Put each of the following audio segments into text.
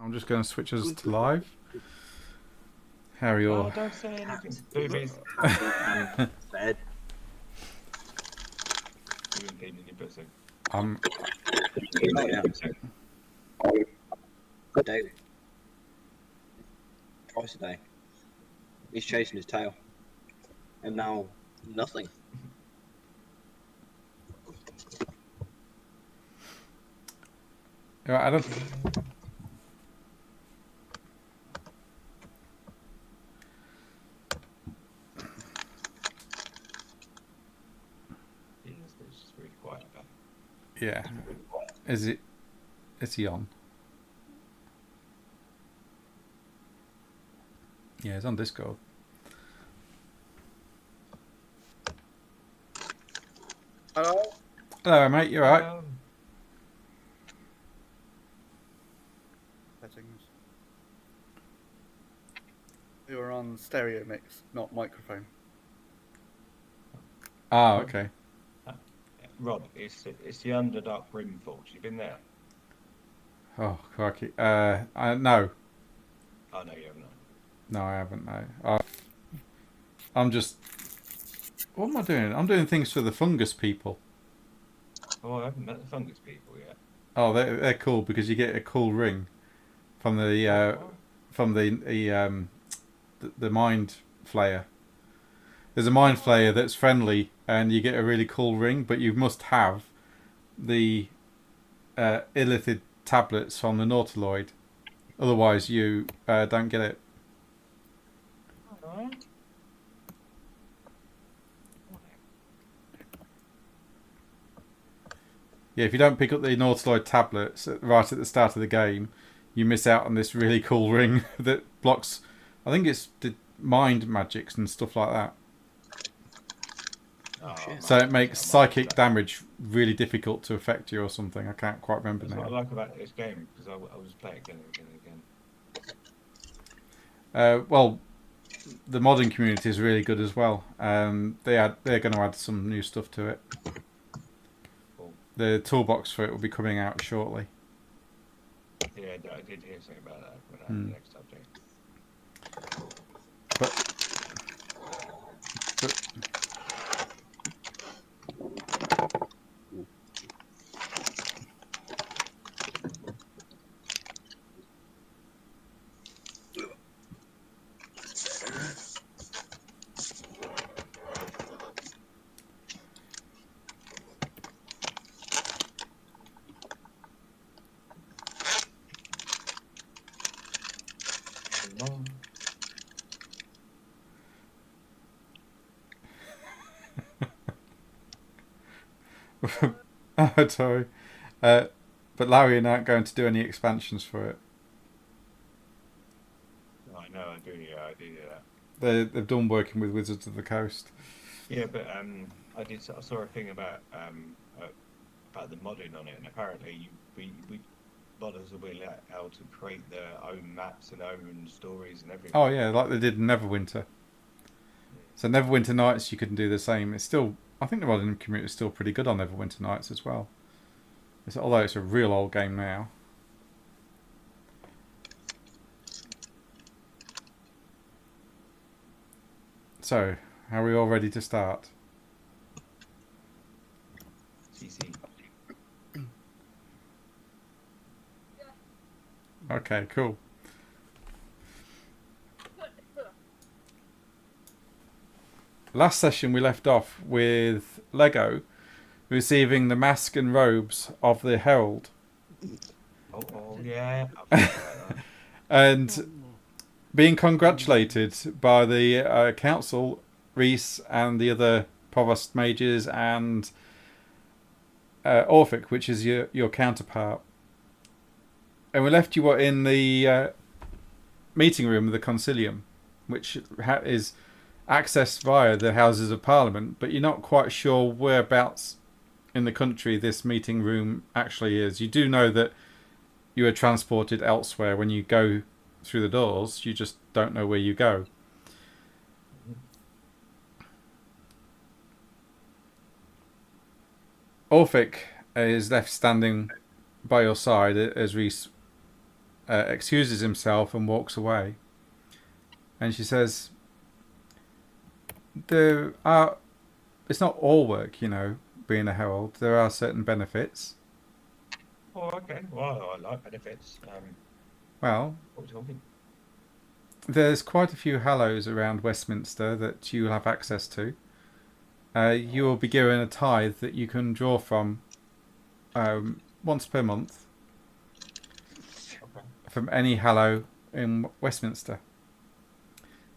I'm just going to switch us to live. Harry, or don't say anything. Boobies. Bed. You've been cleaning your pussy. I'm Oh, yeah. A day. Twice a day. He's chasing his tail. And now, nothing. I don't. It's just really quiet back. Yeah. Is it? Is he on? Yeah, he's on Discord. Hello? Hello, mate. You alright? Settings. You're on stereo mix, not microphone. Ah, okay. Rob, it's the Underdark Rim Forge. You been there? Oh, crikey. No. Oh no, you haven't. No, I haven't. No. I'm just. What am I doing? I'm doing things for the fungus people. Oh, I haven't met the fungus people yet. Oh, they're cool because you get a cool ring from the mind flayer. There's a mind flayer that's friendly, and you get a really cool ring, but you must have the illithid tablets from the Nautiloid. Otherwise, you don't get it. Alright. Yeah, if you don't pick up the Nautiloid tablets right at the start of the game, you miss out on this really cool ring that blocks. I think it's mind magics and stuff like that. Oh, shit. So it makes psychic damage really difficult to affect you or something. I can't quite remember That's what I now. like about this game, because I was playing again and again and again. Well, the modding community is really good as well. They're going to add some new stuff to it. Cool. The toolbox for it will be coming out shortly. Yeah, I did hear something about that when I had the next update. But oh, sorry. But Larry aren't going to do any expansions for it. I know, I do hear that. They've done working with Wizards of the Coast. Yeah, but I saw a thing about the modding on it, and apparently we modders will be able to create their own maps and own stories and everything. Oh yeah, like they did in Neverwinter. So Neverwinter Nights, you can do the same. It's still, I think the modding community is still pretty good on Neverwinter Nights as well. Although it's a real old game now. So, are we all ready to start? CC. Okay, cool. Last session we left off with Lego receiving the mask and robes of the Herald. Oh yeah. And being congratulated by the council, Reese and the other provost mages and Orphic, which is your counterpart. And we left you in the meeting room of the Consilium, which is accessed via the Houses of Parliament, but you're not quite sure whereabouts in the country this meeting room actually is. You do know that you are transported elsewhere when you go through the doors, you just don't know where you go. Orphic is left standing by your side as Reese excuses himself and walks away. And she says, "There are. It's not all work, being a herald. There are certain benefits. Oh, okay. Well, I like benefits. Well, What are we talking? there's quite a few hallows around Westminster that you will have access to. You will be given a tithe that you can draw from once per month Okay. from any hallow in Westminster.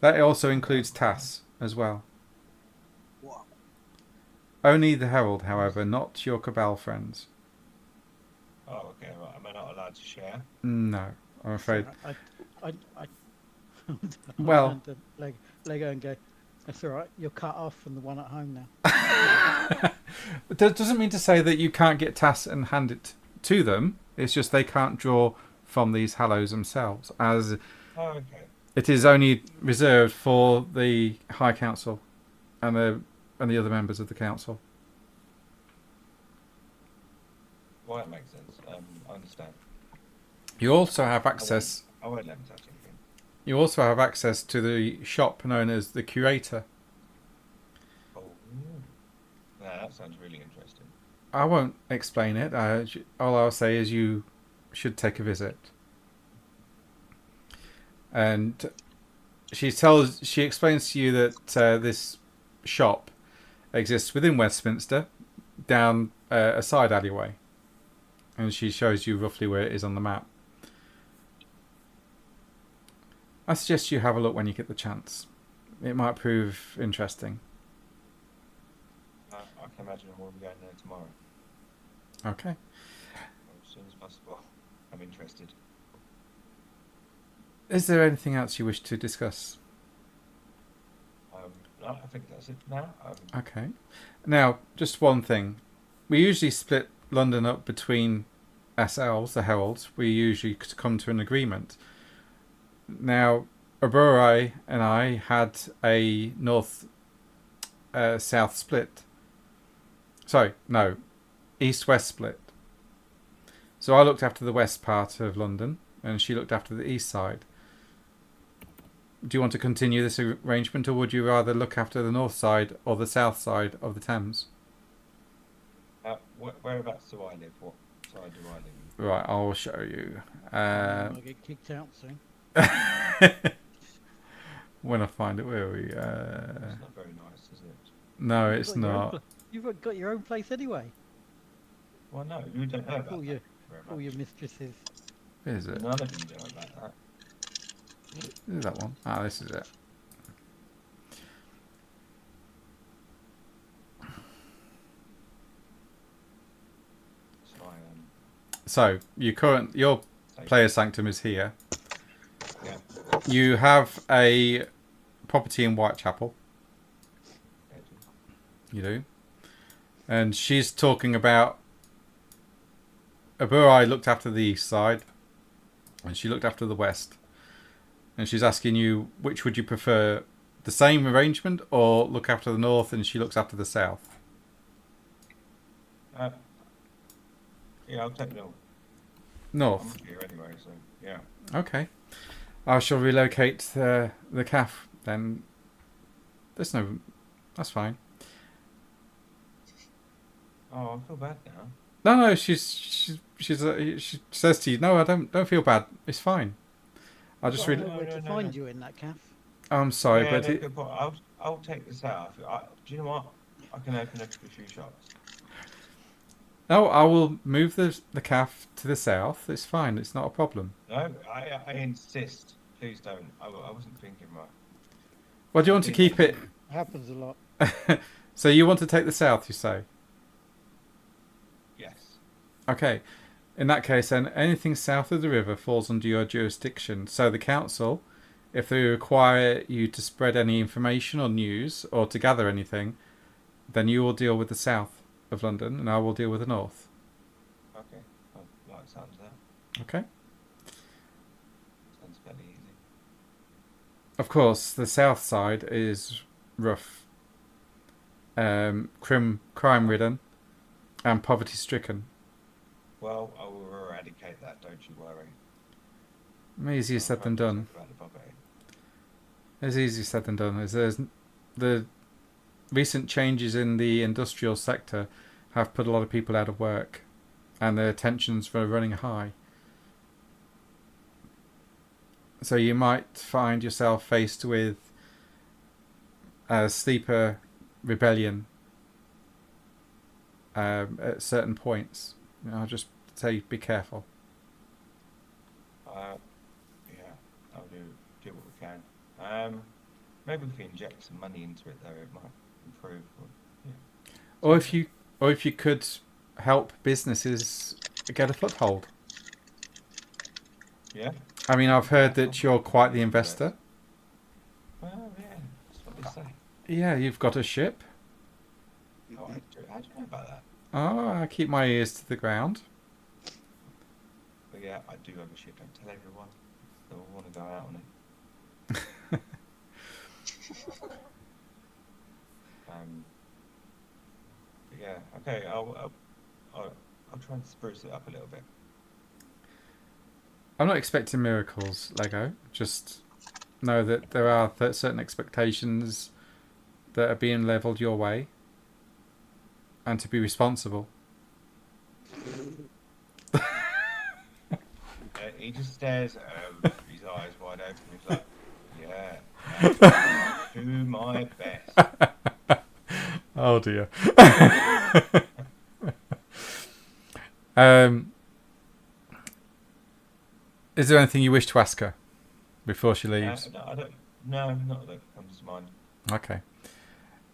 That also includes TAS as well. What? Only the herald, however, not your cabal friends. Oh, okay. Right. Am I not allowed to share? No, I'm afraid. I Well- hand the Lego and go, that's all right. You're cut off from the one at home now. That doesn't mean to say that you can't get TAS and hand it to them. It's just they can't draw from these hallows themselves, as Oh, okay. it is only reserved for the High Council and the other members of the council. Well, that makes sense. I understand. You also have access. I won't let him touch anything. You also have access to the shop known as the Curator. Oh, yeah, that sounds really interesting. I won't explain it. All I'll say is you should take a visit. And she explains to you that this shop exists within Westminster, down a side alleyway, and she shows you roughly where it is on the map. I suggest you have a look when you get the chance. It might prove interesting. I can imagine we'll be going there tomorrow, Okay. as soon as possible. I'm interested. Is there anything else you wish to discuss? No, I think that's it now. Okay. Now, just one thing. We usually split London up between ourselves, the heralds. We usually come to an agreement. Now, Aburai and I had a north-south split. Sorry, no, east-west split. So I looked after the west part of London, and she looked after the east side. Do you want to continue this arrangement, or would you rather look after the north side or the south side of the Thames? Whereabouts do I live? What side do I live in? Right, I'll show you. I'll get kicked out soon. When I find it, where are we? It's not very nice, is it? No, You've it's got your own not. You've got your own place anyway. Well, no, you don't know about All that your, very all much. your mistresses. Where is it? None of you know about that. Is that one? Ah, this is it. So your player sanctum is here. Yeah. You have a property in Whitechapel. You do. And she's talking about Aburai looked after the east side, and she looked after the west. And she's asking you, which would you prefer, the same arrangement, or look after the north and she looks after the south? Yeah, I'll take North. North. I'm here anyway, so yeah. Okay. I shall relocate the calf then. That's fine. Oh, I feel bad now. No, she says to you, no, I don't feel bad. It's fine. I'll just I really. know where to no, find no. you in that calf. I'm sorry, Yeah, but no, good point. I'll take this out. Do you know what? I can open up a few shops. no, I will move the calf to the south. It's fine. It's not a problem. No, I insist. Please don't. I wasn't thinking right. Well, do you want to keep it? Happens a lot. So you want to take the south, you say? Yes. Okay. In that case, then anything south of the river falls under your jurisdiction. So the council, if they require you to spread any information or news or to gather anything, then you will deal with the south of London and I will deal with the north. Okay. I like the sound of that. Okay? Sounds fairly easy. Of course, the south side is rough, crime-ridden, and poverty-stricken. Well, I will eradicate that. Don't you worry. Easier said than done. About the property. It's easier said than done. There's the recent changes in the industrial sector have put a lot of people out of work, and the tensions are running high. So you might find yourself faced with a steeper rebellion at certain points. I'll just say be careful. Yeah, I'll do what we can. Maybe we can inject some money into it though. It might improve. Or if you could help businesses get a foothold. Yeah. I mean, I've heard that you're quite the investor. Well, yeah, that's what they say. Yeah, you've got a ship. Oh, how do you know about that? Oh, I keep my ears to the ground. But yeah, I do have a ship. Don't tell everyone. They all want to go out on it. But yeah, okay. I'll try and spruce it up a little bit. I'm not expecting miracles, Lego. Just know that there are certain expectations that are being levelled your way, and to be responsible. He just stares at her with his eyes wide open. He's like, yeah, do my best. Oh dear. Is there anything you wish to ask her before she leaves? No, I don't. No, not that comes to mind. Okay.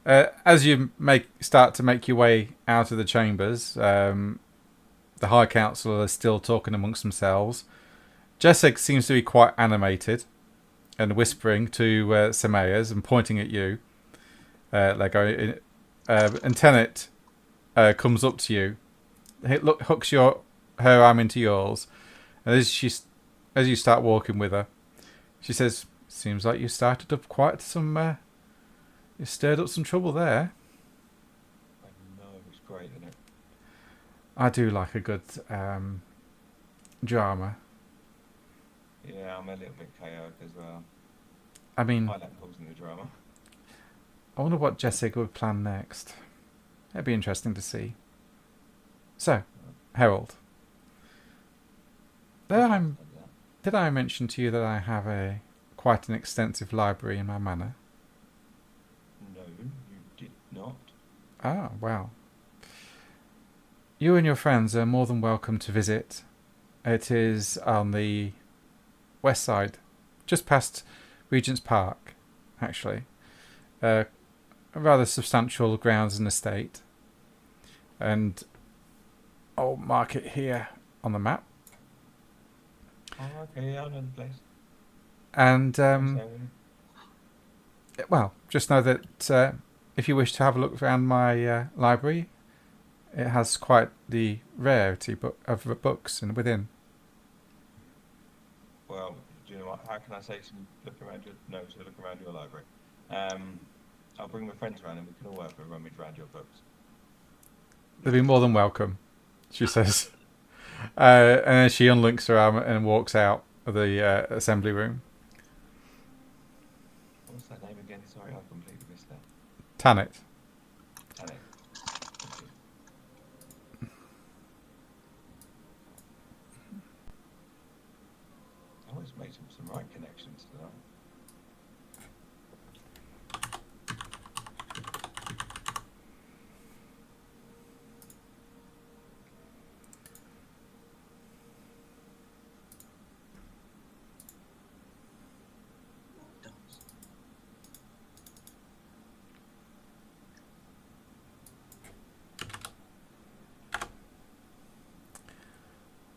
As you start to make your way out of the chambers, the High Council are still talking amongst themselves. Jessek seems to be quite animated and whispering to Samayas and pointing at you, Lego. And Tenet comes up to you, hooks her arm into yours, and as you start walking with her, she says, "Seems like you started up quite some. You stirred up some trouble there." I know, it was great, isn't it? I do like a good drama. Yeah, I'm a little bit chaotic as well. I mean, I like causing the drama. I wonder what Jessica would plan next. It'd be interesting to see. So, Herald, did I mention to you that I have quite an extensive library in my manor? No, you did not. Ah, well. You and your friends are more than welcome to visit. It is on the west side, just past Regent's Park, actually. A rather substantial grounds and estate. And I'll mark it here on the map. Oh, okay, yeah, I know the place. And, So, well, just know that if you wish to have a look around my library, it has quite the rarity of books within. well, do you know what? How can I say look around your library? I'll bring my friends around and we can all have a rummage around your books. They'll be more than welcome, she says. And then she unlinks her arm and walks out of the assembly room. What's that name again? Sorry, I completely missed that. Tanit. Tanit. Thank you. I always made some right connections tonight.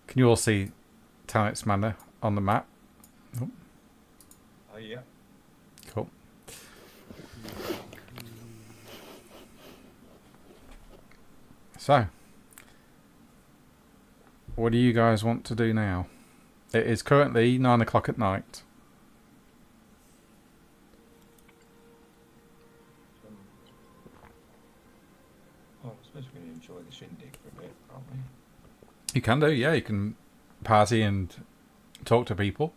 Can you all see Tanit's manor on the map? Oh, yeah. Cool. So, what do you guys want to do now? It is currently 9 o'clock at night. Well, I suppose we're going to enjoy the shindig for a bit, aren't we? You can do, yeah. You can party and talk to people.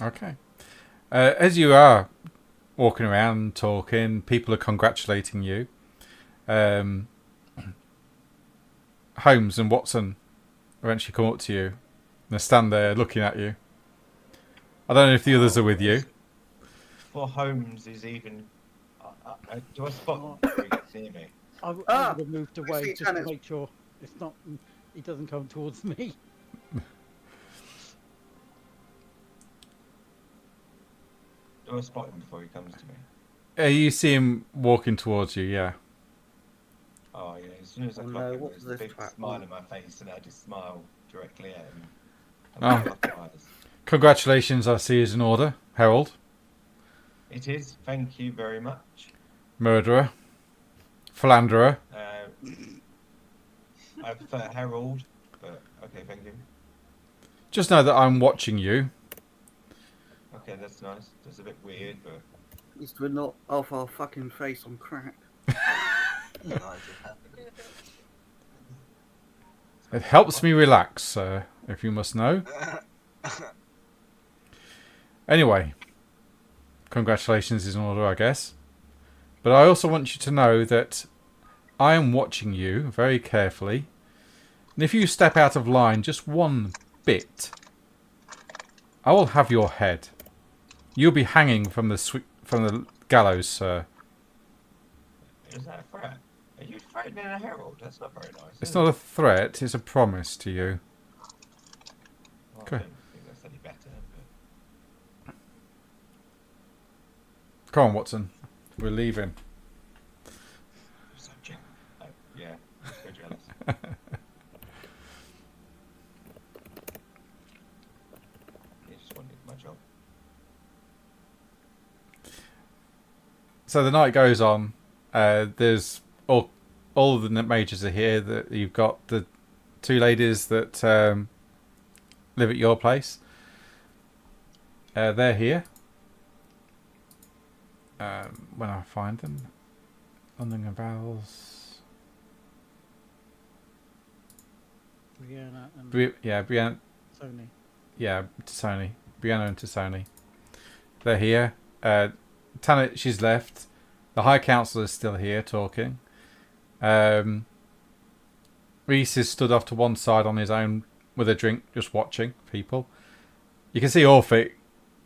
Okay. As you are walking around talking, people are congratulating you. Holmes and Watson eventually come up to you. And they stand there looking at you. I don't know if the others are with you. For Holmes is even. Do I spot him before he gets near me? I would Ah, have moved see away just to Janet. make sure it's not. He doesn't come towards me. Do I spot him before he comes to me? You see him walking towards you, yeah. Oh yeah. As soon as I Oh, clock no, him, what there's was a this big twat smile want? on my face, and I just smile directly at him. Oh. And lock eyes. Congratulations, I see, is in order. Herald, It is. Thank you very much. murderer, philanderer. I prefer Herald, but okay, thank you. Just know that I'm watching you. Okay, that's nice. That's a bit weird, but At least we're not off our fucking face on crack. It helps me relax, sir, if you must know. Anyway, congratulations is in order, I guess. But I also want you to know that I am watching you very carefully. And if you step out of line just one bit, I will have your head. You'll be hanging from the gallows, sir. is that a threat? Are you threatening a Herald? That's not very nice. It's not a threat, it's a promise to you. I Okay. don't think that's any better. But... Come on, Watson. We're leaving. I'm so jealous. Oh, yeah, I'm so jealous. He just wanted my job. So the night goes on. There's all of the mages are here. That you've got the two ladies that live at your place. They're here. When I find them, London and Vowels. Brianna and Brianna. Sony. Yeah, Tassoni. Brianna and Tassoni. They're here. Tanit, she's left. The High Council is still here talking. Reese is stood off to one side on his own with a drink, just watching people. You can see Orphic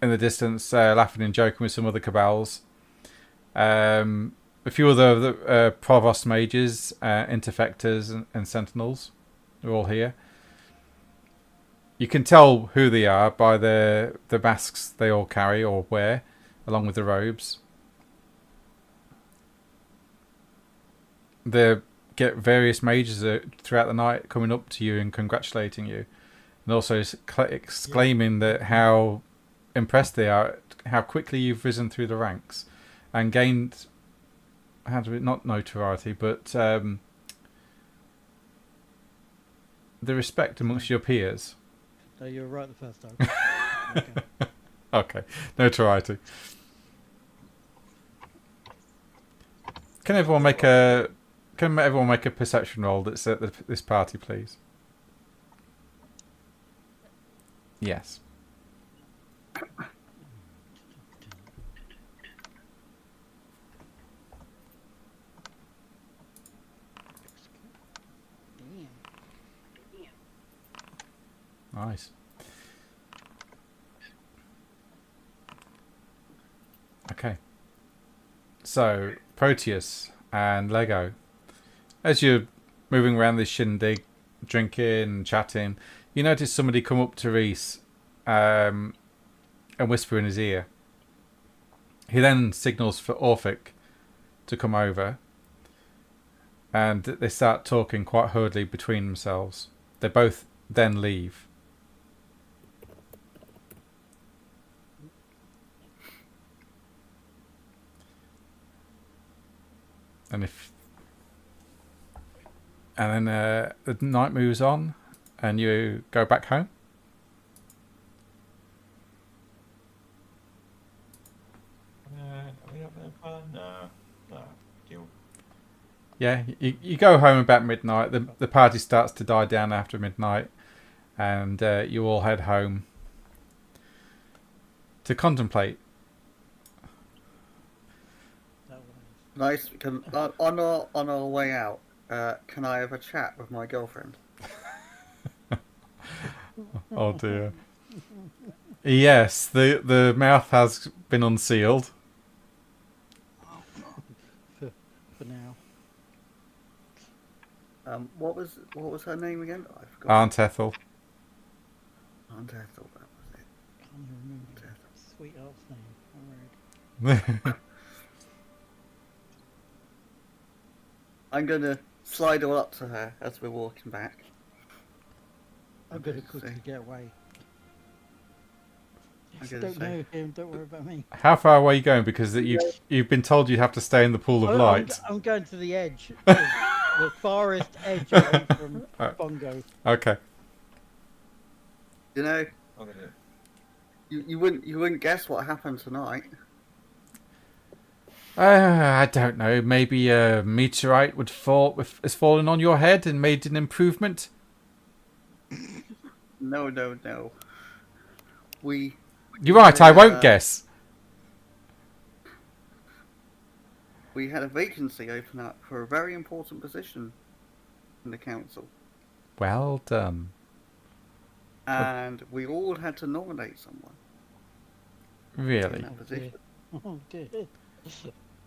in the distance laughing and joking with some other cabals. A few other Provost mages, Interfectors and Sentinels. They're all here. You can tell who they are by the masks they all carry or wear, along with the robes. They get various mages throughout the night coming up to you and congratulating you, and also exclaiming that how impressed they are at how quickly you've risen through the ranks and gained not notoriety, but the respect amongst your peers. No, you were right the first time. Okay. Okay, notoriety. Can everyone make a perception roll that's at this party, please? Yes. Nice. Okay. So, Proteus and Lego, as you're moving around this shindig, drinking and chatting, you notice somebody come up to Reese and whisper in his ear. He then signals for Orphic to come over, and they start talking quite hurriedly between themselves. They both then leave. And then the night moves on, and you go back home. Are we not going far? No. Deal. Yeah, you go home about midnight. The party starts to die down after midnight, and you all head home. to contemplate. That was. Nice. On our way out, can I have a chat with my girlfriend? Oh dear. Yes, the mouth has been unsealed. For now. What was her name again? I forgot. Aunt Ethel. Aunt Ethel. That was it. Can't even remember her sweetheart's name. How rude. I'm gonna slide all up to her as we're walking back. I'm gonna Okay, quickly so- get away. I'm Yes, gonna don't say- know him. Don't worry about me. How far away are you going? Because you've been told you have to stay in the pool of light. I'm going to the edge, the farthest edge away from Bongo. Okay. You know, I'm gonna. you wouldn't guess what happened tonight. I don't know. Maybe a meteorite has fallen on your head and made an improvement. No. You're right. I won't guess. We had a vacancy open up for a very important position in the council, Well done. and we all had to nominate someone in Really? that position. Oh dear.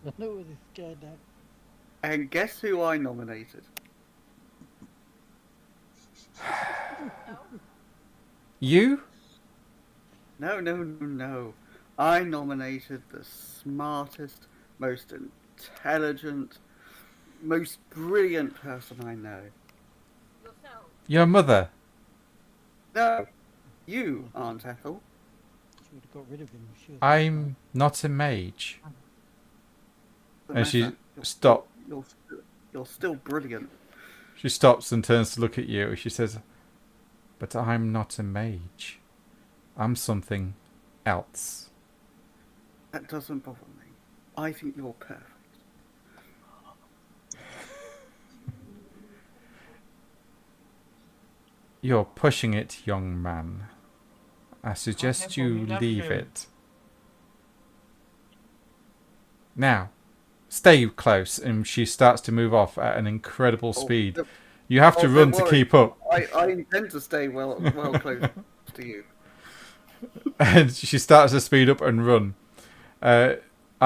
I know where this is going now. And guess who I nominated? You? No. I nominated the smartest, most intelligent, most brilliant person I know. Yourself. Your mother? No, you, Aunt Ethel. She would have got rid of him if she was. I'm not a mage. Doesn't And she matter. stop. You're still brilliant. She stops and turns to look at you. She says, "But I'm not a mage. I'm something else." That doesn't bother me. I think you're perfect. You're pushing it, young man. I suggest Ethel, you we love leave you. it. Now, stay close. And she starts to move off at an incredible speed. You have to don't run to worry. keep up. I intend to stay well close to you. And she starts to speed up and run. I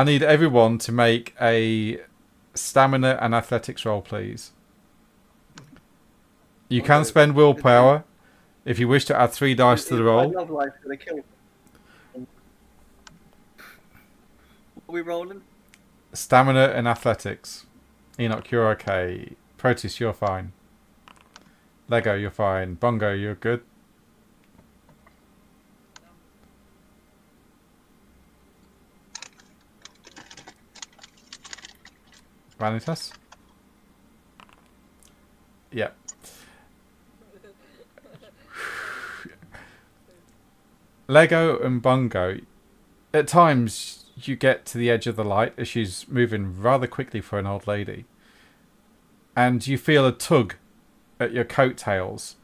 need everyone to make a stamina and athletics roll, please. You can spend willpower if you wish to add 3 dice to the My roll. love life's gonna kill. What are we rolling? Stamina and athletics. Enoch, you're okay. Proteus, you're fine. Lego, you're fine. Bongo, you're good. Vanitas? Yep. Lego and Bongo, at times you get to the edge of the light as she's moving rather quickly for an old lady, and you feel a tug at your coattails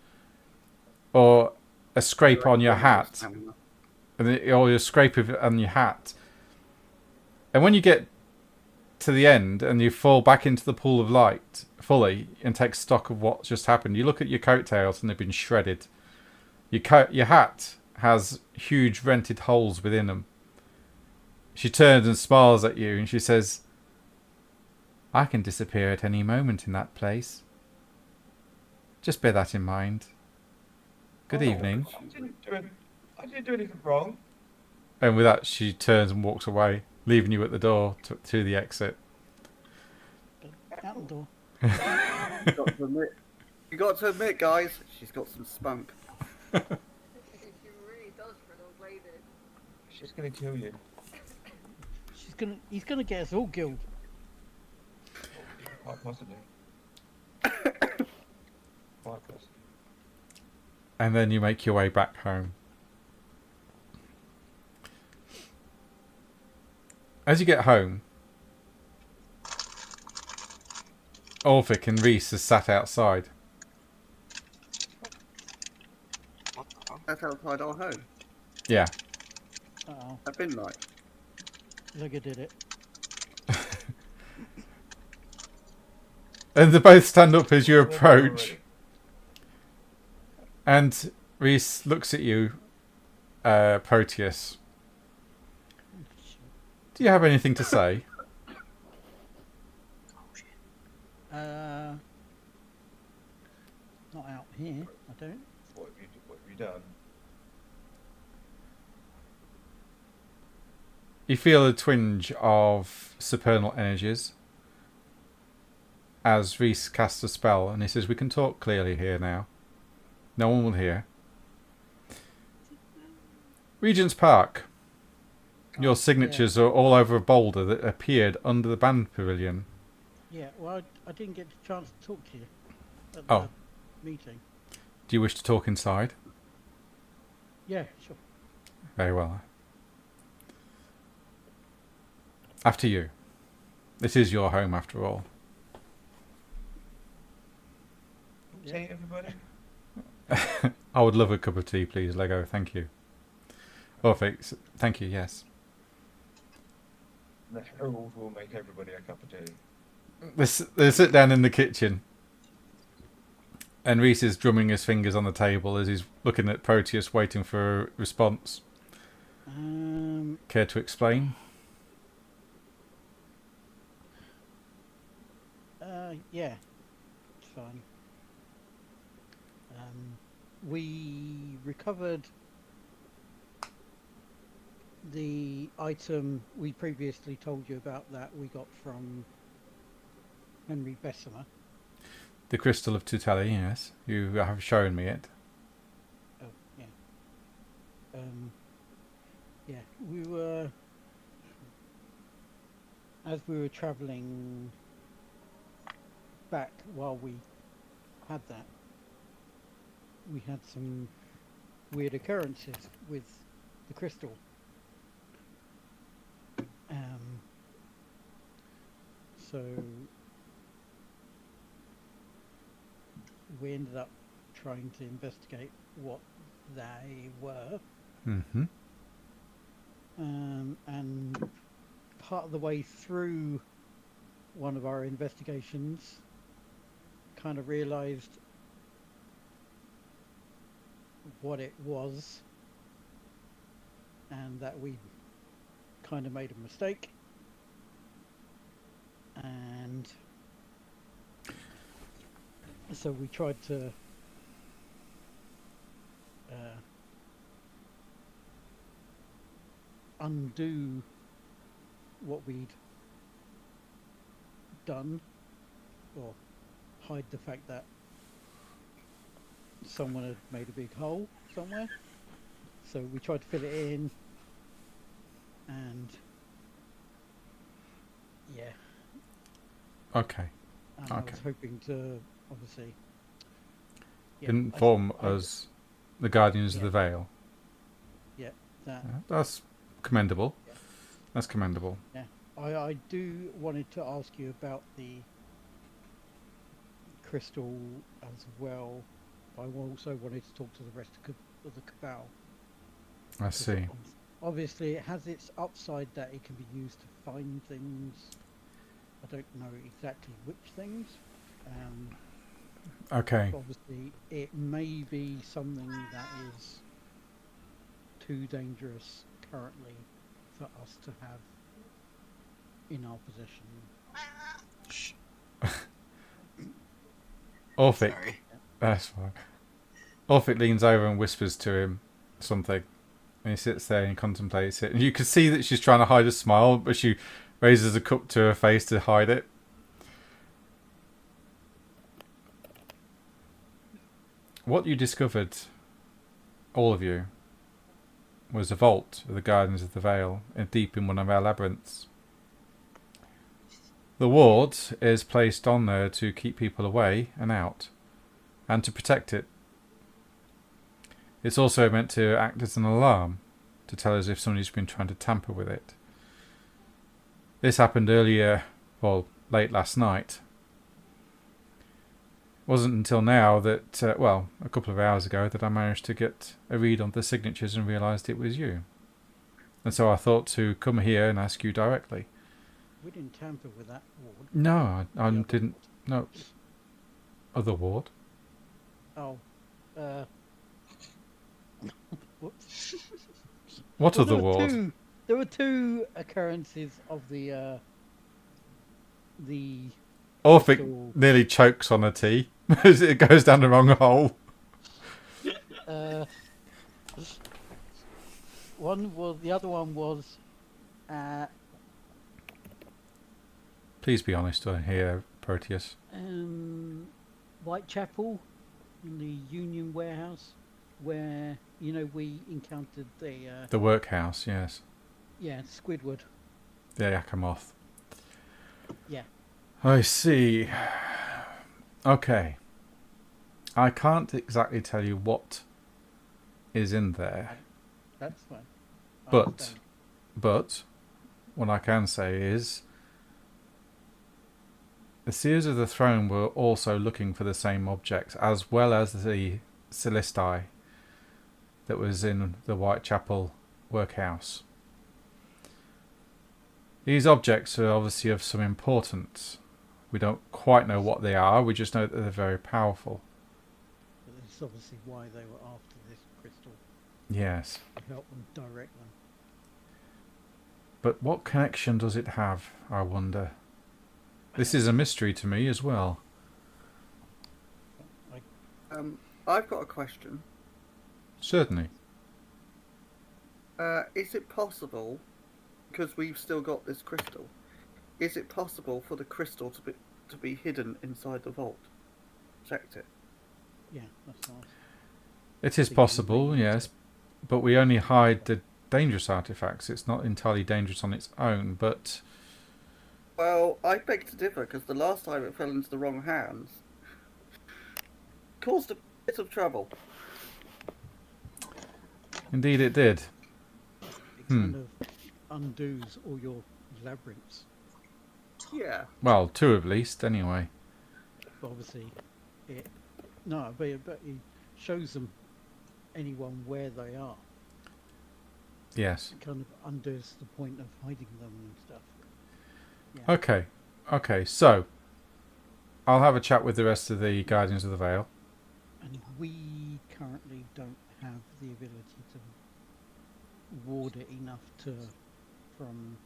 or a scrape on your hat, or your scrape on your hat. And when you get to the end and you fall back into the pool of light fully and take stock of what just happened, you look at your coattails and they've been shredded. Your hat has huge rented holes within them. She turns and smiles at you and she says, "I can disappear at any moment in that place. Just bear that in mind. Good evening." I didn't do anything wrong. And with that, she turns and walks away, leaving you at the door to the exit. Out the door. You got to admit, guys, she's got some spunk. She really does for an old lady. She's gonna kill you. He's gonna get us all killed. Quite possibly. Quite possibly. And then you make your way back home. As you get home, Ulfric and Reese are sat outside. That's outside our home. Yeah. Uh-oh. I've been right. Lego did it. And they both stand up as you Well, they're approach. already. And Reese looks at you, Proteus. Do you have anything to say? Uh, Not out here, I don't. What have you done? You feel a twinge of supernal energies as Reese casts a spell, and he says, "We can talk clearly here now. No one will hear." Regent's Park. Your signatures are all over a boulder that appeared under the band pavilion. Yeah, well, I didn't get the chance to talk to you at the Oh. meeting. Do you wish to talk inside? Yeah, sure. Very well. After you. This is your home after all. Yeah. Tea, everybody. I would love a cup of tea, please, Lego. Thank you. Perfect. Thank you, yes. The Herald will make everybody a cup of tea. They sit down in the kitchen. And Reese is drumming his fingers on the table as he's looking at Proteus, waiting for a response. Care to explain? Yeah, it's fine. We recovered the item we previously told you about that we got from Henry Bessemer. The Crystal of Tuteli, yes. You have shown me it. Oh, yeah. Yeah, we were... As we were travelling back while we had that, we had some weird occurrences with the crystal. So we ended up trying to investigate what they were. Mm-hmm. And part of the way through one of our investigations, kind of realized what it was and that we kind of made a mistake, and so we tried to undo what we'd done, or hide the fact that someone had made a big hole somewhere. So we tried to fill it in, and yeah. Okay. And I Okay. was hoping to obviously Inform us, the Guardians of the Veil. that. That's commendable. Yeah. That's commendable. Yeah, I do wanted to ask you about the crystal as well. I also wanted to talk to the rest of the cabal. I see. Obviously, it has its upside that it can be used to find things. I don't know exactly which things. Okay. Obviously, it may be something that is too dangerous currently for us to have in our possession. Orphic. Sorry. That's fine. Orphic leans over and whispers to him something. And he sits there and he contemplates it. And you can see that she's trying to hide a smile, but she raises a cup to her face to hide it. What you discovered, all of you, was a vault of the Guardians of the Veil, deep in one of our labyrinths. The ward is placed on there to keep people away and out, and to protect it. It's also meant to act as an alarm, to tell us if somebody's been trying to tamper with it. This happened earlier, well, late last night. It wasn't until now that, a couple of hours ago, that I managed to get a read on the signatures and realised it was you. And so I thought to come here and ask you directly. We didn't tamper with that ward. No, I The other didn't. ward. No, other ward. Oh. Whoops. What Well, other ward? There were two occurrences of the Orphic crystal, nearly chokes on a tea as it goes down the wrong hole. the other one was Please be honest here, Proteus. Whitechapel in the Union warehouse where we encountered The workhouse, yes. Squidward. The Yakamoth. Yeah. I see. Okay. I can't exactly tell you what is in there, That's fine. I but understand. what I can say is the Seers of the Throne were also looking for the same objects, as well as the Celestii that was in the Whitechapel workhouse. These objects are obviously of some importance. We don't quite know what they are, we just know that they're very powerful. But that's obviously why they were after this crystal, Yes. to help them direct them. But what connection does it have, I wonder? This is a mystery to me as well. I've got a question. Certainly. Is it possible, because we've still got this crystal, is it possible for the crystal to be hidden inside the vault? Checked it. Yeah, that's nice. It is possible, yes, but we only hide the dangerous artifacts. It's not entirely dangerous on its own, but Well, I beg to differ, because the last time it fell into the wrong hands, caused a bit of trouble. indeed it did. It kind of undoes all your labyrinths. Yeah. Well, two at least, anyway. But obviously, it shows them anyone where they are. Yes. It kind of undoes the point of hiding them and stuff. Yeah. Okay, so I'll have a chat with the rest of the Guardians of the Veil. And we currently don't have the ability to ward it enough from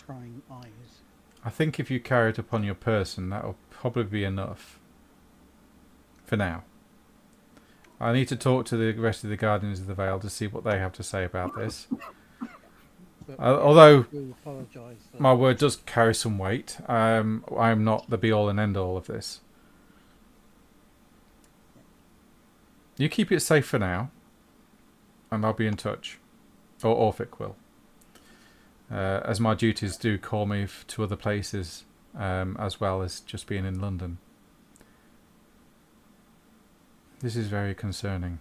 prying eyes. I think if you carry it upon your person, that'll probably be enough. For now. I need to talk to the rest of the Guardians of the Veil to see what they have to say about this. But Although we apologise. my word does carry some weight, I'm not the be-all and end-all of this. You keep it safe for now, and I'll be in touch. Or Orphic will. As my duties do call me to other places, as well as just being in London. This is very concerning.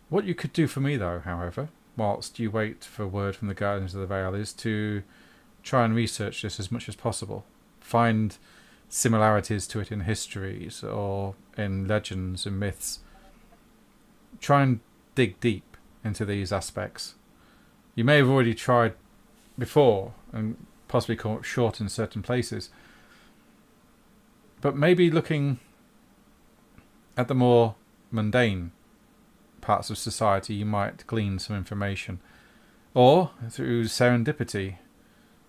What you could do for me, though, however, whilst you wait for word from the Guardians of the Veil, is to try and research this as much as possible. Find similarities to it in histories or in legends and myths. Try and dig deep into these aspects. You may have already tried before and possibly come up short in certain places. But maybe looking at the more mundane parts of society, you might glean some information. Or, through serendipity,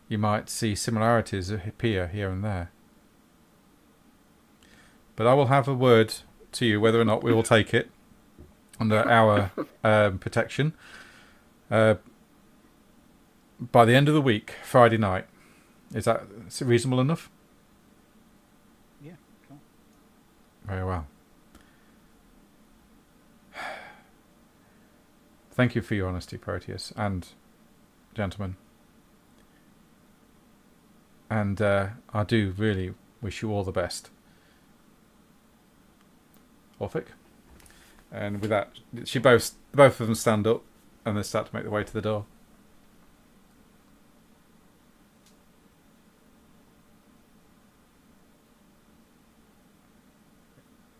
you might see similarities appear here and there. But I will have a word to you whether or not we will take it under our protection by the end of the week, Friday night. Is that reasonable enough? Yeah, sure. Very well. Thank you for your honesty, Proteus, and gentlemen. And I do really wish you all the best. Orphic? And with that, both of them stand up and they start to make their way to the door.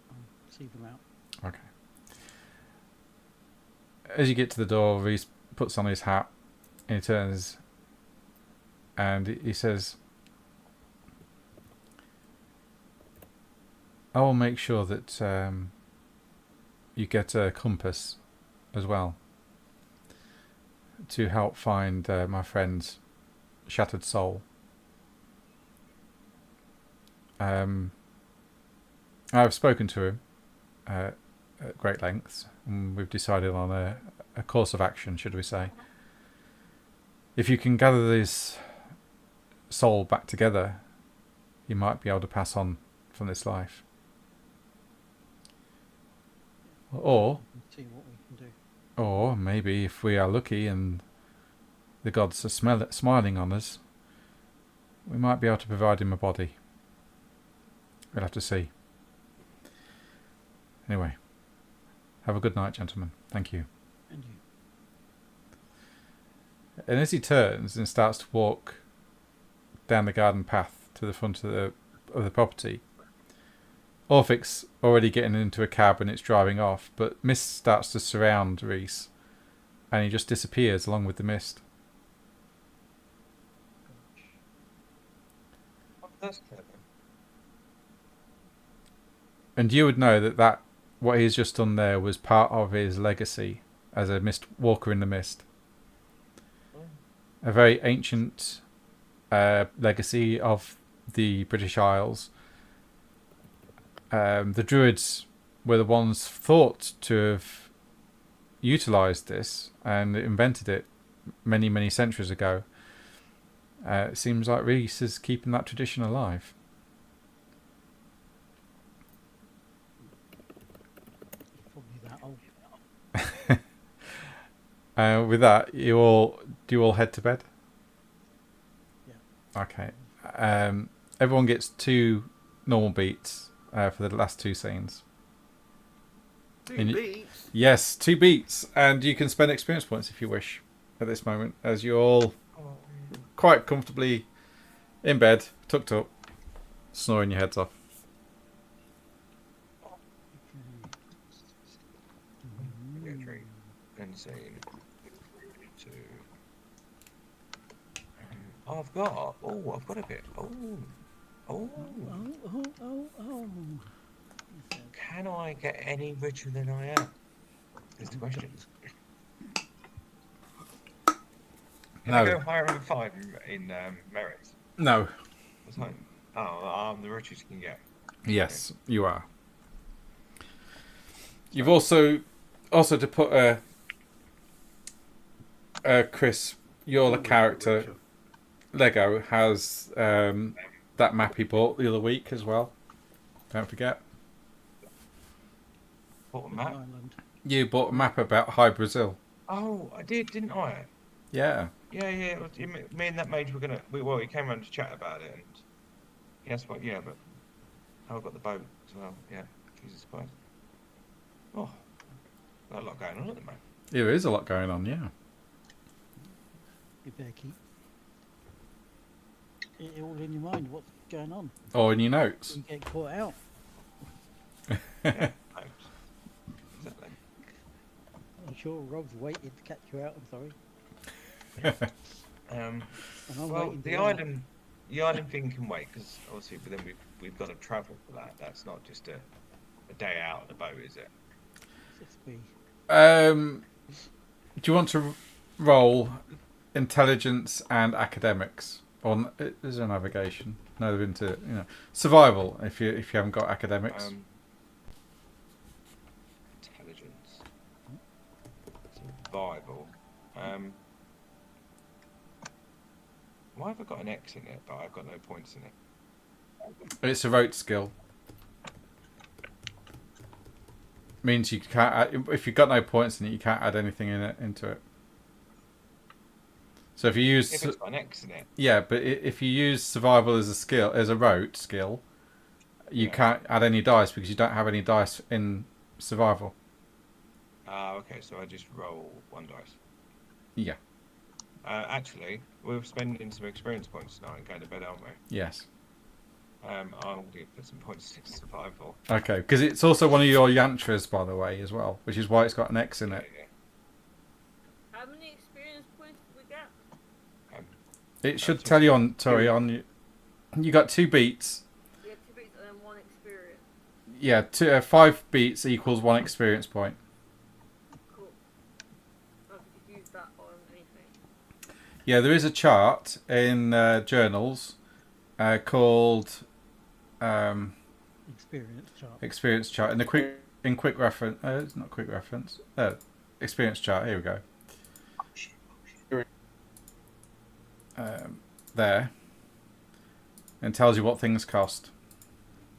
I'll see them out. Okay. As you get to the door, Reese puts on his hat And he turns and he says, I will make sure that you get a compass as well to help find my friend's shattered soul. I've spoken to him at great lengths, and we've decided on a course of action, should we say. If you can gather this soul back together, you might be able to pass on from this life. Or See what we can do. Or maybe if we are lucky and the gods are smiling on us, we might be able to provide him a body. We'll have to see. Anyway, have a good night, gentlemen. Thank you. And you. And as he turns and starts to walk down the garden path to the front of the property, Orphic's already getting into a cab and it's driving off, but mist starts to surround Reese, and he just disappears along with the mist. Oh, that's clever. And you would know that what he's just done there was part of his legacy as a mist walker in the mist. A very ancient legacy of the British Isles. The Druids were the ones thought to have utilised this and invented it many, many centuries ago. It seems like Reese is keeping that tradition alive. Probably that old. With that, do you all head to bed? Yeah. Okay. Everyone gets 2 normal beats for the last 2 scenes. 2 beats. Yes, 2 beats, and you can spend experience points if you wish at this moment, as you're all quite comfortably in bed, tucked up, snoring your heads off. Get 3. Insane. 2. I've got a bit. Oh. Can I get any richer than I am? Is the question. Can I go higher than 5 in merits? No. That's fine. Oh, I'm the richest you can get. Yes, you are. You've also to put Chris, your character Lego has that map he bought the other week as well. Don't forget. What a map? Island. You bought a map about High Brazil. Oh, I did, didn't I? Yeah. Yeah. It was, me and that mage were gonna. He came around to chat about it, and yes, but I got the boat as well. Yeah, Jesus Christ. Oh, got a lot going on at the moment. There is a lot going on, yeah. You better keep it all in your mind. What's going on? Or in your notes. You get caught out. Yeah, thanks. Exactly. I'm sure Rob's waiting to catch you out. I'm sorry. And I'm Well, waiting to the get out. island thing can wait because obviously, but then we've got to travel for that. That's not just a day out on the boat, is it? Just be- Do you want to roll intelligence and academics? Or is there navigation? No, they're into survival. If you haven't got academics. Intelligence, survival. Why have I got an X in it, but I've got no points in it? It's a rote skill. Means you can't add, if you've got no points in it, you can't add anything into it. So if you use If it's got an X in it. yeah, but if you use survival as a skill, as a rote skill, you can't add any dice because you don't have any dice in survival. Okay, so I just roll 1 dice. Yeah. Actually, we're spending some experience points tonight and going to bed, aren't we? Yes. I'll put some points in survival. Okay, because it's also one of your yantras, by the way, as well, which is why it's got an X in it. Yeah. How many experience points we got? It should tell you on. Sorry, on you got 2 beats. You get 2 beats and then 1 experience. Yeah, 5 beats equals 1 experience point. Cool. I could just use that on anything. Yeah, there is a chart in journals called Experience chart. experience chart in quick reference. It's not quick reference. Experience chart. Here we go. There, and tells you what things cost.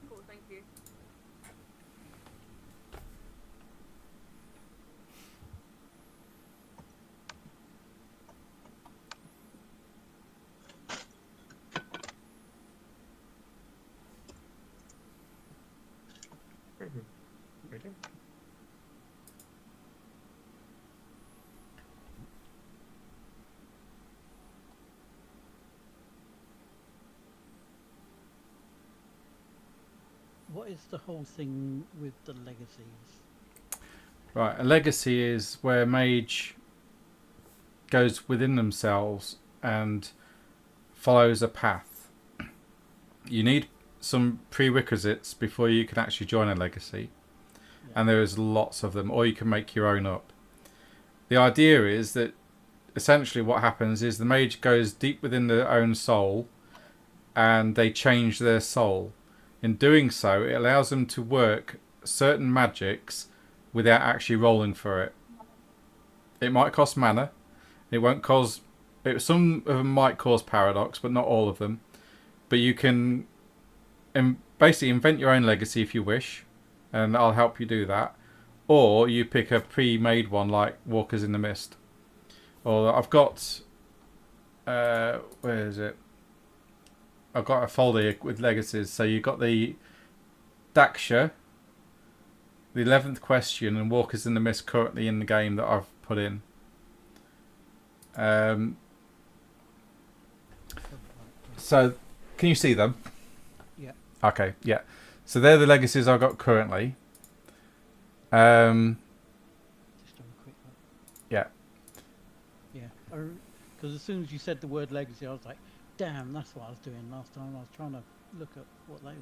Cool, thank you. Really? What is the whole thing with the legacies? Right, a legacy is where Mage goes within themselves and follows a path. You need some prerequisites before you can actually join a legacy, and there is lots of them, or you can make your own up. The idea is that essentially what happens is the mage goes deep within their own soul and they change their soul. In doing so, it allows them to work certain magics without actually rolling for it. It might cost mana. It won't cause... some of them might cause paradox, but not all of them. But you can basically invent your own legacy if you wish, and I'll help you do that. Or you pick a pre-made one like Walkers in the Mist. Or I've got... where is it? I've got a folder here with legacies. So you've got the Daksha, the 11th question, and Walkers in the Mist currently in the game that I've put in. So, can you see them? Yeah. Okay, yeah. So they're the legacies I've got currently. Just have a quick look. Yeah. Yeah. Because as soon as you said the word legacy, I was like, damn, that's what I was doing last time. I was trying to look at what they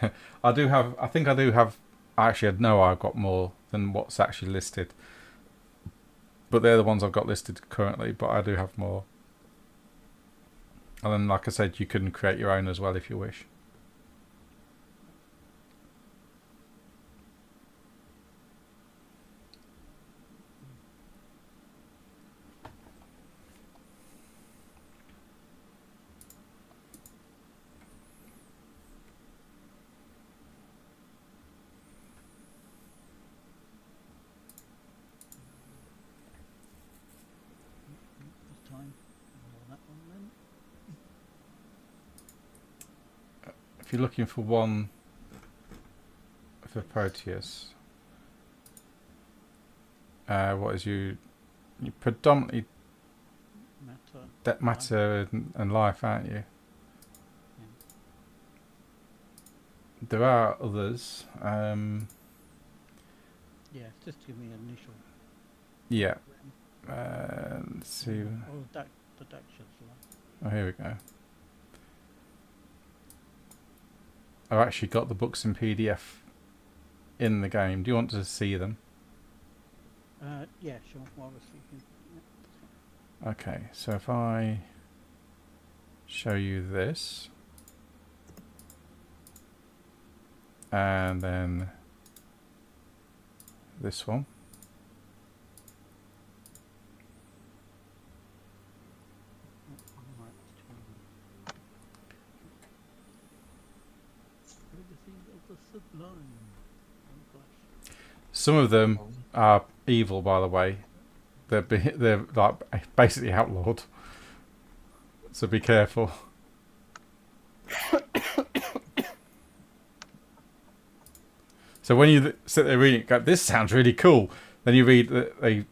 were. I think I do have... Actually, I know I've got more than what's actually listed. But they're the ones I've got listed currently, but I do have more. And then, like I said, you can create your own as well if you wish. This time. Ignore that one then. If you're looking for one for Proteus, what is you predominantly matter and life, aren't you? Yeah. There are others. Yeah, just give me an initial. Yeah. Let's see. Oh, the Daksha's like. Oh, here we go. I've actually got the books in PDF in the game. Do you want to see them? Yeah, sure. While we're speaking. Yeah. Okay, so if I show you this, and then this one. Alright, Legacies of the Sublime. Oh gosh. Some of them are evil, by the way. They're like basically outlawed. So be careful. So when you sit there reading it, go, this sounds really cool. Then you read that they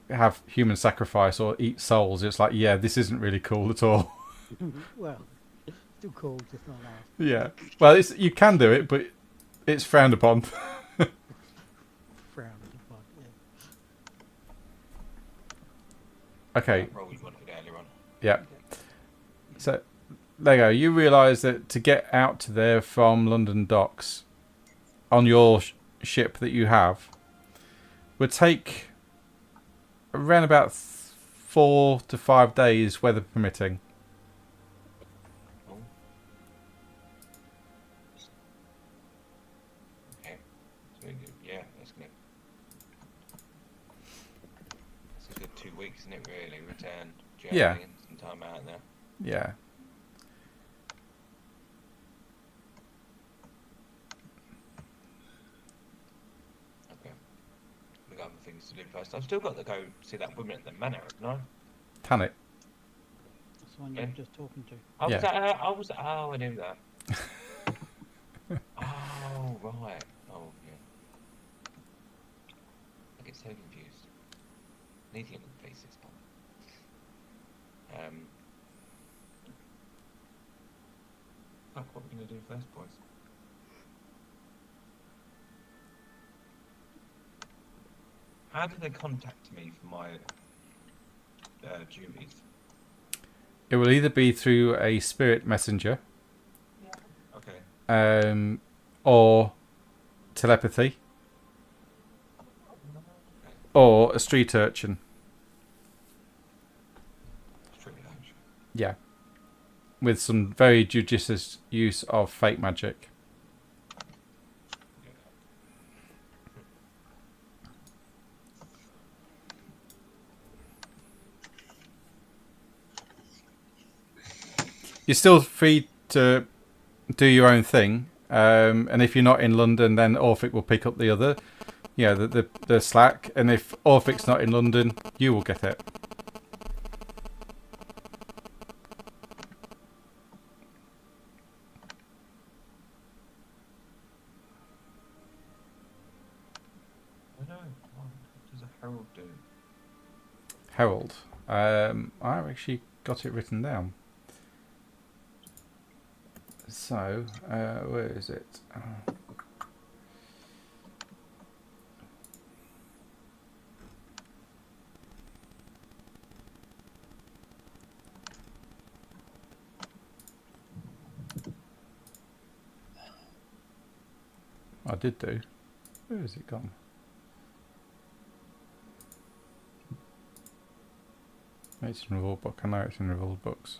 have human sacrifice or eat souls. It's like, yeah, this isn't really cool at all. Well, still cool, just not ours. Yeah. Well, you can do it, but it's frowned upon. Frowned upon, yeah. Okay. That role you wanted earlier on. Yeah. So, there you go. You realise that to get out to there from London docks on your ship that you have would take around about 4 to 5 days, weather permitting. Oh. Okay. So yeah, that's gonna. It's a good 2 weeks, isn't it? Really, return journey Yeah. and some time out there. Yeah. Okay. We got other things to do first. I've still got to go see that woman at the manor, haven't I? Tanit. That's the one you Yeah. were just talking to. Oh, Yeah. was that her? Oh, was that? Oh, I knew that. Oh, right. Oh, yeah. I get so confused. Need to look at the faces. Fuck, what are we going to do first, boys? How do they contact me for my duties? It will either be through a spirit messenger, Okay. or telepathy, or a street urchin. Straight action. Yeah. With some very judicious use of fake magic. You're still free to do your own thing, and if you're not in London, then Orphic will pick up the other, the slack. And if Orphic's not in London, you will get it. I know. What does a herald do? Herald. I've actually got it written down. So, where is it? I did do. Where has it gone? It's in the rule book. I know it's in the rule books.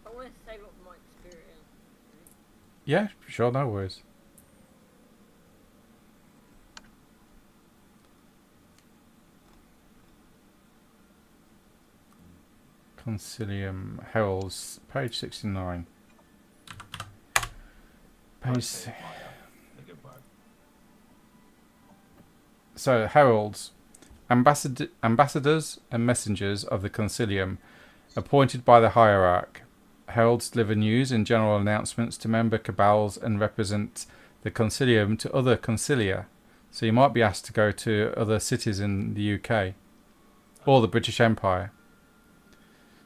I want to save up my experience. Yeah, sure, no worries. Consilium Heralds, page 69. Page. So, heralds, ambassadors and messengers of the Consilium, appointed by the hierarch. Heralds deliver news and general announcements to member cabals and represent the Consilium to other concilia. So you might be asked to go to other cities in the UK or the British Empire.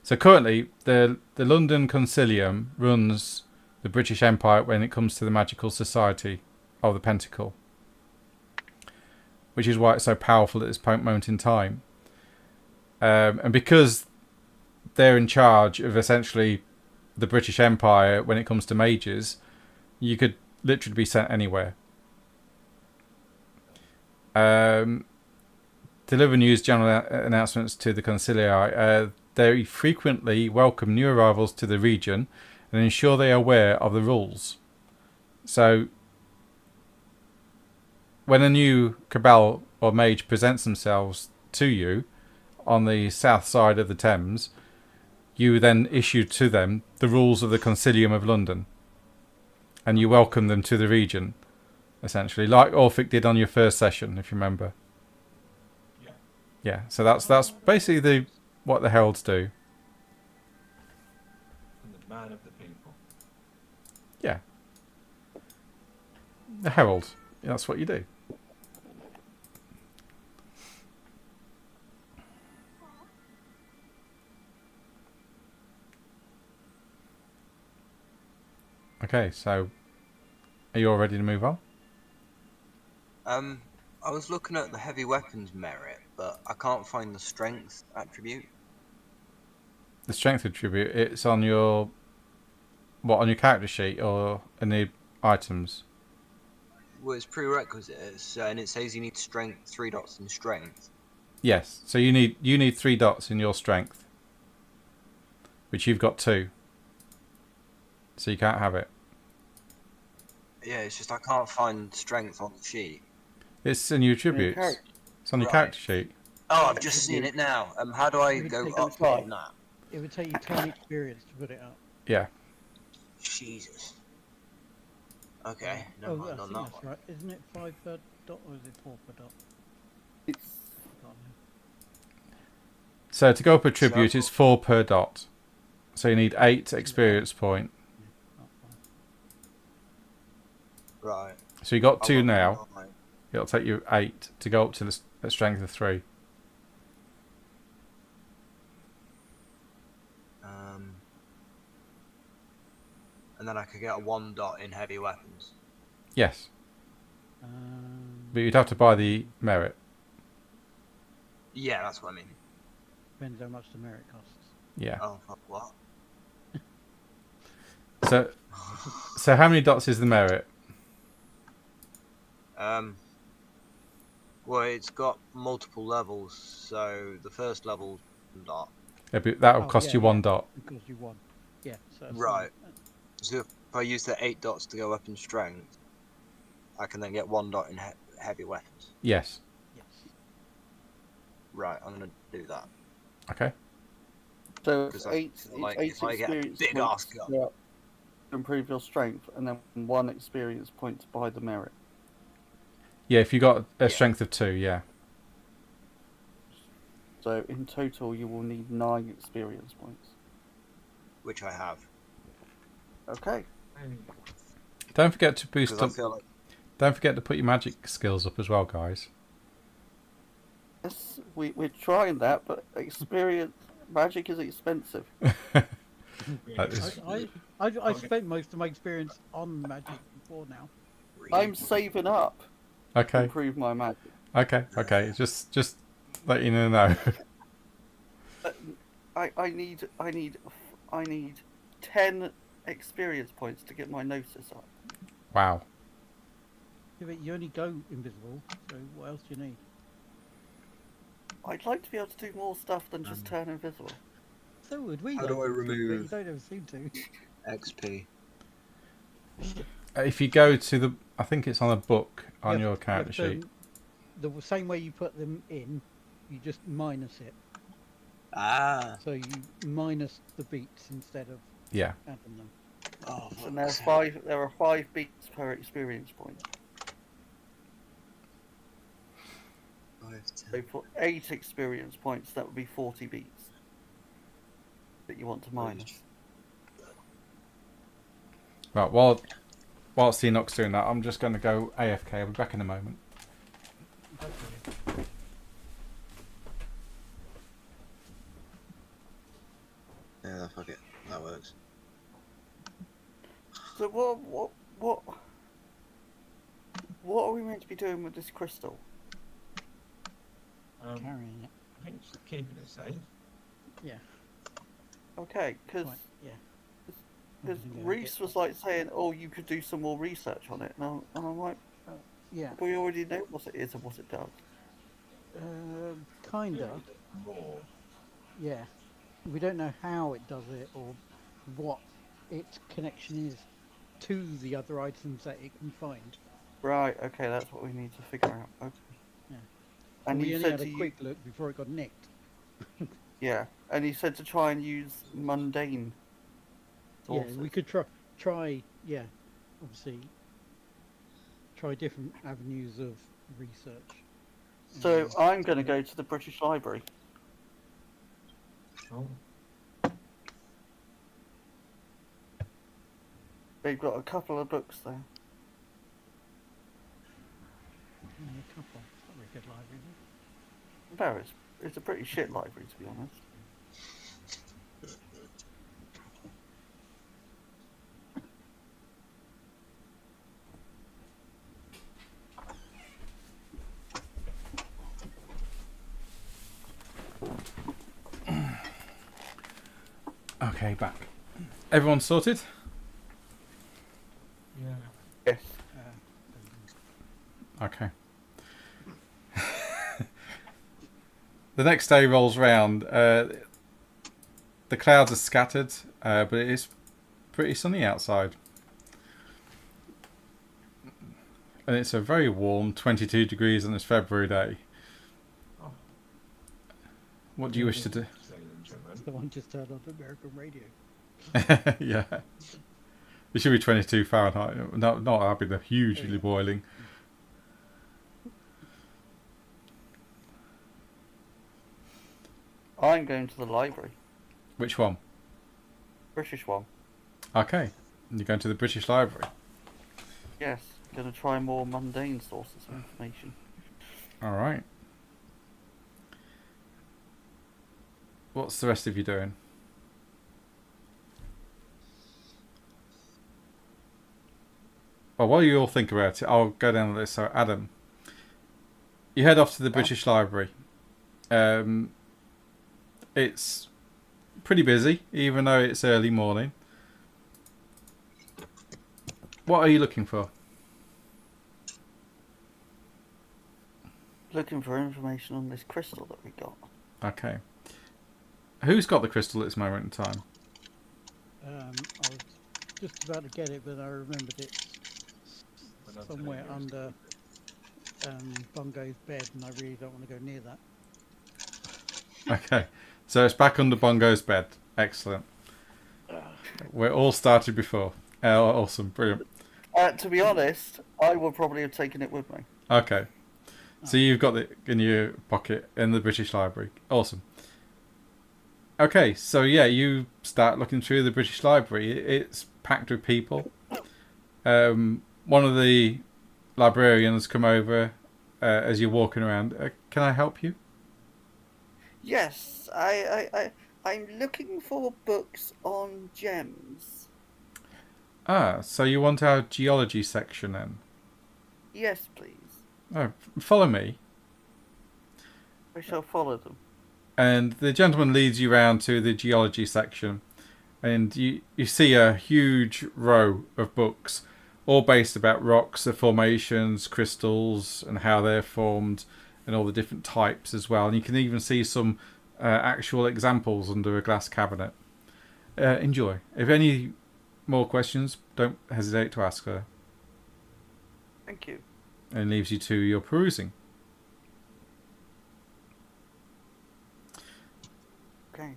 So currently, the London Consilium runs the British Empire when it comes to the Magical Society of the Pentacle, which is why it's so powerful at this moment in time. And because they're in charge of essentially the British Empire when it comes to mages, you could literally be sent anywhere. Deliver news, general announcements to the conciliii. They frequently welcome new arrivals to the region and ensure they are aware of the rules. So, when a new cabal or mage presents themselves to you on the south side of the Thames, you then issue to them the rules of the Consilium of London, and you welcome them to the region, essentially, like Orphic did on your first session, if you remember. Yeah. So that's basically what the heralds do. And the Yeah. The Herald. That's what you do. Okay, so are you all ready to move on? I was looking at the heavy weapons merit, but I can't find the strength attribute. The strength attribute, it's on your... What, on your character sheet or in the items? Well, it's prerequisites, and it says you need strength, 3 dots in strength. Yes, so you need 3 dots in your strength. Which you've got 2. So you can't have it. Yeah, it's just I can't find strength on the sheet. It's in your attributes. It's on your Right. character sheet. Oh, I've just seen it now. How do I It would go take up five. on that? It would take you 10 experience to put it up. Yeah. Jesus. Okay, Oh, never I mind on think that that's one. right. Isn't it 5 per dot or is it 4 per dot? It's I can't remember. So to go up a tribute, So- it's 4 per dot. So you need 8 experience point. Not 5. Right. So you got I've 2 got now. 9. It'll take you 8 to go up to the strength of 3. And then I could get a 1 dot in heavy weapons. Yes, but you'd have to buy the merit. Yeah, that's what I mean. Depends how much the merit costs. Yeah. Oh, fuck, what? So how many dots is the merit? Well, it's got multiple levels, so the first level dot. That'll Oh, cost yeah, you 1 yeah. dot. It costs you 1. Yeah. So that's Right. fine. So if I use the 8 dots to go up in strength, I can then get 1 dot in heavy weapons. Yes. Yes. Right, I'm gonna do that. Okay. so Because it's eight. I feel like It's if 8 I get a experience big points ass gun. to improve your strength, and then 1 experience point to buy the merit. Yeah, if you got a Yeah. strength of 2, yeah. So in total, you will need 9 experience points. Which I have. Okay. Don't forget to boost Because I up. feel like Don't forget to put your magic skills up as well, guys. Yes, we're trying that, but experience magic is expensive. That is- I spent most of my experience on magic before now. I'm saving up to Okay. improve my magic. Okay. Just let you know. I need 10 experience points to get my notice up. Wow. Yeah, but you only go invisible, so what else do you need? I'd like to be able to do more stuff than just turn invisible. So would we. How like do I to think, but You remove- don't ever seem to. XP. If you go to the, I think it's on a book on Yeah, your character so sheet. The same way you put them in, you just minus it. Ah. So you minus the beats instead of Yeah. adding them. Oh, And there are 5 beats per experience point. 5, So 10. for 8 experience points, that would be 40 beats that you want to minus. Right. Whilst Enoch's doing that, I'm just going to go AFK. I'll be back in a moment. Yeah, fuck it. That works. So what are we meant to be doing with this crystal? Carrying it. I think just keeping it safe. Yeah. Okay, because Right, yeah. Reese was like saying, "Oh, you could do some more research on it," and I'm like, Yeah. "We already know what it is and what it does." Kinda. More. Yeah. We don't know how it does it or what its connection is to the other items that it can find. Right. Okay, that's what we need to figure out. Okay. Yeah. And we he only said had to a quick look before it got nicked. yeah, and he said to try and use mundane. Yeah, sources. we could try. Yeah, obviously, try different avenues of research. So I'm going to go to the British Library. Oh. They've got a couple of books there. Yeah, a couple. It's not a very good library. Is No, it's a pretty shit library, to be honest. Okay, back. Everyone sorted? Yes. Okay. The next day rolls round. The clouds are scattered, but it is pretty sunny outside. And it's a very warm 22 degrees on this February day. What do you wish to do? the one just turned on American radio. Yeah. It should be 22 Fahrenheit. Not having a hugely boiling. I'm going to the library. Which one? British one. Okay. You're going to the British Library. Yes. Going to try more mundane sources of information. All right. What's the rest of you doing? Well, while you all think about it, I'll go down the list. So, Adam, you head off to the British Library. It's pretty busy, even though it's early morning. What are you looking for? Looking for information on this crystal that we got. Okay. Who's got the crystal at this moment in time? I was just about to get it, but I remembered it's somewhere under Bungo's bed, and I really don't want to go near that. Okay. So it's back under Bongo's bed. Excellent. We're all started before. Awesome. Brilliant. To be honest, I would probably have taken it with me. Okay. So you've got it in your pocket in the British Library. Awesome. Okay, so yeah, you start looking through the British Library. It's packed with people. One of the librarians come over as you're walking around. Can I help you? Yes, I'm looking for books on gems. Ah, so you want our geology section then? Yes, please. Oh, follow me. I shall follow them. And the gentleman leads you round to the geology section, and you see a huge row of books, all based about rocks, the formations, crystals, and how they're formed, and all the different types as well. And you can even see some actual examples under a glass cabinet. Enjoy. If any more questions, don't hesitate to ask her. Thank you. And leaves you to your perusing. Okay.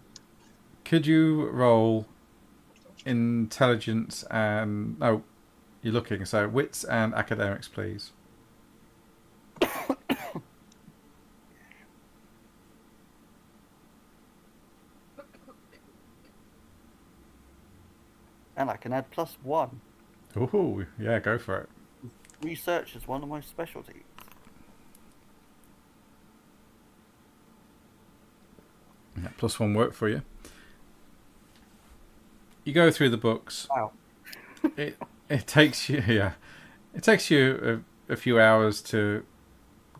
Could you roll intelligence and... No, you're looking. So wits and academics, please. And I can add +1. Ooh, yeah, go for it. Research is one of my specialties. Yeah, +1 work for you. You go through the books. Wow. It takes you it takes you a few hours to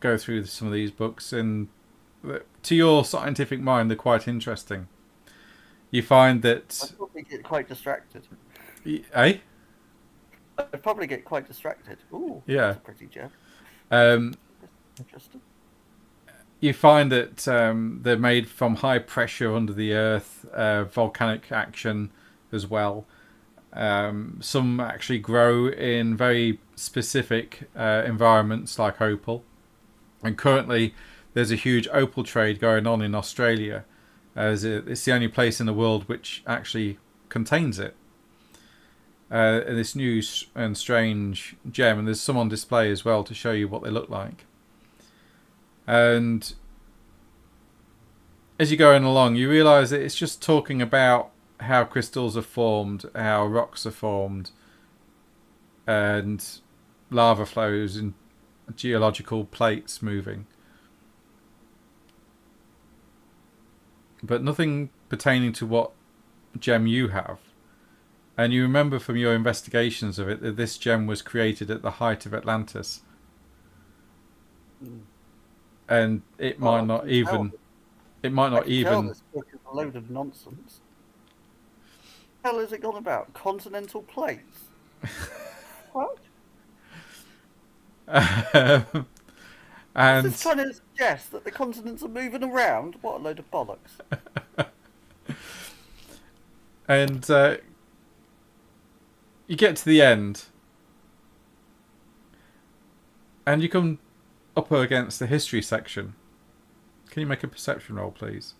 go through some of these books, and to your scientific mind, they're quite interesting. You find that I'd probably get quite distracted. eh? I'd probably get quite distracted. Ooh, Yeah. that's a pretty gem. Interesting. You find that they're made from high pressure under the earth, volcanic action as well. Some actually grow in very specific environments like opal. And currently there's a huge opal trade going on in Australia, as it's the only place in the world which actually contains it. This new and strange gem, and there's some on display as well to show you what they look like. And as you're going along, you realise that it's just talking about how crystals are formed, how rocks are formed, and lava flows and geological plates moving. But nothing pertaining to what gem you have. And you remember from your investigations of it that this gem was created at the height of Atlantis. And it might not even... It might not even... This book is a load of nonsense. What the hell is it gone about? Continental plates? What? And Is this trying to suggest that the continents are moving around? What a load of bollocks. and you get to the end, and you come up against the history section. Can you make a perception roll, please?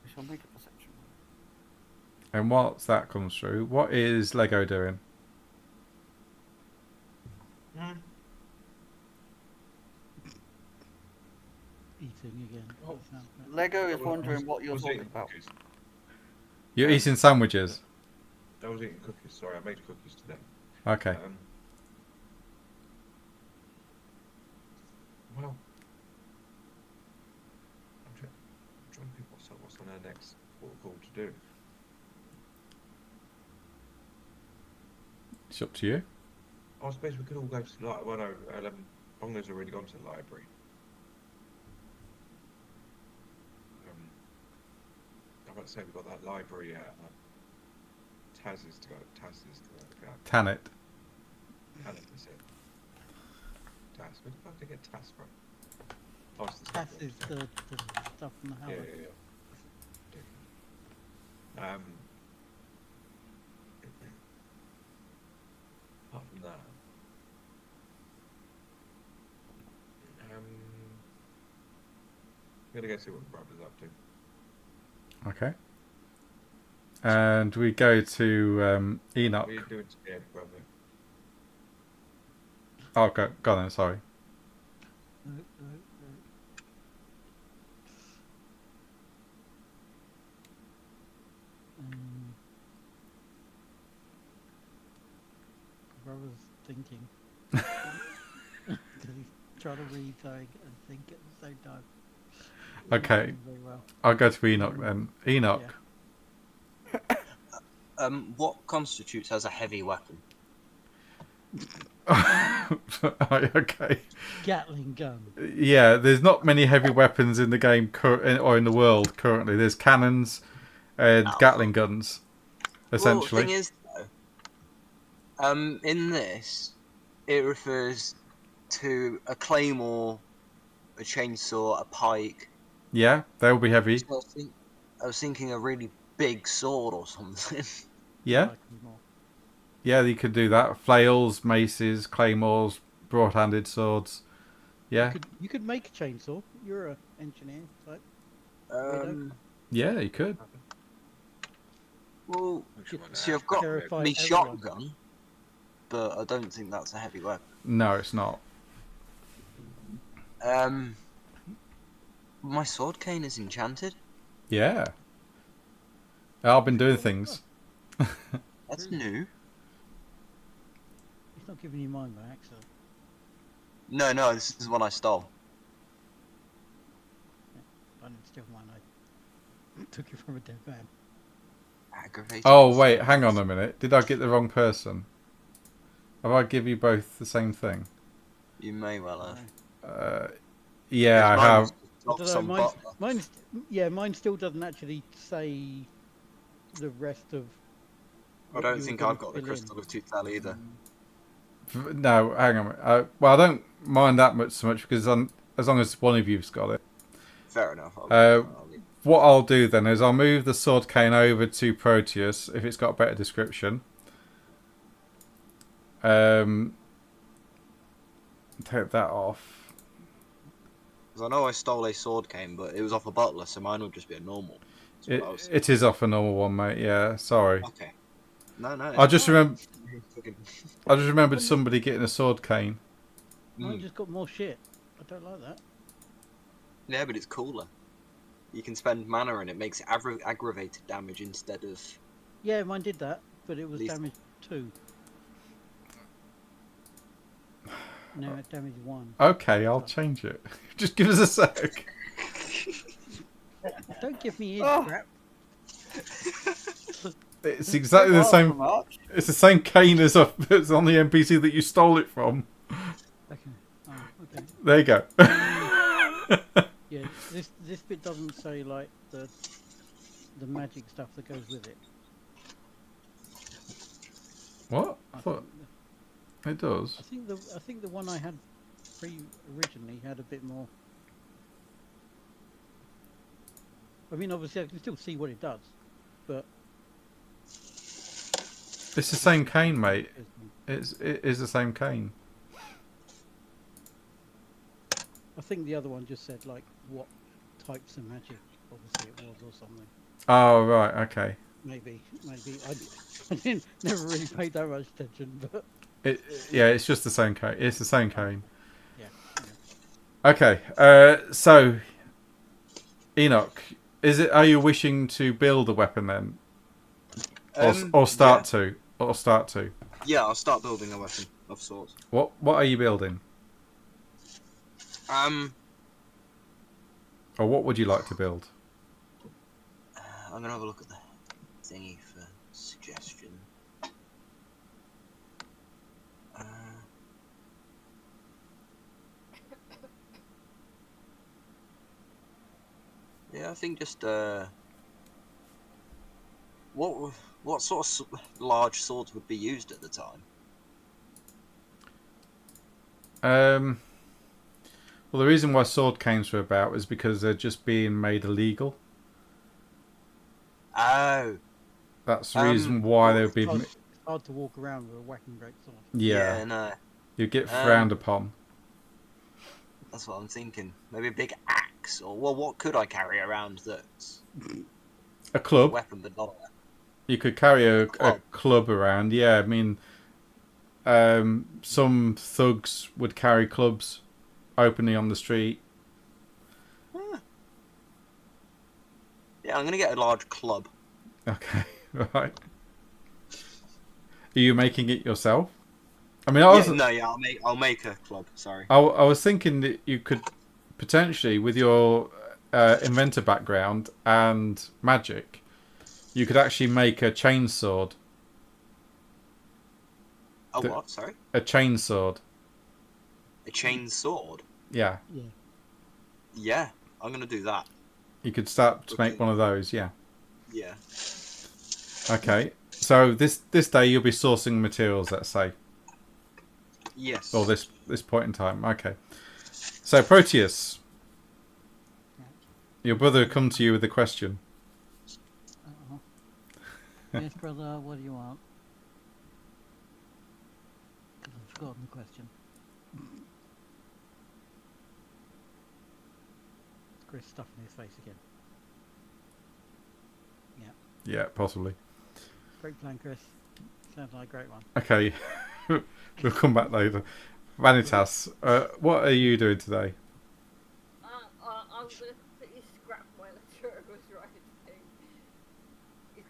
We shall make a perception roll. And whilst that comes through, what is Lego doing? Eating again. Oh. That sounds right. Lego is wondering what you're was talking eating about. cookies. You're eating sandwiches. I was eating cookies. Sorry, I made cookies today. Okay. Well, I'm trying to think what's on our next call to do. It's up to you. I suppose we could all go to the library. Well, no, Bongo's already gone to the library. I'm about to say we've got that library Taz's to go. Tanit. Tanit is it? Taz. Where the fuck did I get Taz from? Oh, it's the That stuff is upstairs. the stuff from the house. Yeah. Apart from that, I'm gonna go see what the brother's up to. Okay. And we go to Enoch. What are you doing today, brother? Oh, go on then, sorry. No. Brother's thinking. Because he's trying to read something and think at the same time. He's not Okay. doing very well. I'll go to Enoch then. Enoch. Yeah. What constitutes as a heavy weapon? Okay. Gatling gun. Yeah, there's not many heavy weapons in the game or in the world currently. There's cannons and Gatling guns, essentially. Well, the thing is, though, in this, it refers to a claymore, a chainsaw, a pike. Yeah, they'll be heavy. So I was thinking a really big sword or something. Yeah, Like more. yeah, you could do that. Flails, maces, claymores, broad-handed swords. Yeah, You could make a chainsaw. You're an engineer, type. yeah, you could. Well, Which one? see, I've got Terrify me everyone. shotgun, but I don't think that's a heavy weapon. No, it's not. My sword cane is enchanted. Yeah. I've been doing things. That's new. He's not giving you mine back, so. No, this is one I stole. I didn't steal mine. I took it from a dead man. Aggravating. Oh, wait, hang on a minute. Did I get the wrong person? Have I give you both the same thing? You may well have. Yeah, I Mine have. was I off don't some know, butler. mine still doesn't actually say the rest of. I what don't you were think gonna I've got the fill in. crystal of Tutal either. No, hang on. Well, I don't mind that much so much because as long as one of you's got it. Fair enough. What I'll do then is I'll move the sword cane over to Proteus if it's got a better description. Take that off. Because I know I stole a sword cane, but it was off a butler, so mine would just be a normal. That's what I was It is off a normal one, mate. Yeah, sorry. Okay. No. I just remember. Fucking- I just remembered somebody getting a sword cane. Mine just got more shit. I don't like that. Yeah, but it's cooler. You can spend mana and it makes aggravated damage instead of. Yeah, mine did that, but it was Least- damage 2. Now it damage 1. Okay, I'll change it. Just give us a sec. Don't give me his Oh. crap. It's exactly the Don't ask for same. much. It's the same cane as that's on the NPC that you stole it from. Okay. Oh, okay. There you go. Yeah, this bit doesn't say like the magic stuff that goes with it. What? I I thought think, it does. I think the one I had originally had a bit more. I mean, obviously I can still see what it does, but It's the same cane, mate. It is the same cane. I think the other one just said like what types of magic obviously it was or something. Oh right, okay. Maybe I didn't never really paid that much attention, but Yeah, it's just the same cane. It's the same cane. yeah. Okay. So Enoch, are you wishing to build a weapon then, or start to? Yeah, I'll start building a weapon of sorts. What are you building? Or what would you like to build? I'm gonna have a look at the thingy for suggestion. Yeah, I think just what sort of large swords would be used at the time? Well, the reason why sword canes were about is because they're just being made illegal. Oh. That's the reason why they would be. It's hard to walk around with a whacking great sword. Yeah, No. you get frowned upon. That's what I'm thinking. Maybe a big axe, or what could I carry around that's A a club. weapon but not a weapon? You could carry a Club. club around. Yeah, I mean, some thugs would carry clubs openly on the street. Yeah, I'm gonna get a large club. Okay, right. Are you making it yourself? I mean, I'll make a club. Sorry. I was thinking that you could potentially, with your inventor background and magic, you could actually make a chain sword. What? Sorry. A chain sword. A chain sword. Yeah. Yeah. Yeah, I'm gonna do that. You could start to make one of those. Yeah. Yeah. Okay. So this day you'll be sourcing materials. Let's say. Yes. Or this point in time. Okay. So Proteus, your brother come to you with a question. Yes, brother. What do you want? Because I've forgotten the question. Chris stuffing his face again. Yeah, possibly. Great plan, Chris. Sounds like a great one. Okay. We'll come back later. Vanitas, what are you doing today? I'm gonna completely scrap my letter I was writing. He's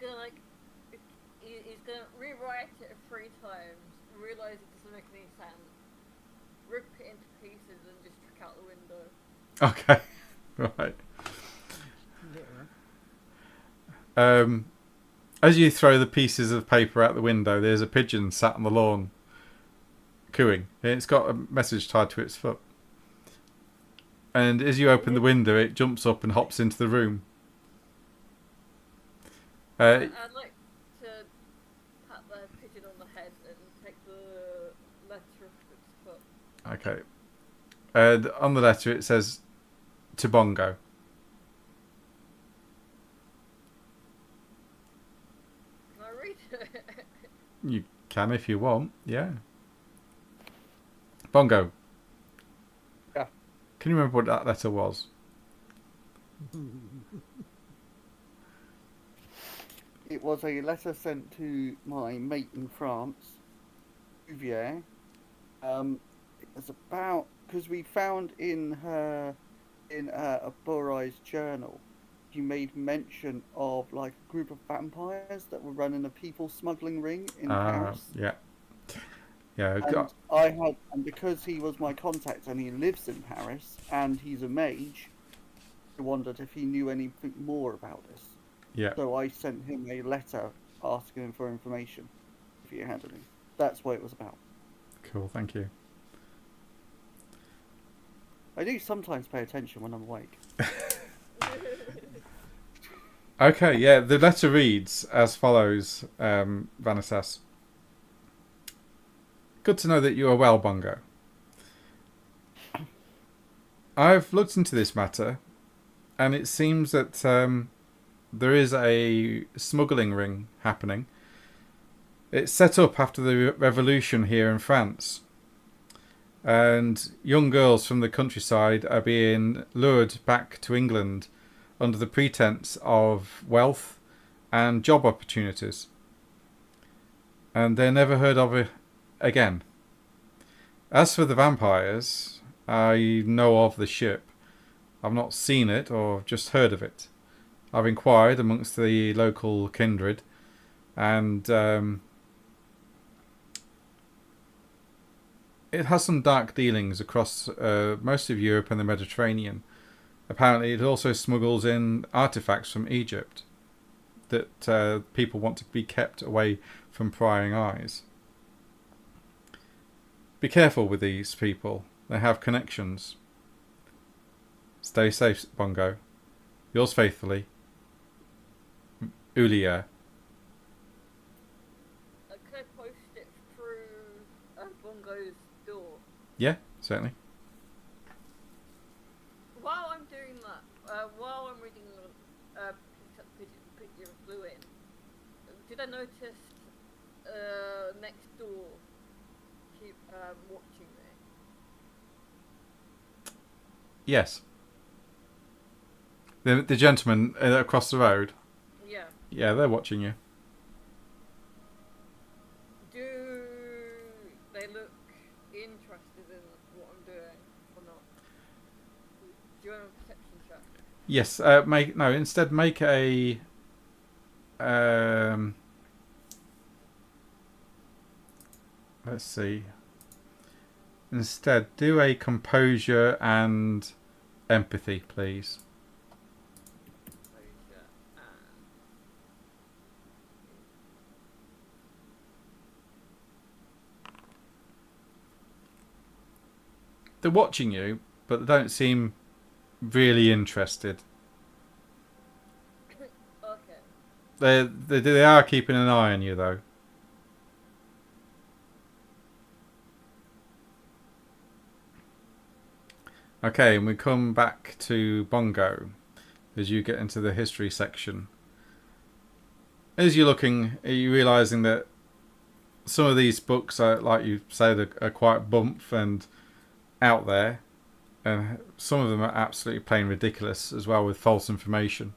gonna rewrite it 3 times, realise it doesn't make any sense, rip it into pieces and just chuck out the window. Okay. Right. As you throw the pieces of paper out the window, there's a pigeon sat on the lawn cooing. And it's got a message tied to its foot. And as you open the window, it jumps up and hops into the room. I'd like to pat the pigeon on the head and take the letter off its foot. Okay. And on the letter it says Tibongo. Can I read it? You can if you want, yeah. Bongo. Yeah. Can you remember what that letter was? It was a letter sent to my mate in France, Cuvier. It was about because we found in a Borai's journal, you made mention of like a group of vampires that were running a people smuggling ring in Paris. Yeah. Yeah. And because he was my contact and he lives in Paris and he's a mage, I wondered if he knew anything more about this. Yeah. So I sent him a letter asking him for information if he had any. That's what it was about. Cool. Thank you. I do sometimes pay attention when I'm awake. Okay. Yeah. The letter reads as follows, Vanessas. Good to know that you are well, Bongo. I've looked into this matter, and it seems that there is a smuggling ring happening. It's set up after the revolution here in France. And young girls from the countryside are being lured back to England under the pretense of wealth and job opportunities. And they're never heard of again. As for the vampires, I know of the ship. I've not seen it or just heard of it. I've inquired amongst the local kindred, and it has some dark dealings across most of Europe and the Mediterranean. Apparently, it also smuggles in artifacts from Egypt that people want to be kept away from prying eyes. Be careful with these people. They have connections. Stay safe, Bongo. Yours faithfully, Ulia. Can I post it through Bongo's door? Yeah, certainly. While I'm doing that, while I'm reading Picture of Blue in, did I notice next door keep watching me? Yes. The gentleman across the road. Yeah. Yeah, they're watching you. Do they look interested in what I'm doing or not? Do you want a perception check? Yes. Instead, make a. Let's see. Instead, do a composure and empathy, please. They're watching you, but they don't seem really interested. Okay. They are keeping an eye on you, though. Okay, and we come back to Bongo as you get into the history section. As you're looking, are you realising that some of these books are, like you said, are quite bump and out there, and some of them are absolutely plain ridiculous as well, with false information.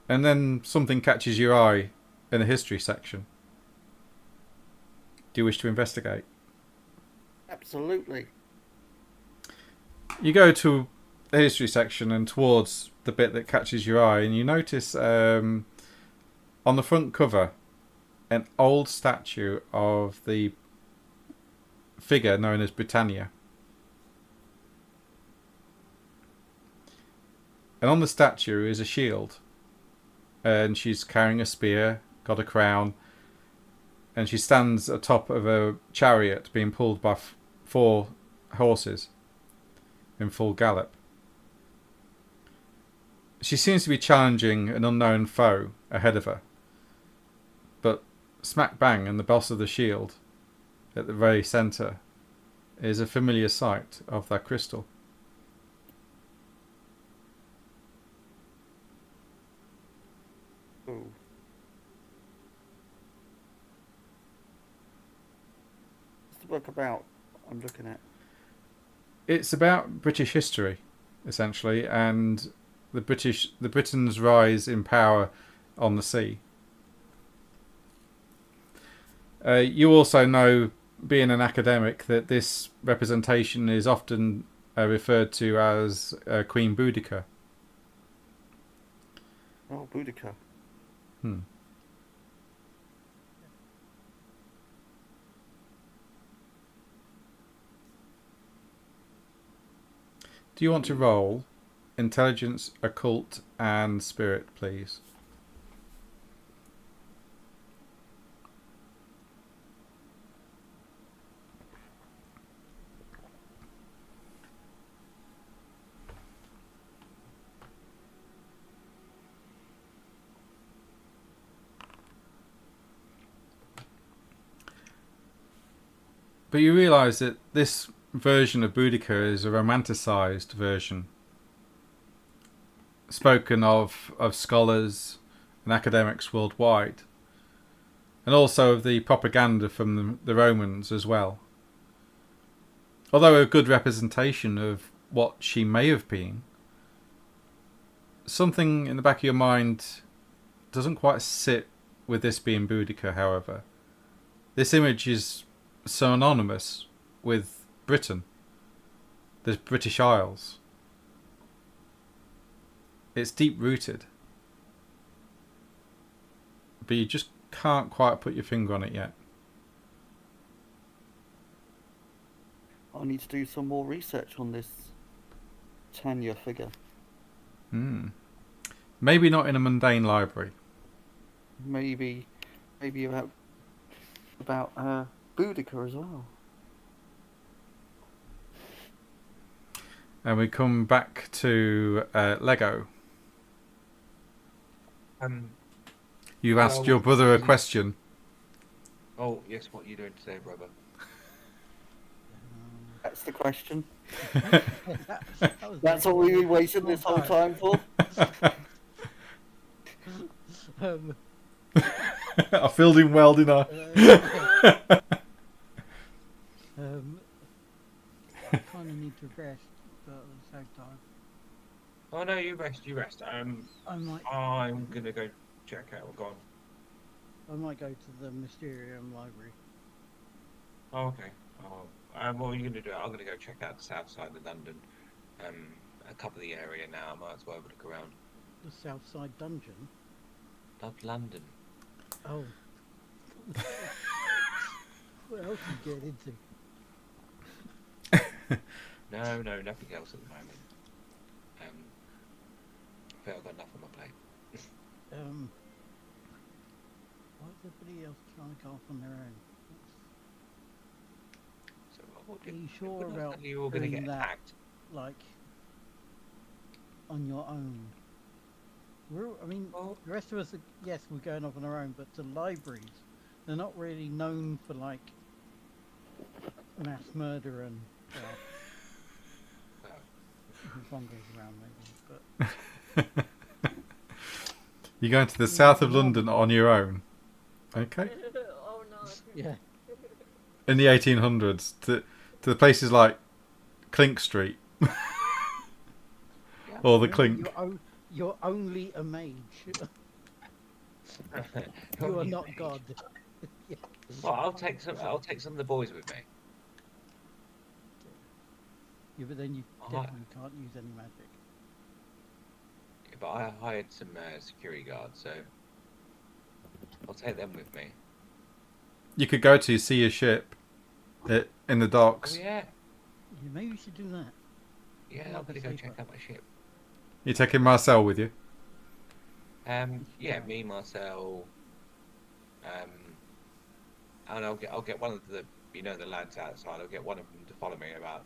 And then something catches your eye in the history section. Do you wish to investigate? Absolutely. You go to the history section and towards the bit that catches your eye, and you notice on the front cover an old statue of the figure known as Britannia. And on the statue is a shield, and she's carrying a spear, got a crown, and she stands atop of a chariot being pulled by 4 horses in full gallop. She seems to be challenging an unknown foe ahead of her, but smack bang in the boss of the shield at the very centre is a familiar sight of that crystal. Oh. What's the book about I'm looking at? It's about British history, essentially, and the Britain's rise in power on the sea. You also know, being an academic, that this representation is often referred to as Queen Boudica. Oh, Boudica. Do you want to roll intelligence, occult, and spirit, please? But you realise that this version of Boudica is a romanticised version, spoken of scholars and academics worldwide, and also of the propaganda from the Romans as well. Although a good representation of what she may have been, something in the back of your mind doesn't quite sit with this being Boudica, however. This image is synonymous with Britain, the British Isles. It's deep rooted, but you just can't quite put your finger on it yet. I need to do some more research on this Tanya figure. Maybe not in a mundane library. Maybe about Boudica as well. And we come back to Lego. You've asked your brother a question. Oh, yes, what are you doing today, brother? That's the question. That was That's very what we've been long waiting this whole time for. Um, I filled in well, didn't I? I kind of need to rest, but at the same time, Oh no, you rest. I might I'm gonna go check out. We're gone. go to the Mysterium Library. Oh, okay. Oh, what are you gonna do? I'm gonna go check out the south side of London. A couple of the area now. I might as well have a look around. The South Side Dungeon. Not London. Oh. What else do you get into? No, nothing else at the moment. I feel I've got enough on my plate. Why is everybody else trying to go off on their own? So, what Are you sure we're not about suddenly all gonna doing get that? attacked? Like, on your own? Well, The rest of us, yes, we're going off on our own, but the libraries, they're not really known for, like, mass murder and, one goes around maybe, but... You're going to the south of London on your own. Okay. Oh no. Yeah. In the 1800s to the places like Clink Street. Or the Clink. You're only a mage. You are not God. Yeah. Well, I'll take some of the boys with me. Yeah, but then you definitely can't use any magic. Yeah, but I hired some security guards, so I'll take them with me. You could go to see a ship in the docks. Oh yeah. Yeah, maybe we should do that. Yeah, I'm gonna go check out my ship. You're taking Marcel with you? Yeah, me, Marcel, and I'll get one of the the lads outside. I'll get one of them to follow me about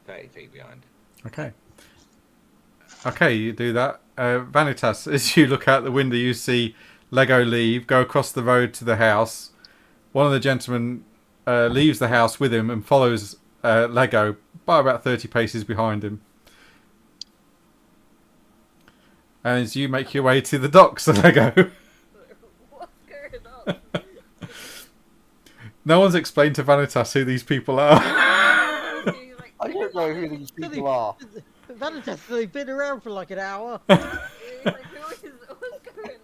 30 feet behind. Okay, you do that. Vanitas, as you look out the window, you see Lego leave, go across the road to the house. One of the gentlemen leaves the house with him and follows Lego by about 30 paces behind him. And as you make your way to the docks, Lego. What's going on? No one's explained to Vanitas who these people are. He's like, I don't know who these people are. Vanitas, they've been around for like an hour. he's like, what's going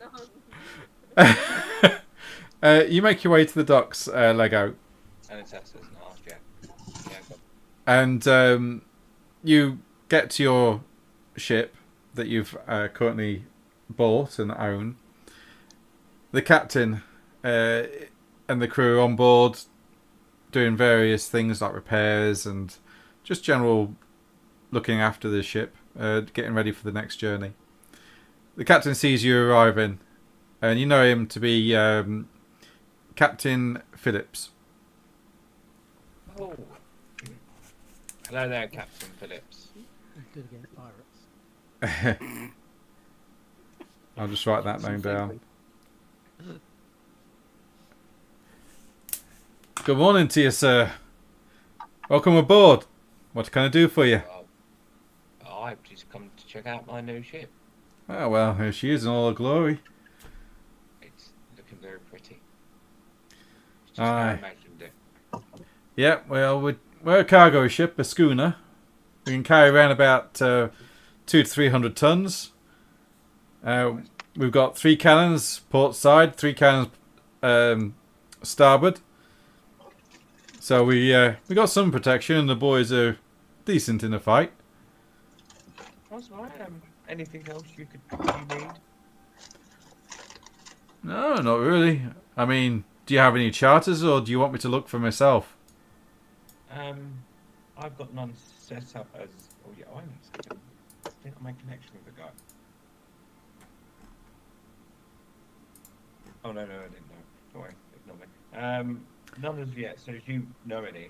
on? You make your way to the docks, Lego. And it's us, isn't it? Yeah. And you get to your ship that you've currently bought and own. The captain and the crew are on board doing various things like repairs and just general looking after the ship, getting ready for the next journey. The captain sees you arriving, and you know him to be Captain Phillips. Oh. Hello there, Captain Phillips. He's good against pirates. I'll just write that name down. Good morning to you, sir. Welcome aboard. What can I do for you? I've just come to check out my new ship. Oh, well, here she is in all her glory. It's looking very pretty. It's just how I Aye. imagined it. Yeah, well, we're a cargo ship, a schooner. We can carry around about 200 to 300 tons. We've got 3 cannons port side, 3 cannons starboard. So we got some protection, and the boys are decent in a fight. That's right. Anything else you need? No, not really. I mean, do you have any charters, or do you want me to look for myself? I've got none set up as. Oh yeah, I think I made connection with the guy. Oh no, I didn't know. Don't worry, ignore me. None as yet. So if you know any,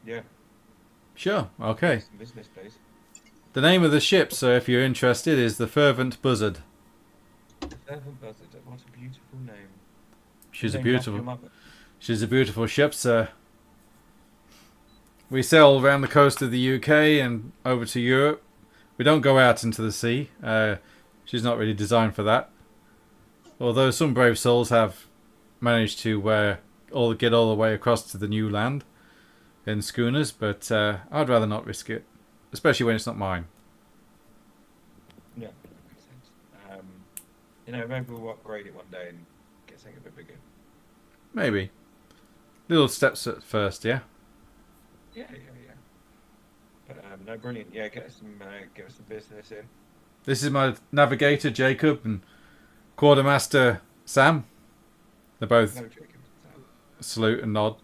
yeah. Sure. Okay. Some business, please. The name of the ship, so if you're interested, is the Fervent Buzzard. Fervent Buzzard. What a beautiful name. She's a Named after beautiful. your mother. She's a beautiful ship, sir. We sail around the coast of the UK and over to Europe. We don't go out into the sea. She's not really designed for that. Although some brave souls have managed to get all the way across to the new land in schooners, but I'd rather not risk it, especially when it's not mine. Yeah, that makes sense. Maybe we'll upgrade it one day and get something a bit bigger. Maybe. Little steps at first, yeah? Yeah. But no, brilliant. Yeah, get us some business in. This is my navigator, Jacob, and quartermaster, Sam. They're both No, Jacob. salute and nod.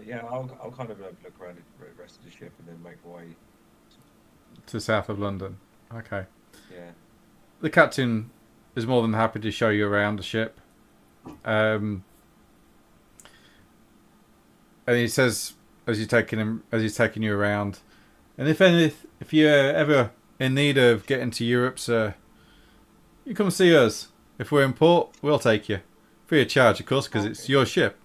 Yeah, I'll kind of look around the rest of the ship and then make my way. To south of London. Okay. Yeah. The captain is more than happy to show you around the ship. And he says, as he's taking you around, and if you're ever in need of getting to Europe, sir, you come see us. If we're in port, we'll take you. Free of charge, of course, because it's your ship.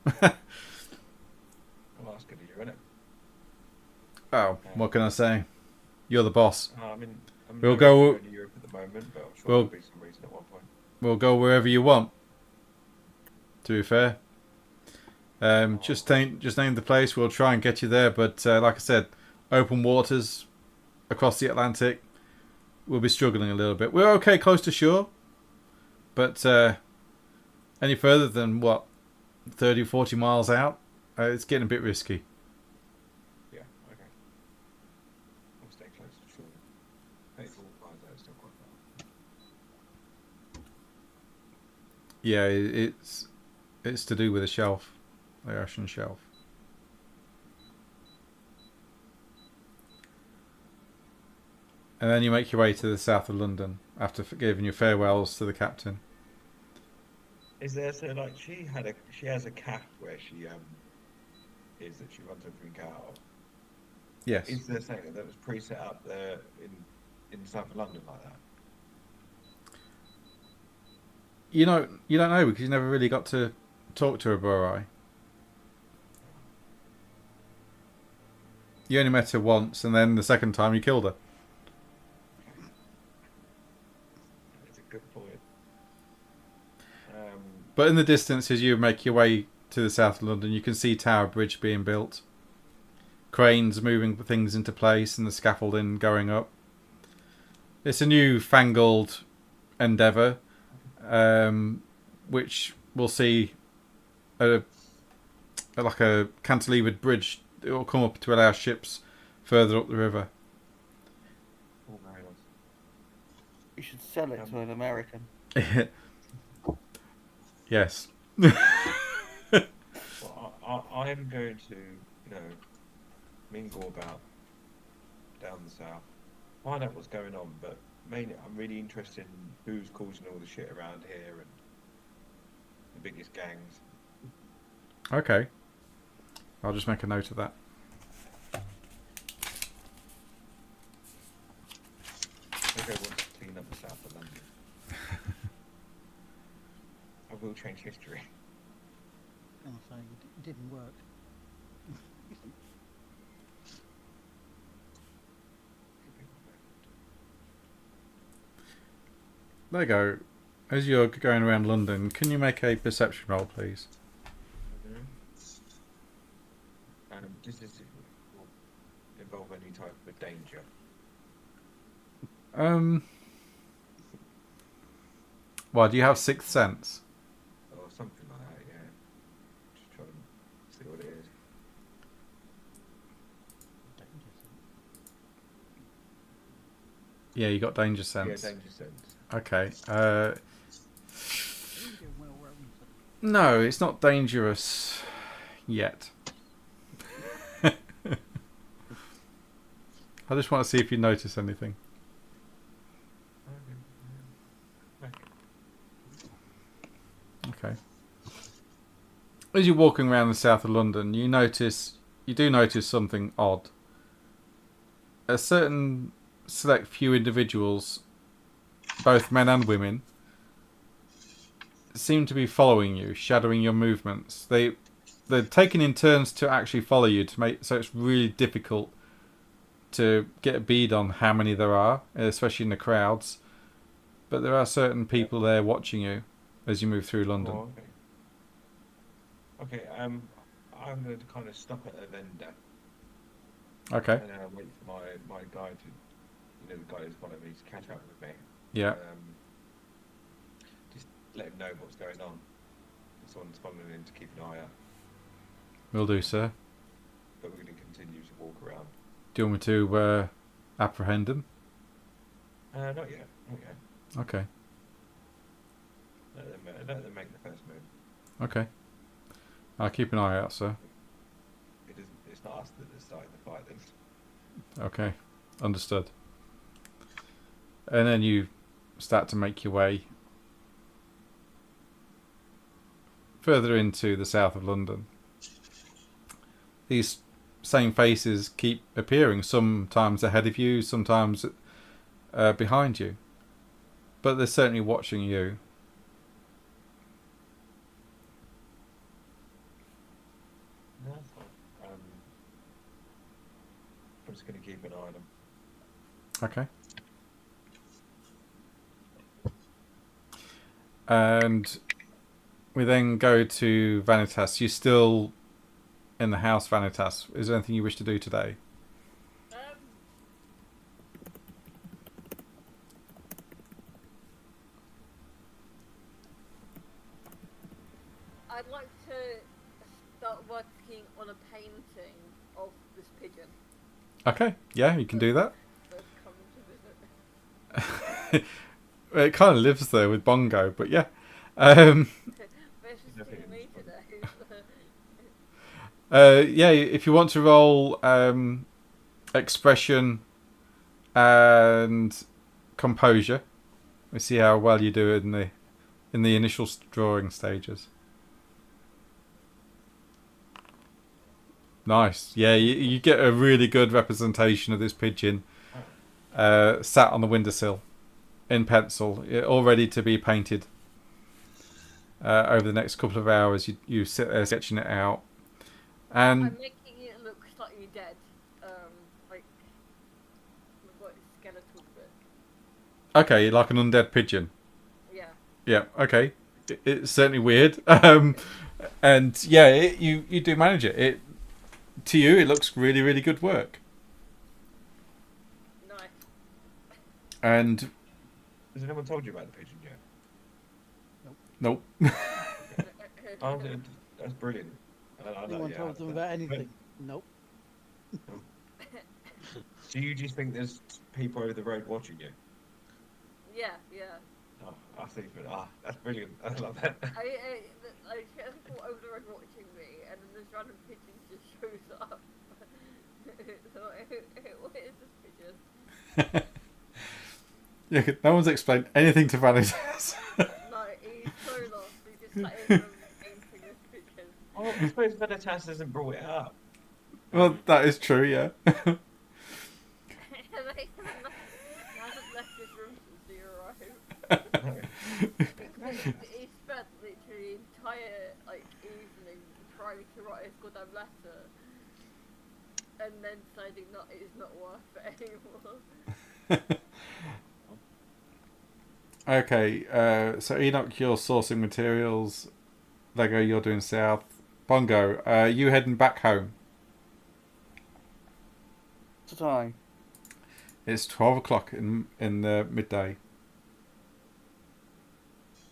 Well, that's good of you, isn't it? Oh, what can I say? You're the boss. I'm We'll go to Europe at the moment, but I'm sure we'll- there'll be some reason at one point. We'll go wherever you want. To be fair, just name the place. We'll try and get you there. But like I said, open waters across the Atlantic, we'll be struggling a little bit. We're okay close to shore, but any further than 30, 40 miles out, it's getting a bit risky. Yeah, okay. We'll stay close to shore. 84 miles out is still quite far. Yeah, it's to do with the shelf, the ocean shelf. And then you make your way to the south of London after giving your farewells to the captain. Is there she has a cap where she is that she runs everything out of? Yes. Is there something that was pre-set up there in South London like that? You don't know because you never really got to talk to her, Borai. You only met her once, and then the second time you killed her. That's a good point. But in the distance, as you make your way to the south of London, you can see Tower Bridge being built. Cranes moving things into place and the scaffolding going up. It's a new fangled endeavour. which we'll see like a cantilevered bridge. It will come up to allow ships further up the river. Oh, very nice. You should sell it to an American. Yes. Well, I am going to, mingle about down the south, find out what's going on, but mainly I'm really interested in who's causing all the shit around here and the biggest gangs. Okay. I'll just make a note of that. Maybe I want to clean up the south of London. I will change history. I'm gonna say it didn't work. There you go. As you're going around London, can you make a perception roll, please? Does this involve any type of danger? Well, do you have Sixth Sense? Or something like that, yeah. Just trying to see what it is. Yeah, you got Danger Sense. Yeah, danger sense. Okay. Doing well, weren't we? No, it's not dangerous yet. I just want to see if you notice anything. Okay. As you're walking around the south of London, you do notice something odd. A certain select few individuals, both men and women, seem to be following you, shadowing your movements. They're taking in turns to actually follow you so it's really difficult to get a bead on how many there are, especially in the crowds. But there are certain people there watching you as you move through London. Oh, okay. I'm going to kind of stop at a vendor. Okay. And then I'll wait for my guy to, the guy who's following me to catch up with me. Yeah. Just let him know what's going on. If someone's following him to keep an eye out. Will do, sir. But we're going to continue to walk around. Do you want me to apprehend them? Not yet. Okay. Let them make the first move. Okay. I'll keep an eye out, sir. It's not us that decide the fight then. Okay. Understood. And then you start to make your way further into the south of London. These same faces keep appearing, sometimes ahead of you, sometimes behind you. But they're certainly watching you. No, that's fine. I'm just going to keep an eye on them. Okay. And we then go to Vanitas. You're still in the house, Vanitas. Is there anything you wish to do today? I'd like to start working on a painting of this pigeon Okay. Yeah, you can do that. that's coming to visit. It kind of lives there with Bongo, but yeah. But it's just Definitely seeing me today. Yeah, if you want to roll expression and composure, we see how well you do in the initial drawing stages. Nice. Yeah, you get a really good representation of this pigeon sat on the windowsill in pencil, all ready to be painted. Over the next couple of hours, you sit there sketching it out. And I'm making it look slightly dead, like skeletal bit. okay, like an undead pigeon. Yeah. Yeah. Okay. It's certainly weird. And yeah, you do manage it. To you, it looks really, really good work. Nice. And Has anyone told you about the pigeon yet? Nope. Oh, that's brilliant. Anyone told them about anything? Nope. Do you just think there's people over the road watching you? Yeah. Oh, I think, that's brilliant. I love that. I get people over the road watching me, and then this random pigeon just shows up. So what is this pigeon? Yeah, no one's explained anything to Vanitas. No, he's so lost. He just sat in from painting this pigeon. Oh, I suppose Veritas hasn't brought it up. Well, that is true, yeah. He hasn't left his room since he arrived. He spent literally the entire evening trying to write his goddamn letter, and then deciding it's not worth it anymore. Okay, so Enoch, you're sourcing materials. Lego, you're doing south. Bongo, you heading back home. What's the time? It's 12 o'clock in the midday.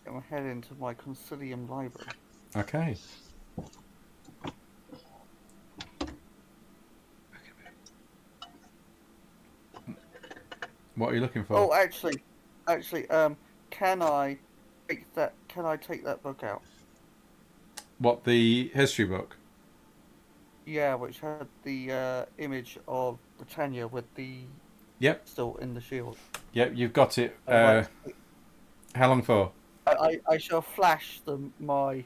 I'm gonna head into my Consilium library. Okay. What are you looking for? Oh, actually, can I take that? Can I take that book out? What, the history book? Yeah, which had the image of Britannia with the Yep. still in the shield. Yep, you've got it. Right. How long for? I shall flash them my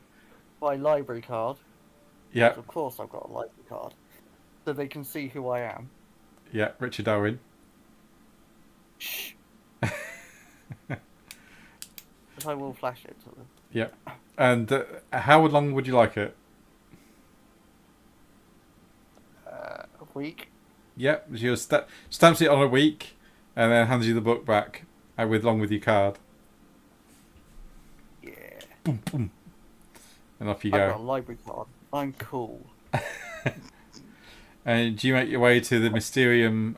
library card. Yep. Of course, I've got a library card, so they can see who I am. Yeah, Richard Owen. Shh. But I will flash it to them. Yep. And how long would you like it? A week. Yep. She stamps it on a week, and then hands you the book back along with your card. Yeah. Boom, boom. And off you I've go. got a library card. I'm cool. And do you make your way to the Mysterium,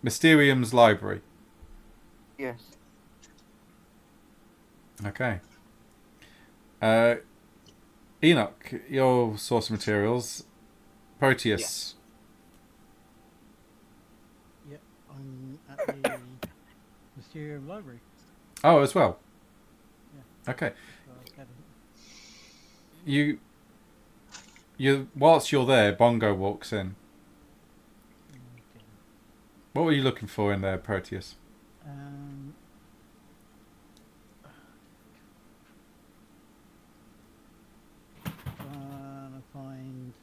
Mysterium's library? Yes. Okay. Enoch, your source materials. Proteus. Yep, I'm at the Mysterium Library. Oh, as well. Yeah. Okay. So I was getting- Whilst you're there, Bongo walks in. Okay. What were you looking for in there, Proteus? Trying to find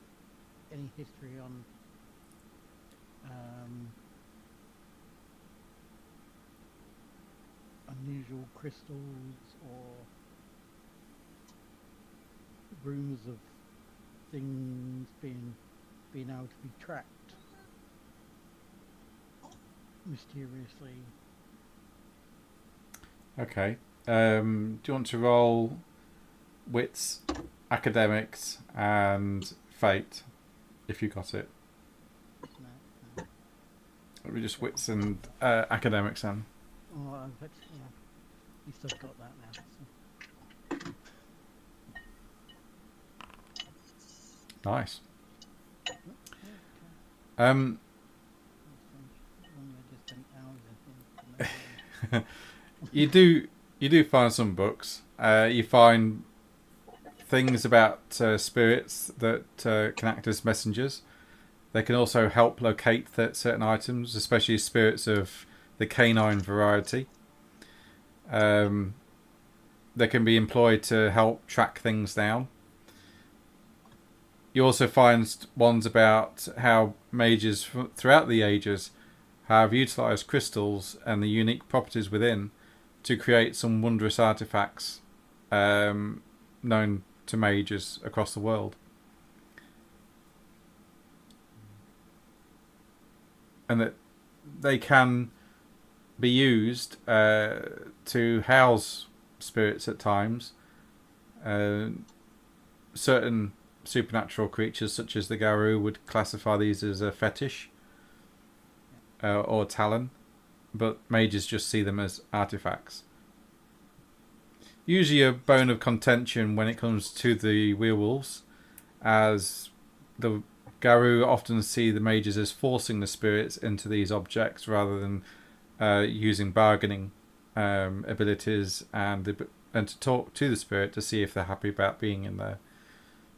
any history on unusual crystals or rumours of things being able to be tracked mysteriously. Okay. Do you want to roll wits, academics, and fate, if you got it? No. Let me just wits and academics then. Oh, I've actually, yeah. At least I've got that now. So. Nice. Oh, yeah, okay. You do find some books. You find things about spirits that can act as messengers. They can also help locate certain items, especially spirits of the canine variety. They can be employed to help track things down. You also find ones about how mages throughout the ages have utilised crystals and the unique properties within to create some wondrous artifacts known to mages across the world. And that they can be used to house spirits at times. Certain supernatural creatures such as the Garou would classify these as a fetish or talon, but mages just see them as artifacts. usually a bone of contention when it comes to the werewolves, as the Garou often see the mages as forcing the spirits into these objects rather than using bargaining abilities and to talk to the spirit to see if they're happy about being in there.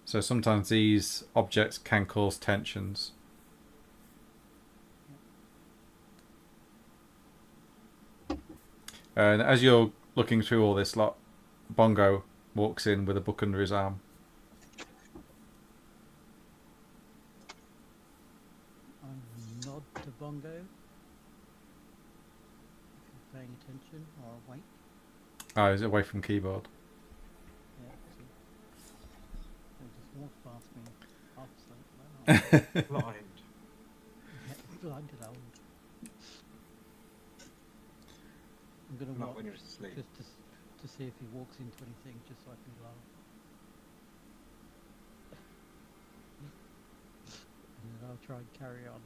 So sometimes these objects can cause tensions. And as you're looking through all this lot, Bongo walks in with a book under his arm. I nod to Bongo. If you're paying attention or awake. Oh, he's away from keyboard. Yeah, see. They just walked past me half asleep. Blind. Blinded old. I'm gonna Not watch when you're asleep. just to see if he walks into anything, just so I can laugh. And then I'll try and carry on.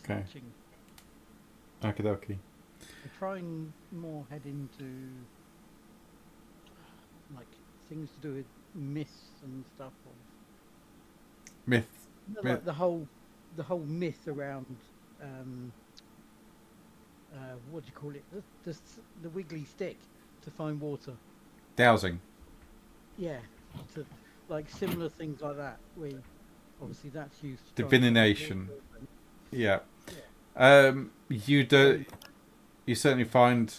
Okay. Searching. Okie dokie. I'm trying more head into like things to do with myths and stuff. Myth. Like the whole myth around what do you call it? The wiggly stick to find water. Dowsing. Yeah, to, like similar things like that. Obviously that's used. To try and Divination. find water. Yeah. Yeah. You certainly find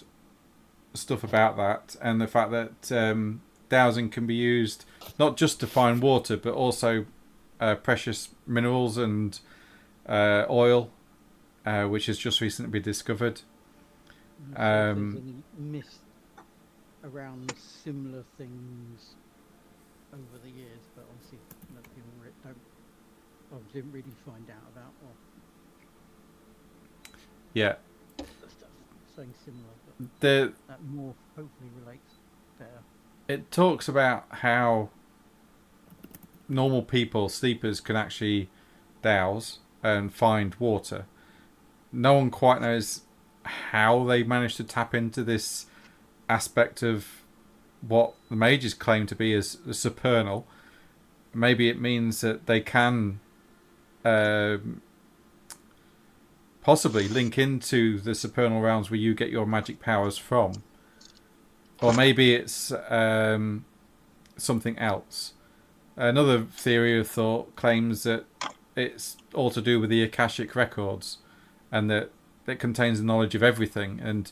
stuff about that, and the fact that dowsing can be used not just to find water, but also precious minerals and oil, which has just recently been discovered. If there's any myths around similar things over the years, but obviously people didn't really find out about or Yeah. stuff saying similar, but that more hopefully relates better. It talks about how normal people, sleepers, can actually douse and find water. No one quite knows how they managed to tap into this aspect of what the mages claim to be as supernal. Maybe it means that they can possibly link into the supernal realms where you get your magic powers from. Or maybe it's something else. Another theory of thought claims that it's all to do with the Akashic records, and that it contains the knowledge of everything. And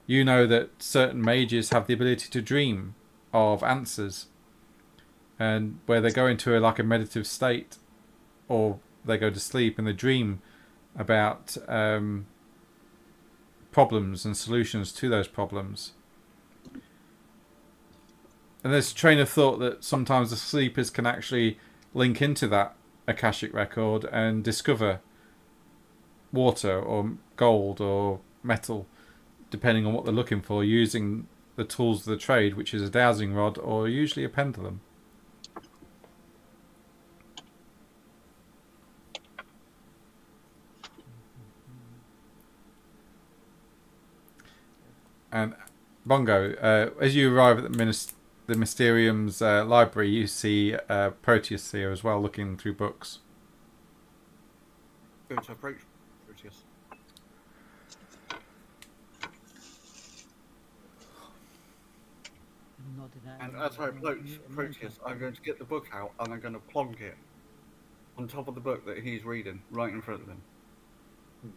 you know that certain mages have the ability to dream of answers, and where they go into a meditative state, or they go to sleep and they dream about problems and solutions to those problems. And there's a train of thought that sometimes the sleepers can actually link into that Akashic record and discover water or gold or metal, depending on what they're looking for, using the tools of the trade, which is a dowsing rod or usually a pendulum. And Bongo, as you arrive at the Mysterium's library, you see Proteus here as well, looking through books. Going to approach Proteus. Nodding at And him, as I approach and Proteus, I'm going to get the book out and I'm going to plonk it on top of the book that he's reading, right in front of him. Did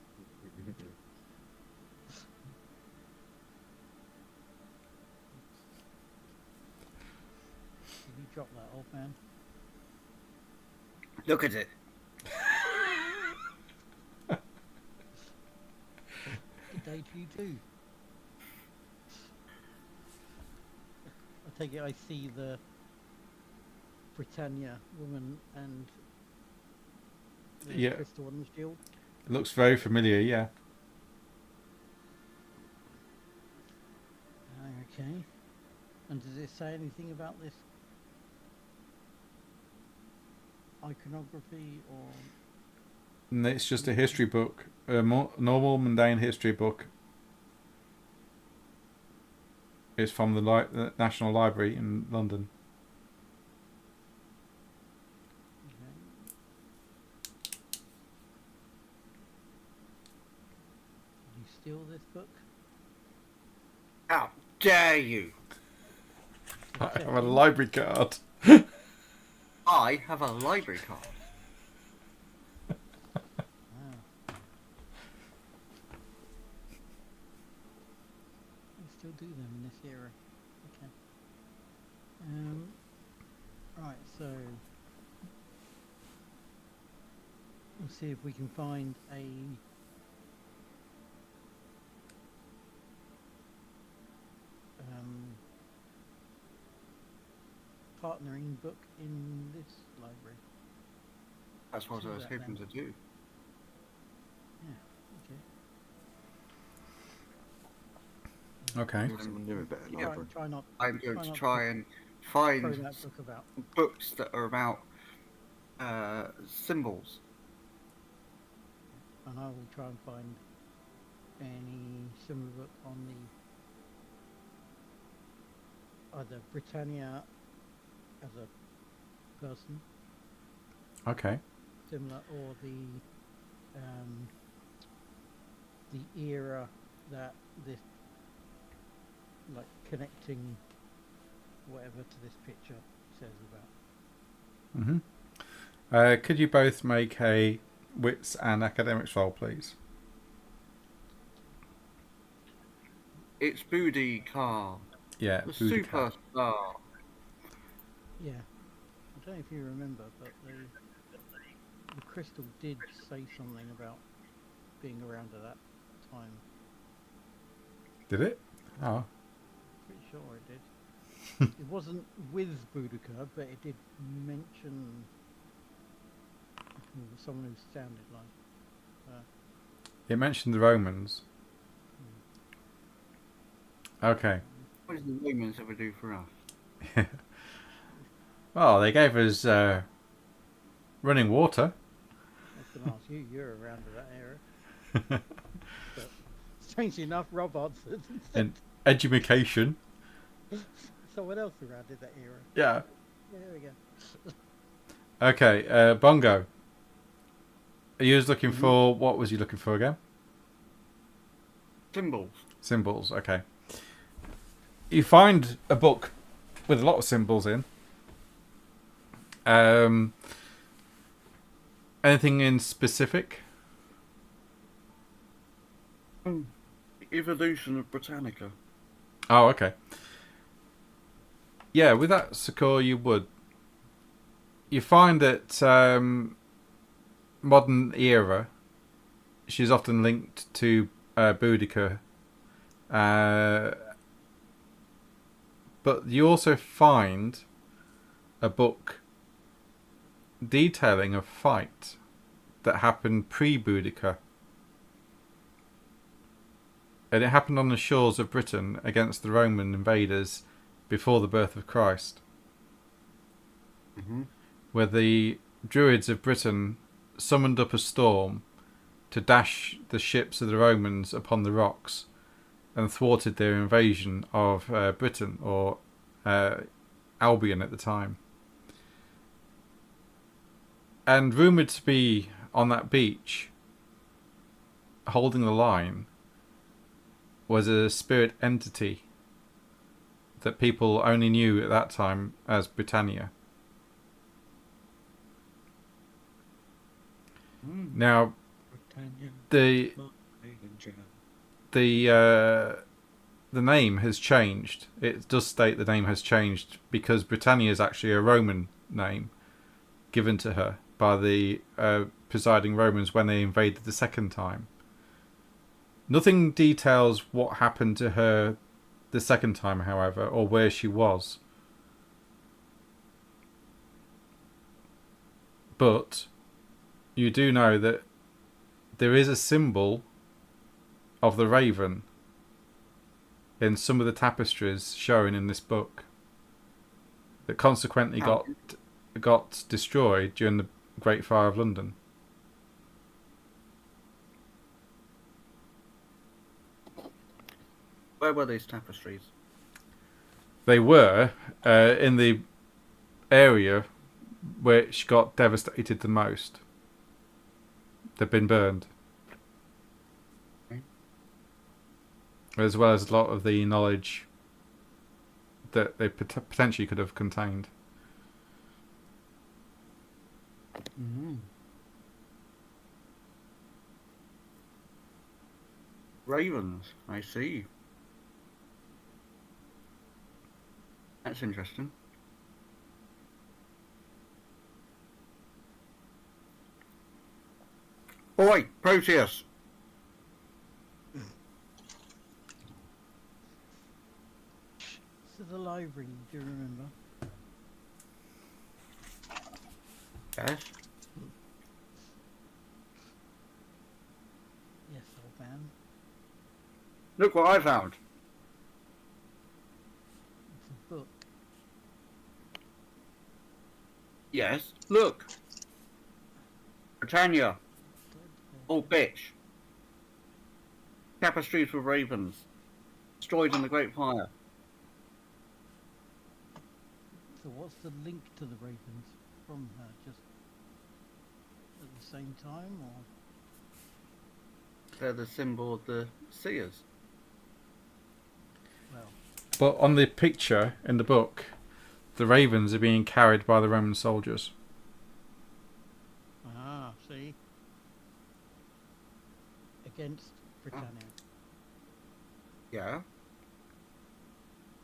you drop that, old man? Look at it. Good day to you too. I take it I see the Britannia woman and the Yeah. crystal on the shield. It looks very familiar, yeah. Okay. And does it say anything about this iconography or? And it's just a history book, a normal mundane history book. It's from the National Library in London. Okay. Did you steal this book? How dare you? I have a library card. I have a library card. Wow. They still do them in this era. Okay. Right, so we'll see if we can find a partnering book in this library. That's what Do I was that hoping then. to do. Okay. Okay. Someone do it better than Yeah. ever. Try not I'm going Try to not try to and throw find that book about. books that are about symbols. And I will try and find any similar book on the either Britannia as a person Okay. similar, or the era that this, like, connecting whatever to this picture says about. Could you both make a wits and academics roll, please? It's Booty Car, Yeah. the Boudica. superstar. Yeah, I don't know if you remember, but the crystal did say something about being around at that time. Did it? Oh. Pretty sure it did. It wasn't with Boudica, but it did mention someone who sounded like. It mentioned the Romans. Okay. What does the Romans ever do for us? Well, they gave us running water. I was going to ask you, you're around at that era. But strangely enough, Rob answered. And education. Someone else around in that era. Yeah. Yeah, there we go. Okay. Bongo. You was looking for, what was you looking for again? Symbols. Symbols. Okay. You find a book with a lot of symbols in. Anything in specific? The Evolution of Britannica. Oh, okay. Yeah, with that Sakura, you would. You find that modern era, she's often linked to Boudica. But you also find a book detailing a fight that happened pre-Boudica. And it happened on the shores of Britain against the Roman invaders before the birth of Christ. Where the Druids of Britain summoned up a storm to dash the ships of the Romans upon the rocks and thwarted their invasion of Britain, or Albion at the time. And rumoured to be on that beach, holding the line, was a spirit entity that people only knew at that time as Britannia. Now, the name has changed. It does state the name has changed because Britannia is actually a Roman name given to her by the presiding Romans when they invaded the second time. Nothing details what happened to her the second time, however, or where she was. But you do know that there is a symbol of the raven in some of the tapestries shown in this book that consequently got destroyed during the Great Fire of London. Where were these tapestries? They were in the area which got devastated the most. They've been burned. Okay. As well as a lot of the knowledge that they potentially could have contained. Mm-hmm. Ravens, I see. That's interesting. Oi, Proteus! To the library, do you remember? Yes? Yes, old man. Look what I found. It's a book. Yes, look. Britannia. Dead Oh, bitch. Tapestries with ravens. Destroyed in the Great Fire. So what's the link to the ravens from her? Just at the same time, or? They're the symbol of the seers. Well, But on the picture in the book, the ravens are being carried by the Roman soldiers. see? Against Britannia. Yeah.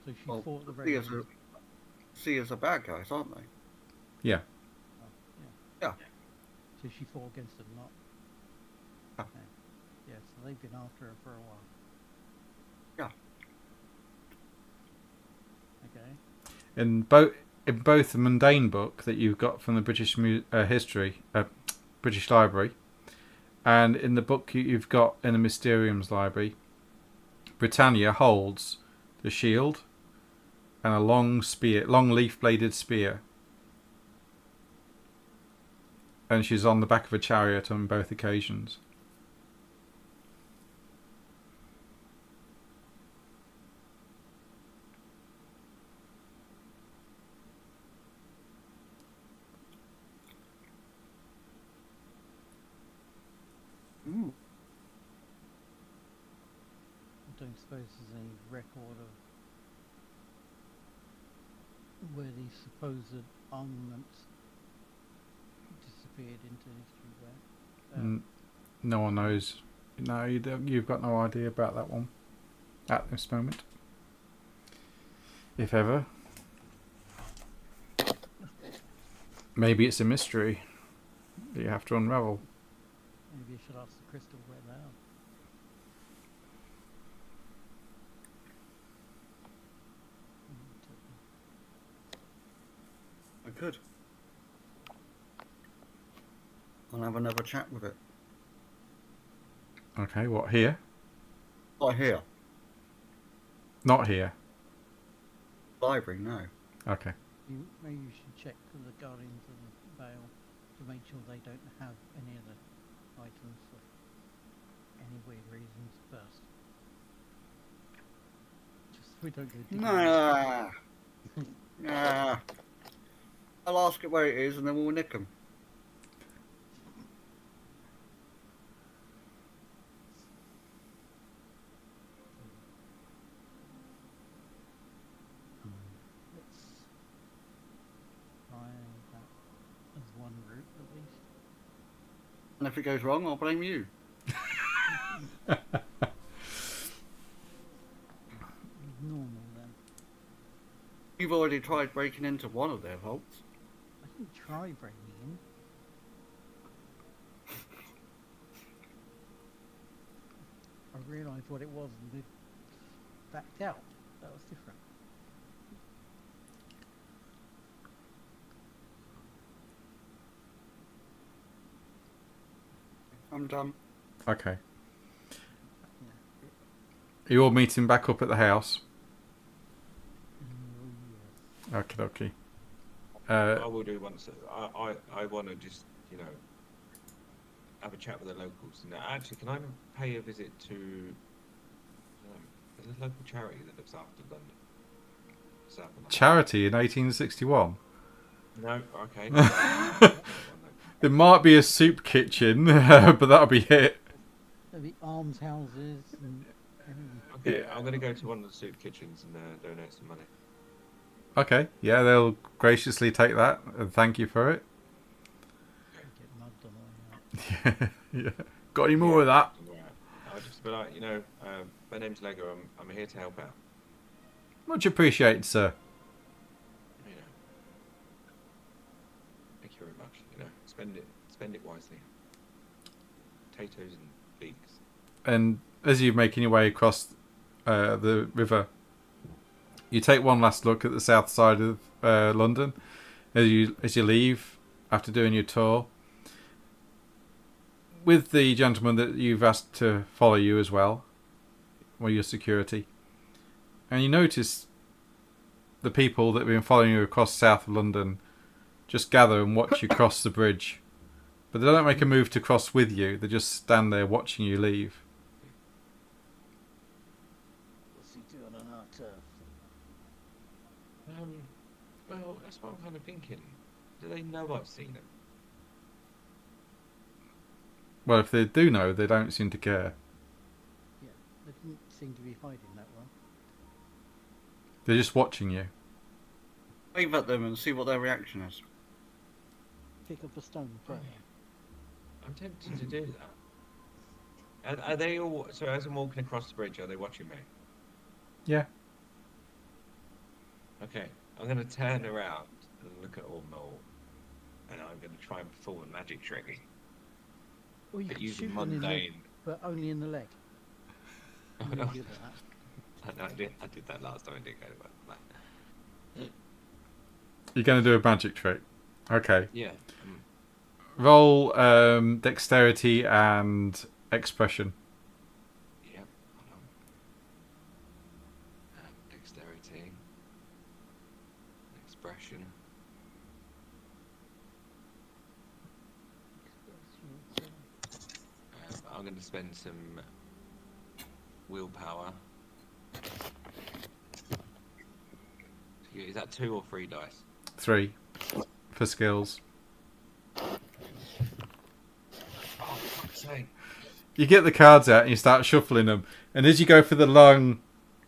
So she Well, fought the seers ravens. seers are bad guys, aren't they? Yeah. Oh, Yeah. So she fought against them, not. Yeah. Okay. Yeah, so they've been after her for a while. Yeah. Okay. In both the mundane book that you've got from the British British Library, and in the book you've got in the Mysteriums Library, Britannia holds the shield and a long leaf-bladed spear, and she's on the back of a chariot on both occasions. Ooh. I don't suppose there's any record of where these supposed armaments disappeared into history where. No one knows. No, you've got no idea about that one at this moment, if ever. Maybe it's a mystery that you have to unravel. Maybe I should ask the crystal where they are. I could. I'll have another chat with it. Okay, what, here? Not here. Not here. Library, no. Okay. Maybe you should check with the Guardians of the Vale to make sure they don't have any of the items for any weird reasons first. Just so we don't go digging. Nah. Nah. I'll ask it where it is and then we'll nick them. Let's try that as one route at least. And if it goes wrong, I'll blame you. Normal then. You've already tried breaking into one of their vaults. I didn't try breaking in. I realised what it was and it backed out. That was different. I'm done. Okay. Are you all meeting back up at the house? Okay, okay. I will do once. I want to just, have a chat with the locals. Now, actually, can I pay a visit to there's a local charity that looks after London? So up. charity in 1861. No, okay. There might be a soup kitchen, but that'll be it. There'll be almshouses and everything. Okay, I'm going to go to one of the soup kitchens and donate some money. Okay, yeah, they'll graciously take that and thank you for it. Get mugged on the way out. Yeah. Got any more of that? Right. I'll just be like, my name's Lego. I'm here to help out. Much appreciated, sir. You know, thank you very much. Spend it wisely. Potatoes and beaks. And as you're making your way across the river, you take one last look at the south side of London as you leave after doing your tour, with the gentleman that you've asked to follow you as well, or your security. And you notice the people that have been following you across south of London just gather and watch you cross the bridge. But they don't make a move to cross with you, they just stand there watching you leave. What's he doing on our turf? Well, that's what I'm kind of thinking. Do they know I've seen them? Well, if they do know, they don't seem to care. Yeah, they didn't seem to be hiding that well. They're just watching you. Wave at them and see what their reaction is. Pick up a stone and throw it. I'm tempted to do that. Are they all... So as I'm walking across the bridge, are they watching me? Yeah. Okay, I'm going to turn around and look at Ormol, and I'm going to try and perform a magic trick. Or you But could using shoot one in the, mundane... but only in the leg. Oh, I'm no. really good at that. I did that last time. I didn't go back. You're going to do a magic trick. Okay. Yeah. Roll dexterity and expression. Yeah. Hold on. Dexterity. Expression. I'm going to spend some willpower. Is that 2 or 3 dice? 3 for skills. Oh, for fuck's sake. You get the cards out and you start shuffling them. And as you go for the long,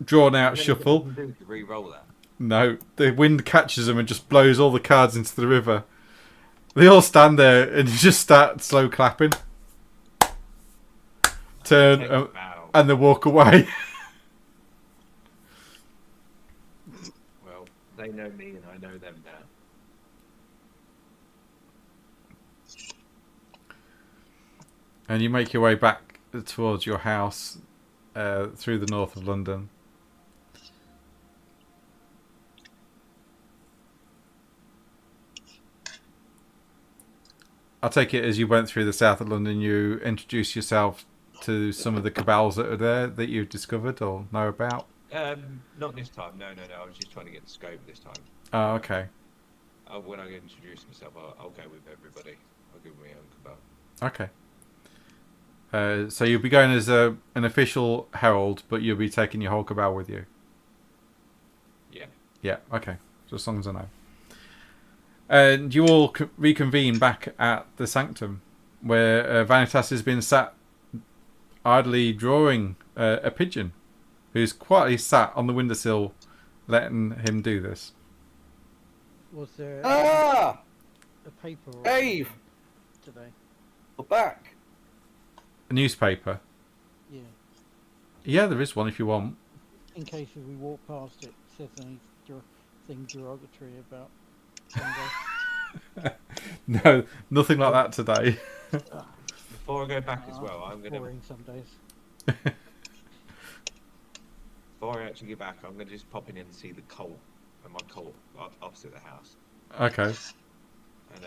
drawn-out shuffle... What can I do to re-roll that? No, the wind catches them and just blows all the cards into the river. They all stand there and you just start slow clapping. Turn Wow. and they walk away. Well, they know me and I know them now. And you make your way back towards your house through the north of London. I'll take it as you went through the south of London, you introduced yourself to some of the cabals that are there that you've discovered or know about. Not this time. No. I was just trying to get the scope this time. Oh, okay. When I introduce myself, I'll go with everybody. I'll give my own cabal. Okay. So you'll be going as an official herald, but you'll be taking your whole cabal with you. Yeah. Yeah. Okay. So as long as I know. And you all reconvene back at the sanctum, where Vanitas has been sat idly drawing a pigeon, who's quietly sat on the windowsill, letting him do this. Was there Ah! a paper or Dave! today? We're back. A newspaper. Yeah. Yeah, there is one if you want. In case if we walk past it, says anything derogatory about Sunday. No, nothing like that today. Before I go back as well, I'm gonna. Boring some days. Before I actually get back, I'm gonna just pop in and see the colt, and my colt opposite the house, Okay. and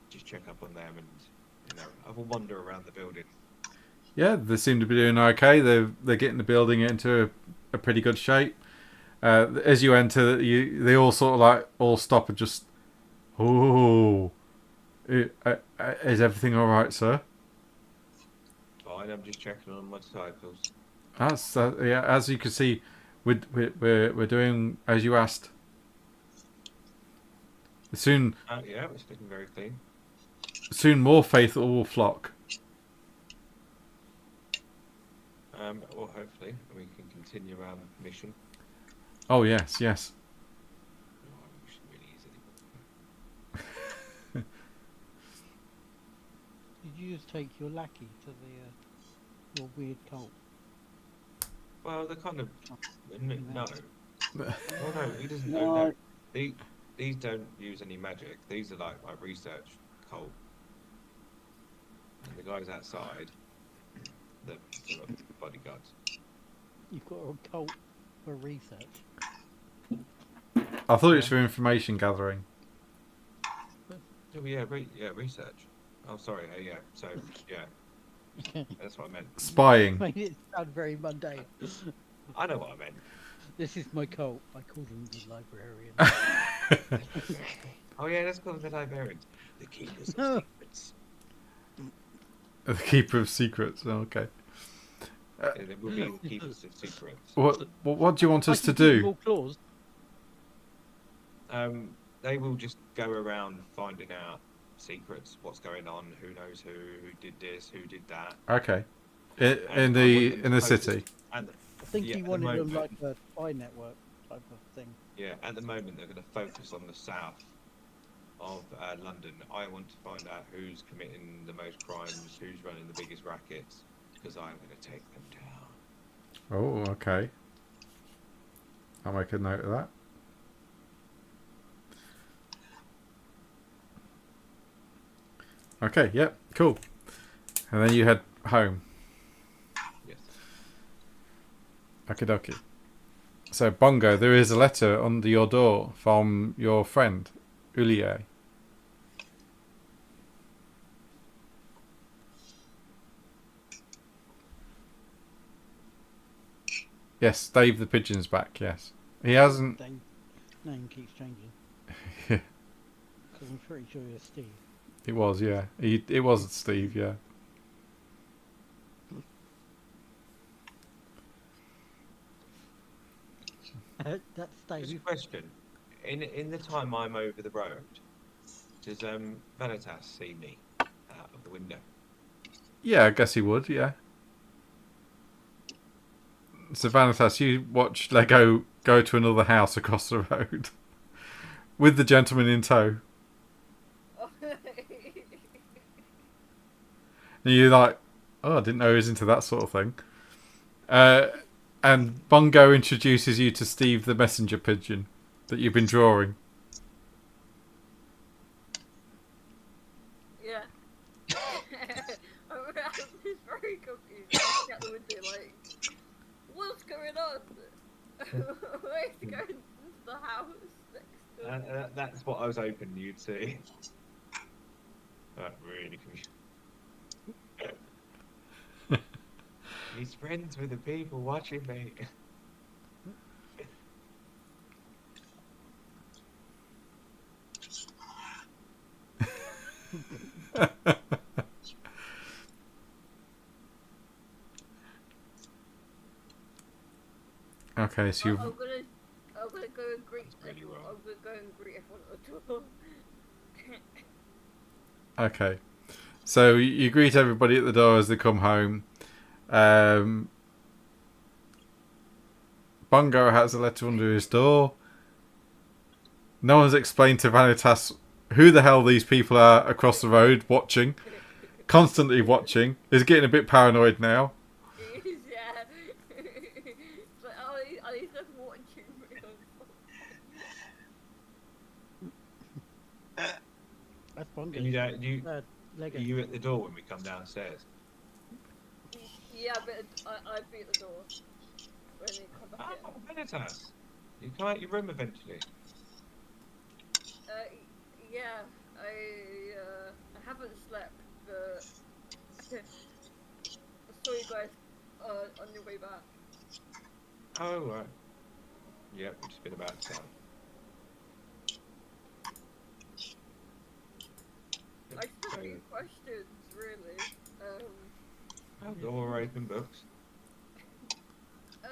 just check up on them, and have a wander around the building. Yeah, they seem to be doing okay. They're getting the building into a pretty good shape. As you enter, they all sort of like all stop and just, oh, is everything all right, sir? Fine, I'm just checking on motorcycles. That's yeah. As you can see, we're doing as you asked. Soon, Yeah, it's looking very clean. soon more faithful will flock. Well, hopefully we can continue our mission. Oh yes, yes. Oh, we should really use Did you just take your lackey to the your weird cult? Well, they're kind of no. Oh no, he doesn't. No. No. These don't use any magic. These are like my research cult. And the guys outside, the sort of bodyguards. You've got a cult for research. I thought it was for information gathering. Oh yeah, research. Oh sorry, yeah. So yeah, that's what I meant. Spying. Made it sound very mundane. I know what I meant. This is my cult. I call them the librarian. Oh yeah, let's call them the librarians, the keepers of secrets. The keeper of secrets. Oh, okay. Yeah, they will be the keepers of secrets. What do you want us to I can keep do? more claws. They will just go around finding out secrets, what's going on, who knows who did this, who did that. Okay. In And I the want them in the focused- city. And I think yeah, he at the wanted them moment- like a spy network type of thing. yeah, at the moment they're going to focus on the south of London. I want to find out who's committing the most crimes, who's running the biggest rackets, because I'm going to take them down. Oh, okay. I'll make a note of that. Okay, yep, cool. And then you head home. Yes. Okie dokie. So, Bongo, there is a letter under your door from your friend, Ulier. Yes, Dave the Pigeon's back, yes. He hasn't... Dave name keeps changing. Yeah. Because I'm pretty sure you're Steve. It was, yeah. It was Steve, yeah. That's Just a Dave. question. In the time I'm over the road, does Vanitas see me out of the window? Yeah, I guess he would, yeah. So, Vanitas, you watch Lego go to another house across the road with the gentleman in tow. And you're like, oh, I didn't know he was into that sort of thing. And Bongo introduces you to Steve the messenger pigeon that you've been drawing. Yeah. I'm just very confused. I at the window like, what's going on? Where's he going into the house next to That's what I was hoping you'd see. That really confused. He's friends with the people watching me. Okay, so you've... I'm gonna go and greet Really well. I'm gonna go and greet everyone at the door. Okay. So you greet everybody at the door as they come home. Bongo has a letter under his door. No one's explained to Vanitas who the hell these people are across the road watching. Constantly watching. He's getting a bit paranoid now. Yeah. It's like, are these just watching me? That's Bongo. Are you Lego. are you at the door when we come downstairs? Yeah, but I beat the door when they come back in. Oh, Vanitas! You come out your room eventually. Yeah, I haven't slept, but I saw you guys on your way back. Oh, right. Yep, we've just been about time. I just have a few questions, really. Oh, door open books. So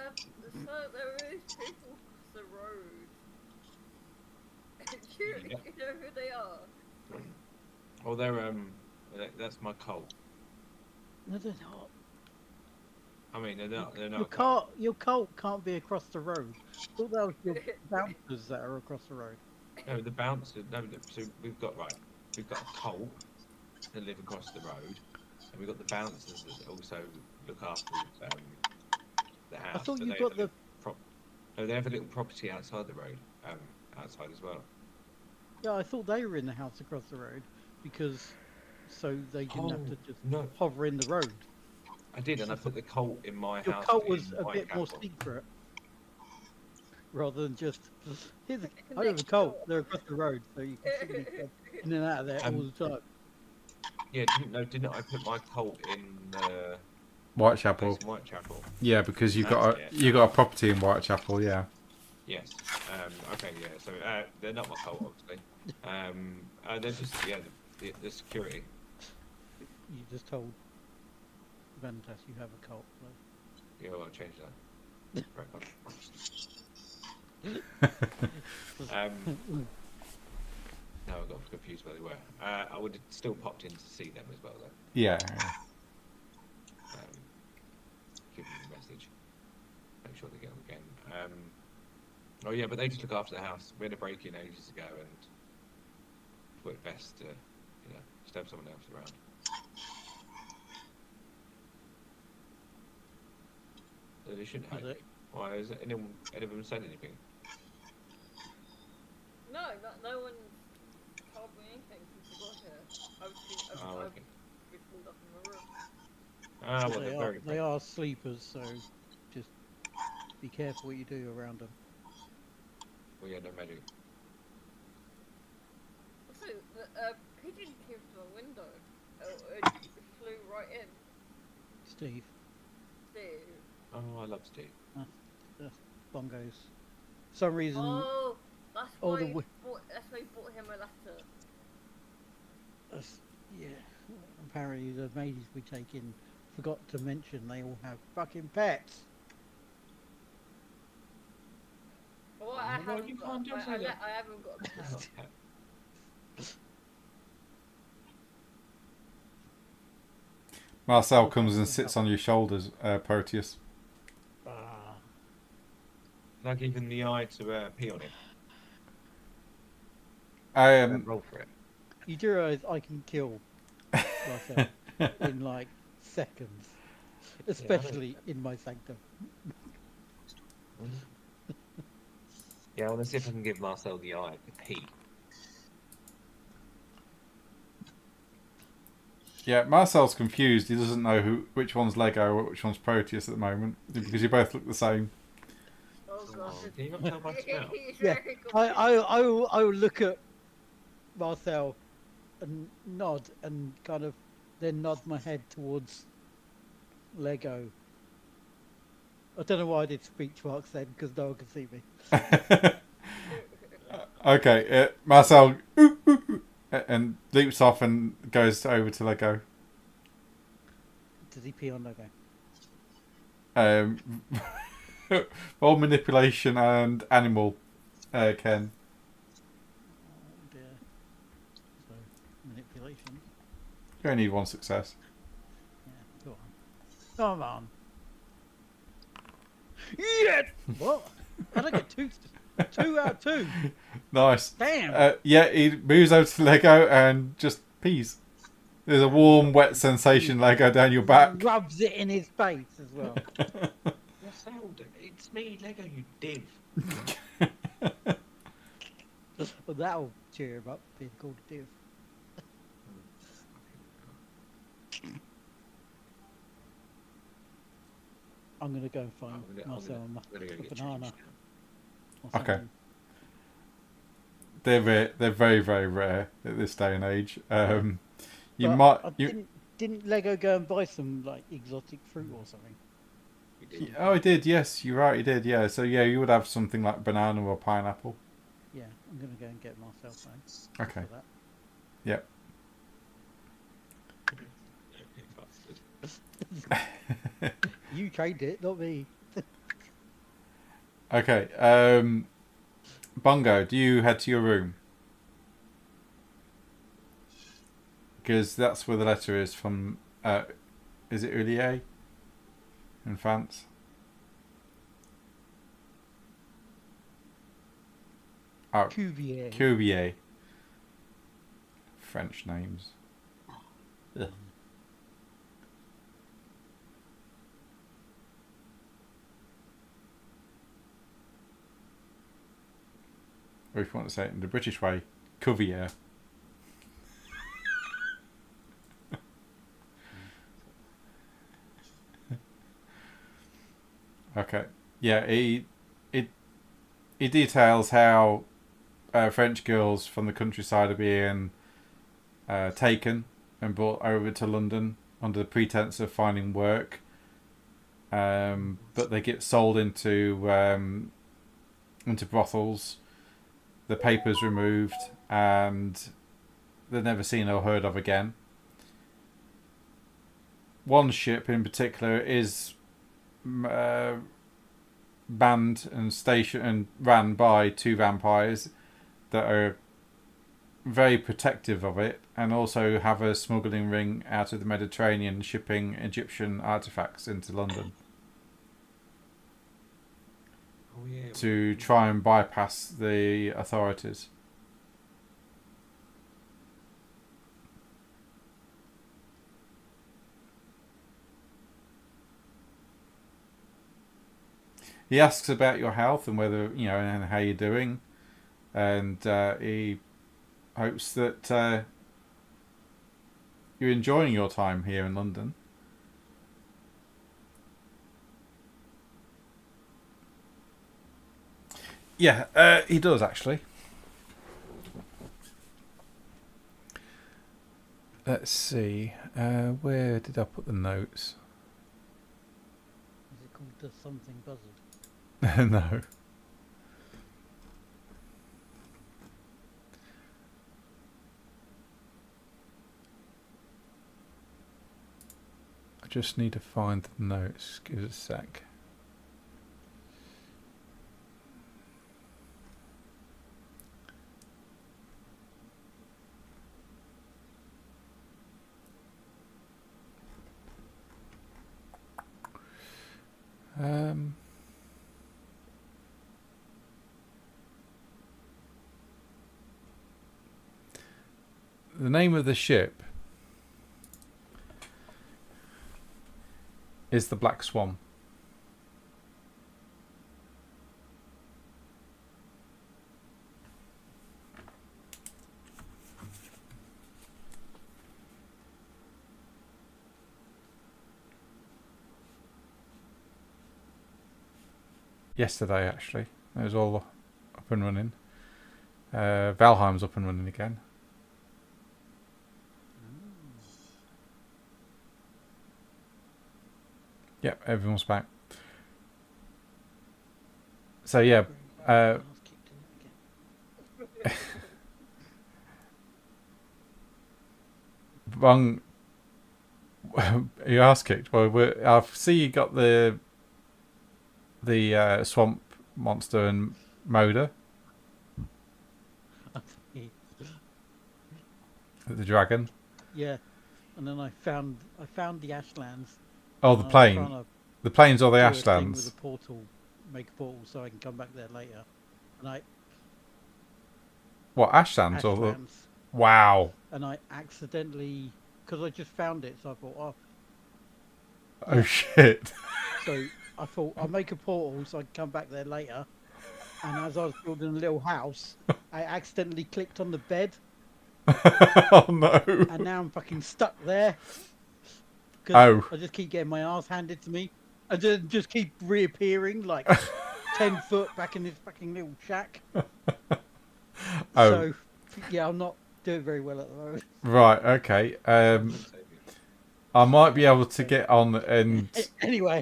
there is people across the road. Yeah. You know who they are? Well, that's my cult. No, they're not. I mean, they're not. They're Your not. your cult can't be across the road. I thought that was your bouncers that are across the road. No, the bouncers. No, so we've got We've got a cult that live across the road, and we've got the bouncers that also look after the house. I thought but you they got have a the. little No, they have a little property outside the road. Outside as well. Yeah, I thought they were in the house across the road because so they didn't have to just No, hover in the road. I did, and I put the cult in my Your house. cult was in a bit more Whitechapel. secret rather than just. Here's a, I have a Next cult. door. They're across the road, so you can see me in and out of there all the time. Yeah, didn't I put my cult in Whitechapel. place in Whitechapel? Yeah, because you've That's got it. you got a property in Whitechapel. Yeah. Yes. Okay. Yeah. So they're not my cult, obviously. They're just the security. You just told Ventas you have a cult. So. Yeah, well, I'll change that. Right. No, I got confused where they were. I would have still popped in to see them as well, though. Yeah. Give them a message. Make sure they get them again. Oh yeah, but they just look after the house. We had a break-in ages ago, and thought it best to, just have someone else around. So they shouldn't hate me. Why is it? Any of them said anything? No, no one told me anything since I got here. I've Okay. been pulled up in my room. Well, they're very. They are sleepers, so just be careful what you do around them. Well, yeah, no magic. Also, the pigeon came to a window. It flew right in. Steve, Steve. Oh, I love Steve. bongos. For some reason, Oh, that's all why the you wi- that's why you bought him a letter. yeah. Apparently, the mages we take in forgot to mention they all have fucking pets. Well, Oh, I no, haven't you got. can't just say that. I haven't got a pet. Marcel comes and sits on your shoulders, Proteus. Like even the eye to pee on it. Roll for it. You do realize I can kill myself in like seconds, especially in my sanctum. Yeah, I want to see if I can give Marcel the eye to pee. Yeah, Marcel's confused. He doesn't know which one's Lego or which one's Proteus at the moment because you both look the same. Oh god. Can you not tell by smell? He's Yeah, very I will look at Marcel and nod and kind of then nod my head towards Lego. I don't know why I did speech marks then because no one can see me. Okay, Marcel and leaps off and goes over to Lego. Does he pee on Lego? All manipulation and animal, Ken. Oh dear. So manipulation. You only need one success. Yeah, go on. Come on. Yes! What? How'd I get 2 out of 2? Nice. Damn! Yeah, he moves over to Lego and just pees. There's a warm, wet sensation, Lego, down your back. Rubs it in his face as well. Marcel, it's me, Lego, you div. Well, that'll cheer him up, being called a div. I'm going to go and find Marcel and I'm gonna go a get banana. changed Or Okay. something. They're very, very rare at this day and age. You But might. Didn't Lego go and buy some like exotic fruit or something? now. You did. Oh, he did. Yes, you're right. He did. Yeah. So yeah, you would have something like banana or pineapple. Yeah, I'm going to go and get Marcel phone. Okay. For that. Yep. Bastard. You trained it, not me. Okay. Bongo, do you head to your room? because that's where the letter is from. Is it Ulier in France? Oh, Cuvier. Cuvier. French names. Ugh. Or if you want to say it in the British way, Cuvier. Okay. Yeah, he details how French girls from the countryside are being taken and brought over to London under the pretense of finding work, but they get sold into brothels. The paper's removed, and they're never seen or heard of again. One ship in particular is banned and ran by 2 vampires that are very protective of it, and also have a smuggling ring out of the Mediterranean shipping Egyptian artifacts into London to try and bypass the authorities. He asks about your health and whether, and how you're doing, and he hopes that you're enjoying your time here in London. Yeah, he does actually. Let's see. Where did I put the notes? Is it called the something buzzard? No. I just need to find the notes. Give us a sec. The name of the ship is the Black Swan. Yesterday, actually, it was all up and running. Valheim's up and running again. Yep, everyone's back. So yeah, Bung, you ass kicked. Well, I see you got the swamp monster and Moda, the dragon. Yeah, and then I found the Ashlands. Oh, the plane. The planes or the Ashlands. With a portal, make a portal so I can come back there later. And what, Ashlands or the? Ashlands. Wow. And I accidentally, because I just found it, so I thought, oh shit. So I thought I'll make a portal so I can come back there later. And as I was building a little house, I accidentally clicked on the bed. Oh no. And now I'm fucking stuck there. Oh. I just keep getting my ass handed to me. I just keep reappearing like 10 foot back in this fucking little shack. Oh. So, yeah, I'm not doing very well at the moment. Right, okay. I might be able to get on and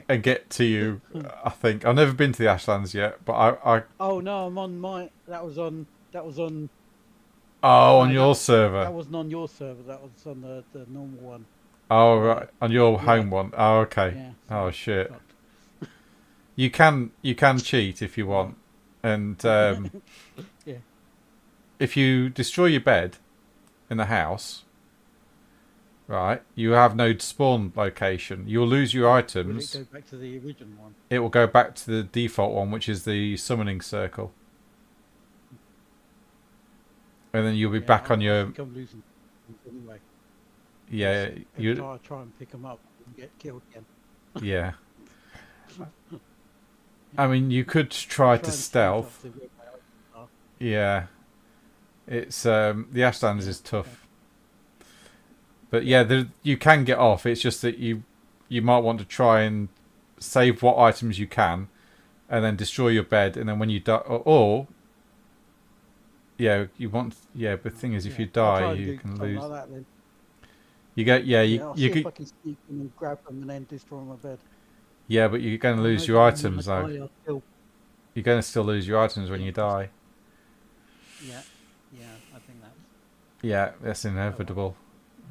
and get to you. I think I've never been to the Ashlands yet, but I. Oh no, I'm on my. That was on. Oh, on your server. That wasn't on your server. That was on the normal one. Oh right, on your home one. Oh okay. Yeah, oh shit. You can cheat if you want, and yeah. If you destroy your bed in the house, right, you have no spawn location. You'll lose your Will items. it go back to the original one? It will go back to the default one, which is the summoning circle. And then you'll be back on I your... think I'm losing things anyway. Yeah, Every you... time I try and pick them up and get killed again. Yeah. I mean, you could try to and stealth. sneak up to where my items are. Yeah. It's, the Ashlands is tough. But yeah, you can get off. It's just that you might want to try and save what items you can, and then destroy your bed, and then when you die, or yeah, you want, yeah. But the thing is, if you I'll try die, and you do can something lose. like that then. You get, yeah, Yeah, I'll you see if I could, can sneak them and grab them and then destroy my bed. yeah, but you're going to I lose know your that when items I though. die, I'll still- You're going to still lose your items when you die. Yeah, I think that's Yeah, that's inevitable.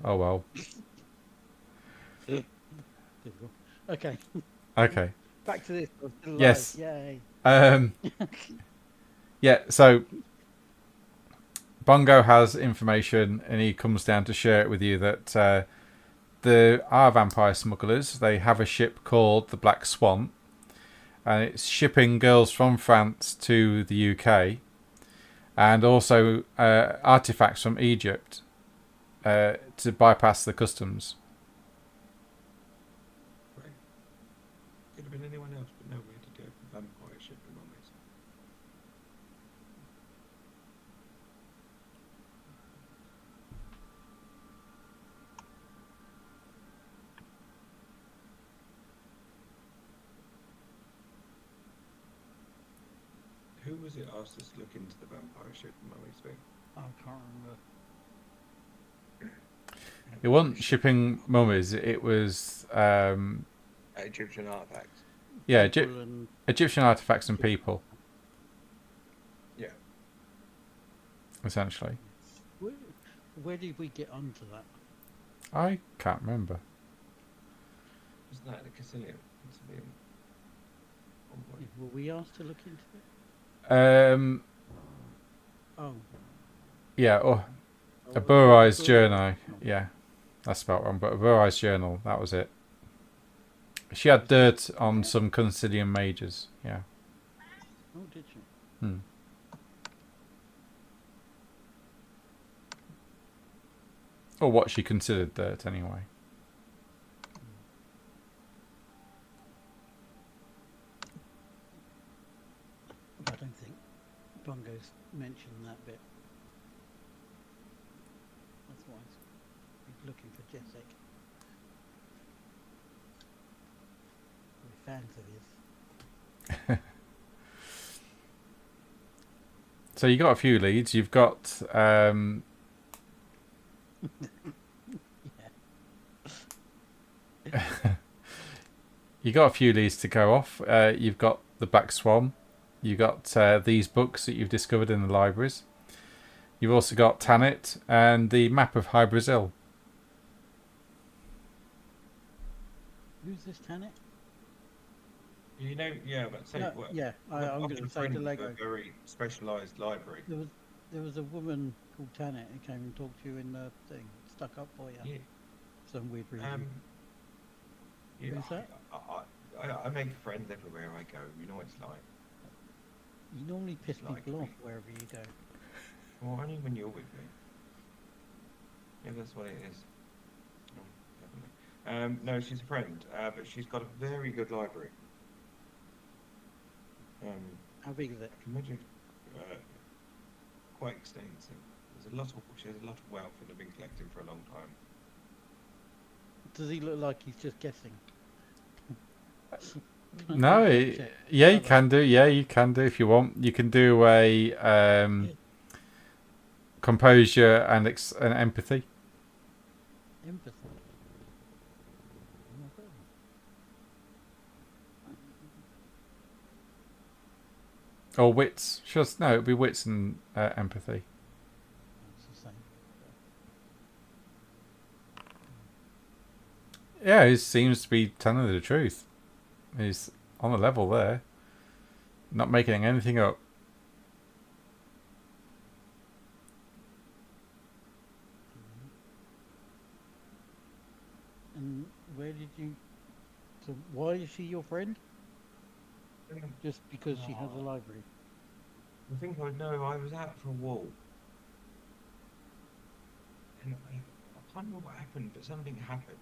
Oh well. difficult. Okay, Okay. back to this. I'm still alive. Yes. Yay. Yeah, so Bongo has information and he comes down to share it with you that our vampire smugglers, they have a ship called the Black Swan, and it's shipping girls from France to the UK, and also artifacts from Egypt to bypass the customs. Right. Could have been anyone else, but no, we had to do it for vampire shipping mummies. Who was it asked us to look into the vampire shipping mummies thing? I can't remember. It wasn't shipping mummies, it was Egyptian artifacts. yeah, People and Egyptian artifacts and people, Yeah. essentially. where did we get onto that? I can't remember. Wasn't that the Consilium? Envoy. Were we asked to look into it? Oh, Yeah, a oh, Burai's oh, journal. Yeah, that's about wrong, but a Burai's journal, that was it. She had dirt on some Consilium mages, yeah. Oh, did you? Hmm. Or what she considered dirt, anyway. I don't think Bongo's mentioned that bit. That's why he's looking for Jessic. We're fans of his. So you got a few leads. You've got you got a few leads to go off. You've got the Black Swan. You've got these books that you've discovered in the libraries. You've also got Tanit and the map of High Brazil. Who's this Tanit? You know, yeah, but say No, what? yeah, I'm going to say the Lego. A very specialised library. There was a woman called Tanit who came and talked to you in the thing. Stuck up for you. Yeah. Some weird reason. Yeah, Who's that? I make friends everywhere I go. You know what it's like. You normally piss like people me. off wherever you go. Well, only when you're with me. Yeah, that's what it is. Oh, definitely. No, she's a friend, but she's got a very good library. How big is it? I can imagine quite extensive. She has a lot of wealth and have been collecting for a long time. Does he look like he's just guessing? No, yeah, you can do. Yeah, you can do if you want. You can do a composure and empathy. Empathy. Or wits. Just no, it'd be wits and empathy. It's the same. Yeah, he seems to be telling the truth. He's on the level there. Not making anything up. you? So why is she your friend? Um, Just because she has a library? I think I know I was out for a walk. And I can't remember what happened, but something happened.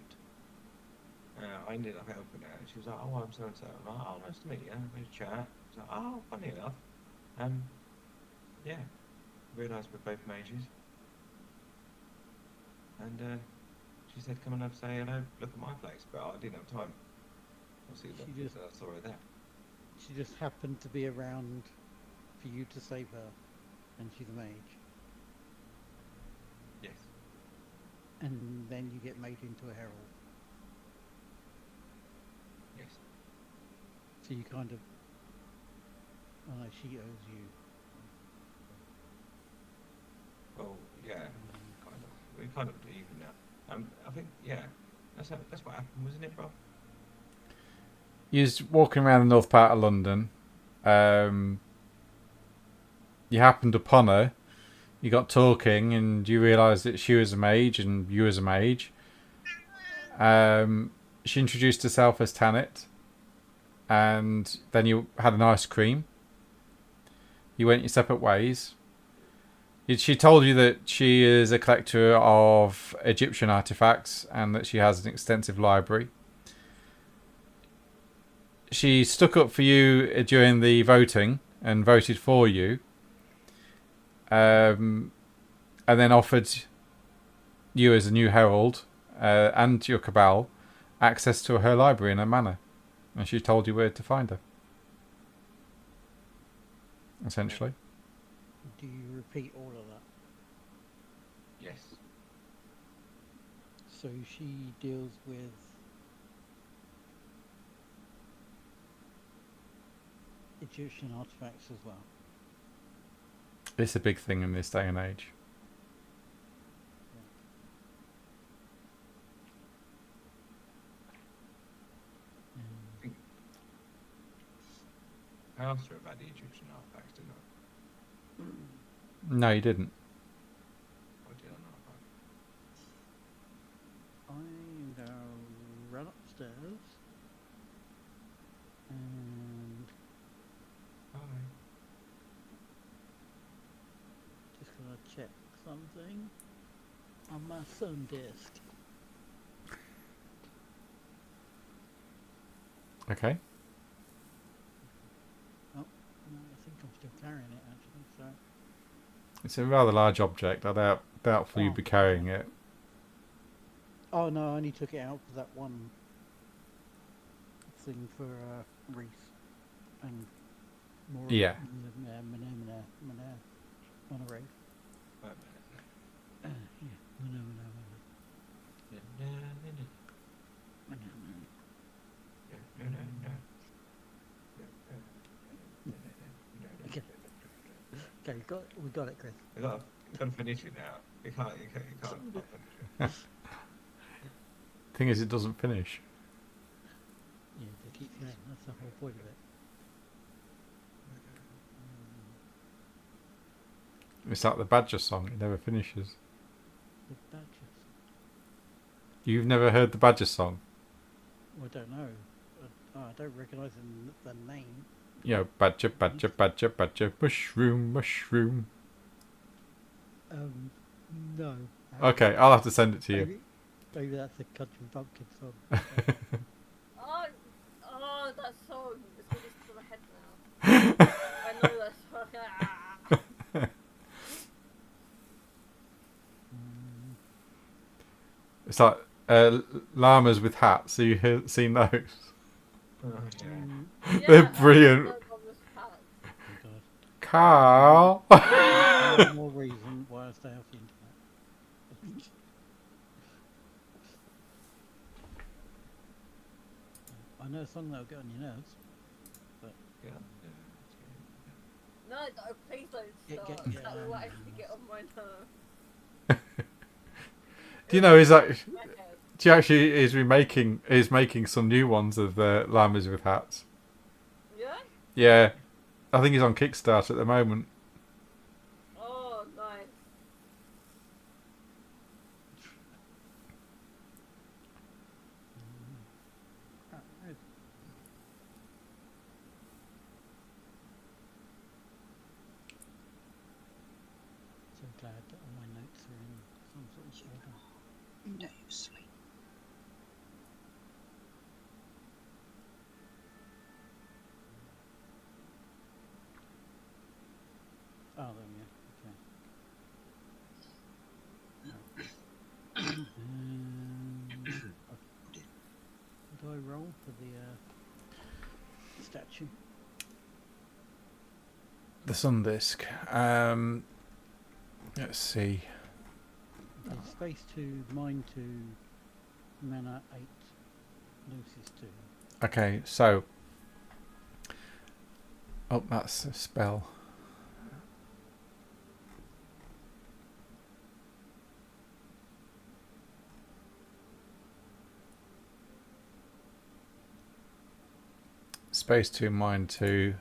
I ended up helping her. She was like, "Oh, I'm so and so." I'm like, "Oh, nice to meet you." We had a chat. She's like, "Oh, funny enough, yeah." Realised we're both mages, and she said, "Come and say hello. Look at my place," but I didn't have time. Obviously, She because just- I saw her there. She just happened to be around for you to save her, and she's a mage. Yes. And then you get made into a herald. Yes. So you kind of, oh no, she owes you. Well, yeah, kind of. We kind of even now. I think, yeah, that's what happened, wasn't it, Rob? You was walking around the north part of London. You happened upon her. You got talking, and you realised that she was a mage, and you was a mage. She introduced herself as Tanit, and then you had an ice cream. You went your separate ways. She told you that she is a collector of Egyptian artifacts and that she has an extensive library. She stuck up for you during the voting and voted for you. And then offered you as a new herald and your cabal access to her library in her manor. And she told you where to find her. Essentially. Do you repeat all of that? Yes. So she deals with Egyptian artifacts as well. It's a big thing in this day and age. I asked her about the Egyptian artifacts, didn't I? No, you didn't. Or did I not? I'm gonna run upstairs and Hi. just gonna check something on my sun disk. Okay. No, I think I'm still carrying it actually, so It's a rather large object. I doubtful you'd Oh. be carrying it. oh no, I only took it out for that one thing for Reese and more Yeah. Monorail. Wait a minute. Okay, we got it, Chris. You gotta finish it now. You can't not finish it. Thing is, it doesn't finish. Yeah, to keep going. That's the whole point of it. It's like the Badger song. It never finishes. The badges. You've never heard the Badger song? Well, I don't know. I don't recognise the name. You know, Badger, Badger, Badger, Badger, mushroom, mushroom. No. Okay, I'll have to send it to you. Maybe that's a country bumpkin song. Oh, that song is really stuck in my head now. I know that song. It's like llamas with hats. So you've seen those? Oh, yeah. Yeah, They're brilliant. I love this part. Oh God. Carl. One more reason why I stay off the internet. I know a song that'll get on your nerves. Yeah. No, please don't Get- start. get- That will yeah. actually get on my nerves. Do you know he's like? My head. She actually is making some new ones of the llamas with hats. Yeah? Yeah, I think he's on Kickstarter at the moment. Oh, nice. glad that all my notes are in some sort of order. No, you sweet. Oh, there we go. Okay. What do I roll for the statue? The sun disk. Let's see. Okay, space 2, mind 2, mana 8, Lucy's 2. Okay, so. Oh, that's a spell. Space 2, mind 2,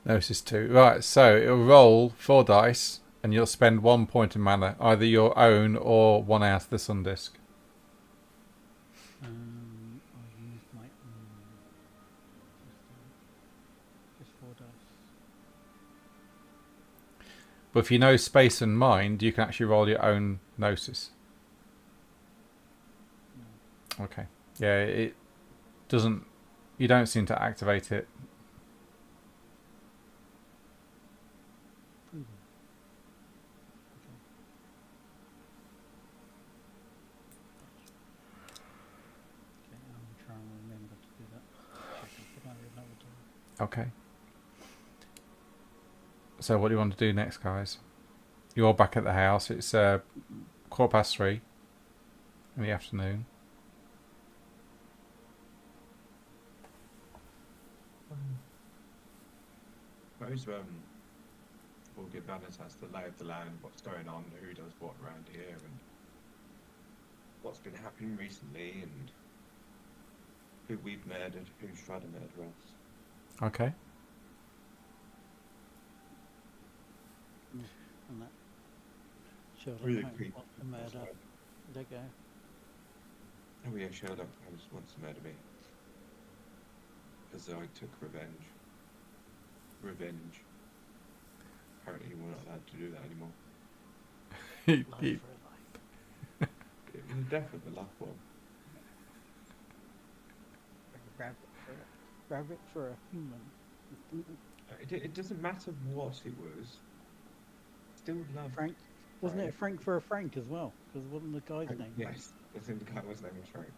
Gnosis 2. Right, so it'll roll 4 dice and you'll spend 1 point of mana, either your own or one out of the sun disk. I'll use my own. Just 4 dice. But if you know space and mind, you can actually roll your own Gnosis. No. Okay. Yeah, it doesn't. You don't seem to activate it. Proven. Okay. Okay, I'll try and remember to do that. Check it for another time. Okay. So what do you want to do next, guys? You're back at the house. It's 3:15 in the afternoon. Suppose we'll give Vanitas the lay of the land, what's going on, who does what around here, and what's been happening recently, and who we've murdered, who's tried to murder us. Okay. And that Sherlock Really Holmes creepy. wants to murder. There you go. Oh yeah, Sherlock Holmes wants to murder me. Because I took revenge. Apparently we're not allowed to do that anymore. Life for a life. It was definitely the last one. Rabbit for a human. It doesn't matter what it was. Still love. Frank, wasn't it Frank for a Frank as well? Because wasn't the guy's name? Yes, I think the guy was name was Frank.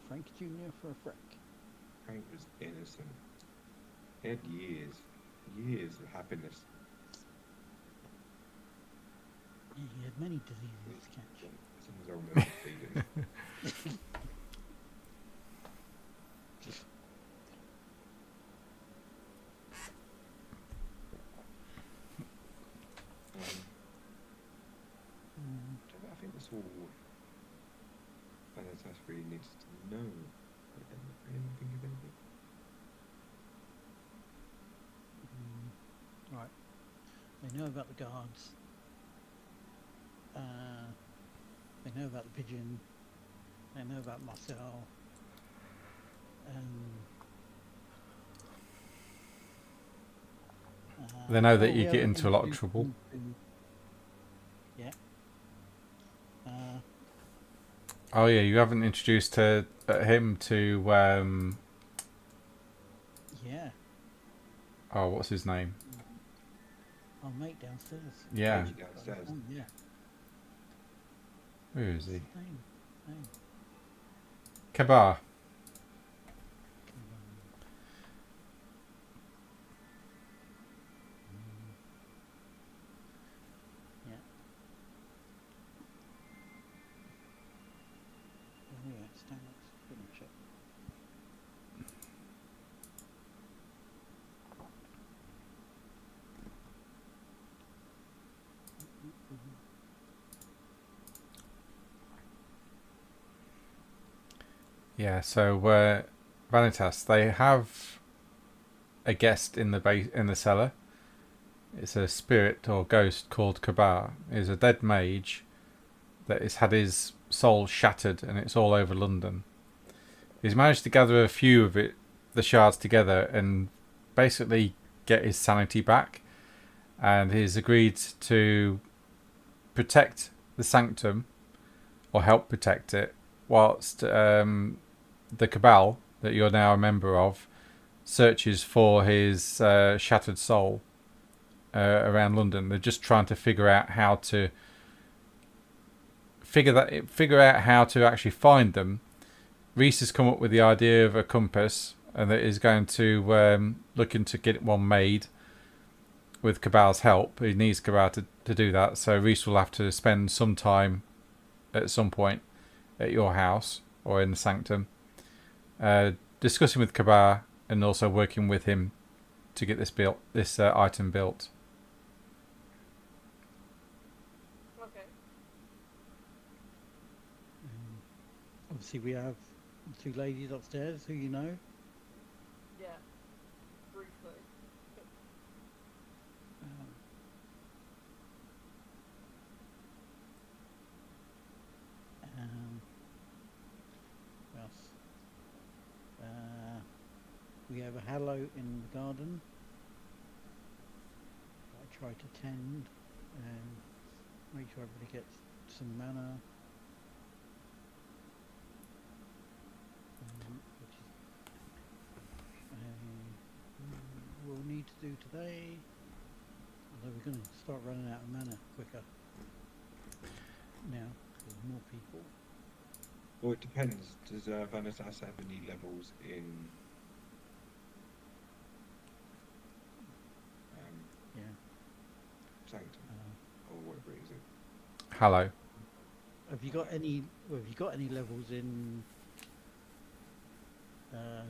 Frank Jr. for a Frank. Frank was innocent. He had years of happiness. Yeah, he had many diseases to catch. As long as I remember feeding. I think that's all Vanitas really needs to know. I don't really think of anything. Right. They know about the guards. They know about the pigeon. They know about Marcel. They know that oh, you yeah, get into a lot of and- trouble. Yeah. Oh yeah, you haven't introduced him to Yeah. oh, what's his name? Our mate downstairs. Yeah. Mage downstairs. Oh, yeah. Who is he? Name. Kabar. Yeah. Oh yeah, stand up. Let me check. Yeah, so Vanitas, they have a guest in the cellar. It's a spirit or ghost called Kabar. He's a dead mage that has had his soul shattered, and it's all over London. He's managed to gather a few of the shards together and basically get his sanity back. and he's agreed to protect the sanctum, or help protect it, whilst the cabal that you're now a member of searches for his shattered soul around London. They're just trying to figure out how to actually find them. Reese has come up with the idea of a compass, and that is going to look into get one made with Cabal's help. He needs Cabal to do that, so Reese will have to spend some time at some point at your house or in the sanctum, discussing with Cabal and also working with him to get this item built. Okay. Obviously, we have two ladies upstairs who you know. Yeah. Briefly. What else? We have a hallow in the garden. I try to tend and make sure everybody gets some mana. Which is we'll need to do today. Although we're going to start running out of mana quicker now because there's more people. Well, it depends. Does Vanitas have any levels in? Yeah. Sanctum or whatever it is. Hello. Have you got any levels in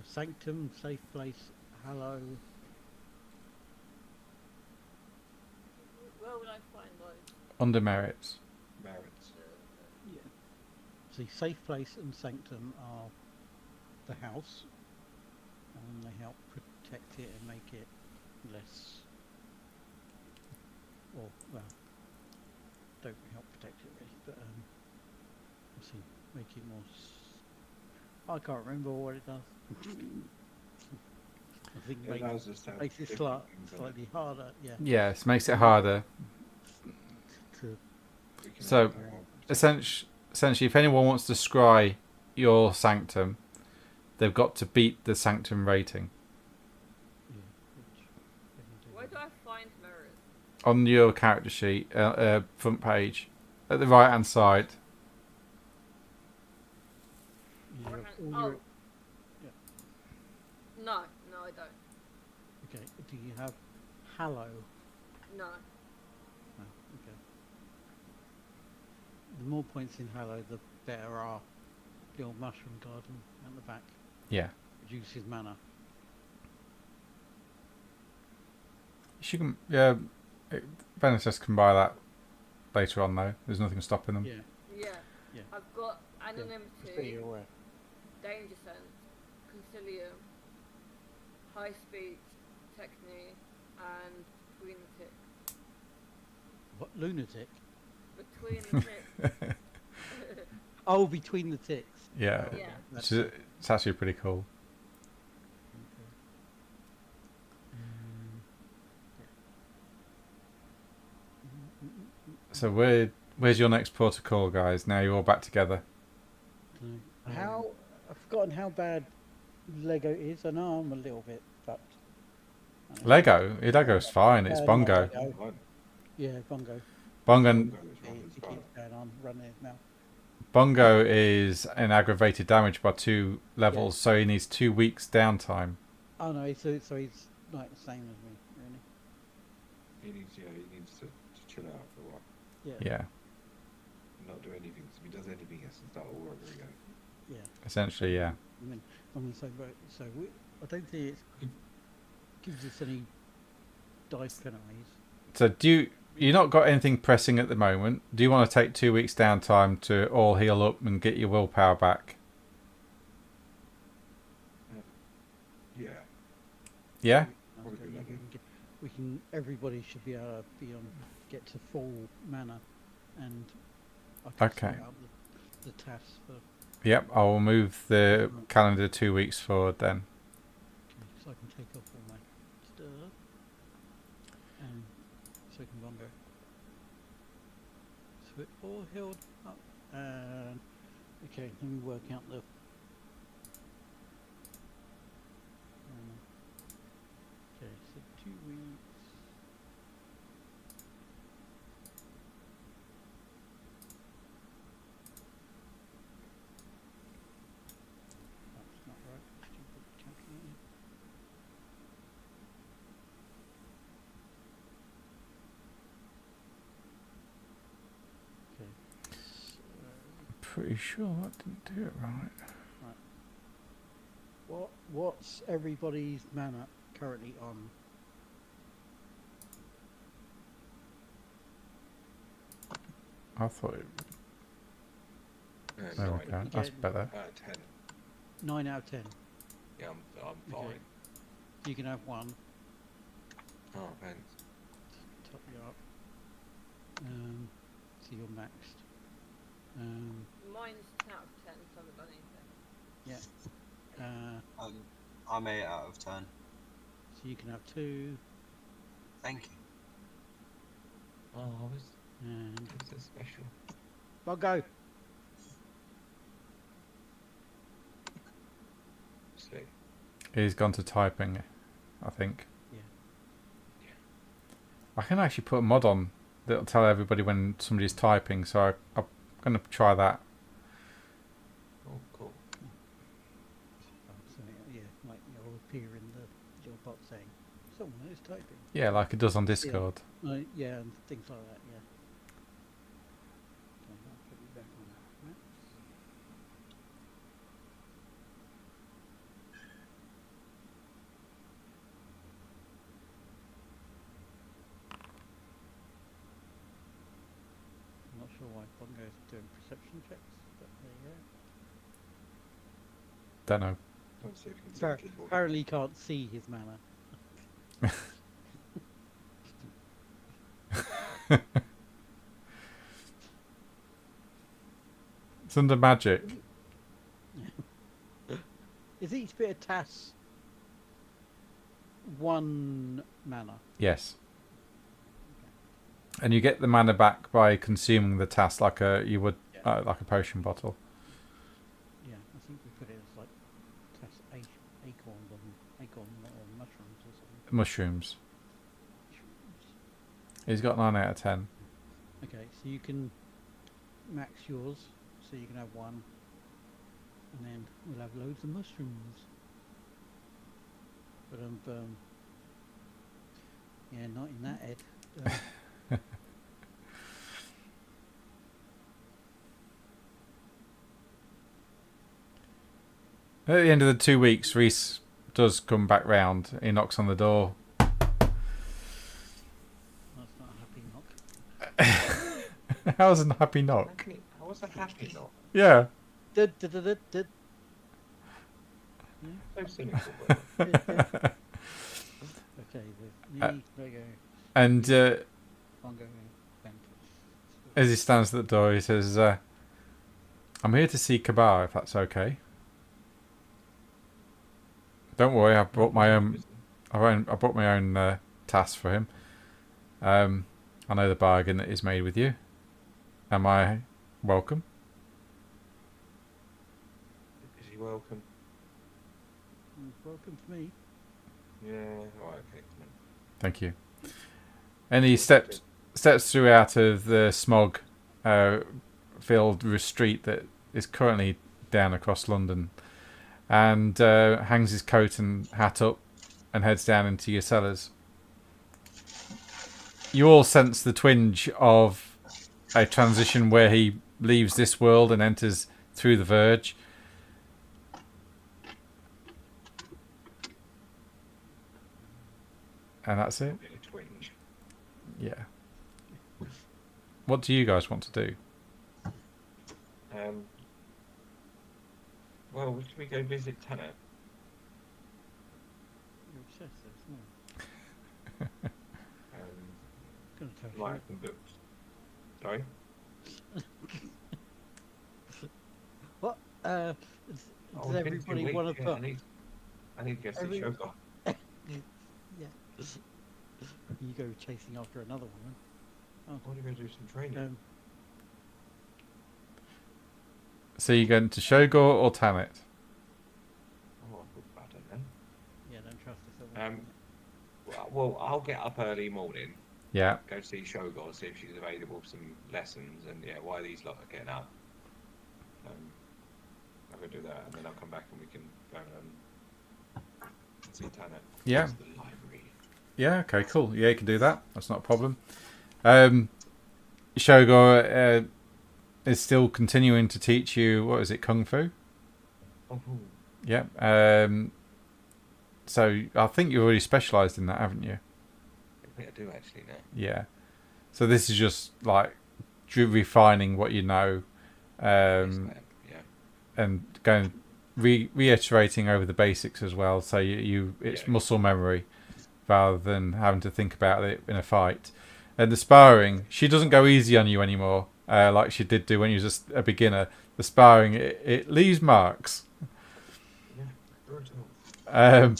Sanctum, Safe Place, Hallow? Where would I find those? Under merits. Merits. Yeah. See, Safe Place and Sanctum are the house, and they help protect it and make it less. Or well, don't help protect it really, but let's see, make it more. I can't remember what it does. I think It allows us to have makes it different things on it. slightly harder. Yeah. Yes, makes it harder. To We can So, have our own Essentially, if anyone wants to scry your sanctum, they've got to beat the sanctum rating. yeah, which Where do I find mirrors? On your character sheet, front page, at the right hand side. you have Right-hand- all your, No, I don't. okay. Do you have Hallow? No. No. Okay. The more points in Hallow, the better are the old mushroom garden at the back. Yeah. Reduces mana. You can, yeah, Venice can buy that later on though. There's nothing stopping them. Yeah. Yeah. Yeah. I've got Just so anonymity, you're aware. danger sense, Consilium, high speech, technique, and between the tick. What, lunatic? Between the tick. Oh, between the ticks. Yeah. Yeah. That's It's actually pretty cool. okay. So where's your next protocol, guys? Now you're all back together. How I've forgotten how bad Lego is. I know I'm a little bit fucked. Lego's fine. It's Not Bongo. Lego. One. Yeah, Bongo. Bongo Bongo is one He as keeps well. going on, running his mouth. Bongo is an aggravated damage by 2 levels, so he needs 2 weeks downtime. Oh no, so he's like the same as me, really. He needs to chill out for a while. Yeah. Yeah, And not do anything. So if he does anything, he has to start all over again. Yeah. essentially, yeah. I mean, so I don't think it gives us any dice penalties. So you not got anything pressing at the moment? Do you want to take 2 weeks downtime to all heal up and get your willpower back? Yeah. Yeah? Probably Okay, good yeah, idea. we can. Everybody should be able to get to full mana, and I can Okay. sort out the tasks for. Yep, I will move the calendar 2 weeks forward then. So I can take off all my stuff. And second, Bongo. So it all held up. And okay, let me work out the. Okay, so 2 weeks. That's not right. Stupid calculator. Okay. Pretty sure I didn't do it right. What's everybody's mana currently on? I thought it. There we go. Nine. That's Again. better. 10. 9 out of 10. Yeah, I'm fine. Okay. You can have one. Oh, thanks. Top you up. So you're maxed. Mine's 10 out of 10, so I haven't done anything. I'm 8 out of 10. So you can have 2. Thank you. Oh, And it's a special. Bongo. Sweet. He's gone to typing, I think. Yeah. I can actually put a mod on that'll tell everybody when somebody's typing, so I'm going to try that. Oh, cool. So yeah, like you'll appear in the little box saying someone is typing. Yeah, like it does on Discord. Yeah, and things like that. Yeah. Okay, I'll put you back on that. I'm not sure why Bongo's doing perception checks, but there you go. Don't know. Let's see if we can Appar- take it all. Apparently, you can't see his mana. It's under magic. Is each bit of TAS 1 mana? Yes. And you get the mana back by consuming the task like you would Yeah. like a potion bottle. Yeah, I think we put it as like TAS acorn or mushrooms or something. Mushrooms. He's got 9 out of 10. Okay, so you can max yours, so you can have 1, and then we'll have loads of mushrooms. But yeah, not in that head. At the end of the 2 weeks, Reese does come back round. He knocks on the door. That's not a happy knock. How's a happy knock? How was a happy knock? Yeah. Dud, dud, dud, dud, dud. So cynical. But Okay, with me, Lego, And Bongo, Vanquish. as he stands at the door, he says, I'm here to see Cabal, if that's okay. Don't worry, I brought my own. I brought my own task for him. I know the bargain that is made with you. Am I welcome? is he welcome? Welcome to me. Yeah. Right. Okay. Come on. Thank you. And he steps through out of the smog filled street that is currently down across London, and hangs his coat and hat up and heads down into your cellars. You all sense the twinge of a transition where he leaves this world and enters through the verge. And that's it. Bit of twinge. Yeah. What do you guys want to do? Well, should we go visit Tanner? You're obsessive, isn't it? Gonna tell you. Like some books. Sorry. What? Does Oh, it's been 2 everybody weeks, want to yeah, put? I need to go see Every- Shogar. Yeah. You go chasing after another one. I want to go do some training. So you going to Shogor or Tanit? Oh, I don't know. Yeah, don't trust this other one. Well, I'll get up early morning, Yeah. go see Shogor, see if she's available for some lessons, and yeah, why these lot are getting up. I'll go do that, and then I'll come back and we can go and see Tanit. Yeah. To the library. Yeah. Okay. Cool. Yeah, you can do that. That's not a problem. Shogor is still continuing to teach you. What is it? Kung Fu. Oh, Yeah. So I think you've already specialised in that, haven't you? I think I do actually now. Yeah. So this is just like refining what you know, Yeah. and going reiterating over the basics as well. So it's muscle memory rather than having to think about it in a fight. And the sparring, she doesn't go easy on you anymore, like she did do when you were just a beginner. The sparring, it leaves marks. Yeah, brutal.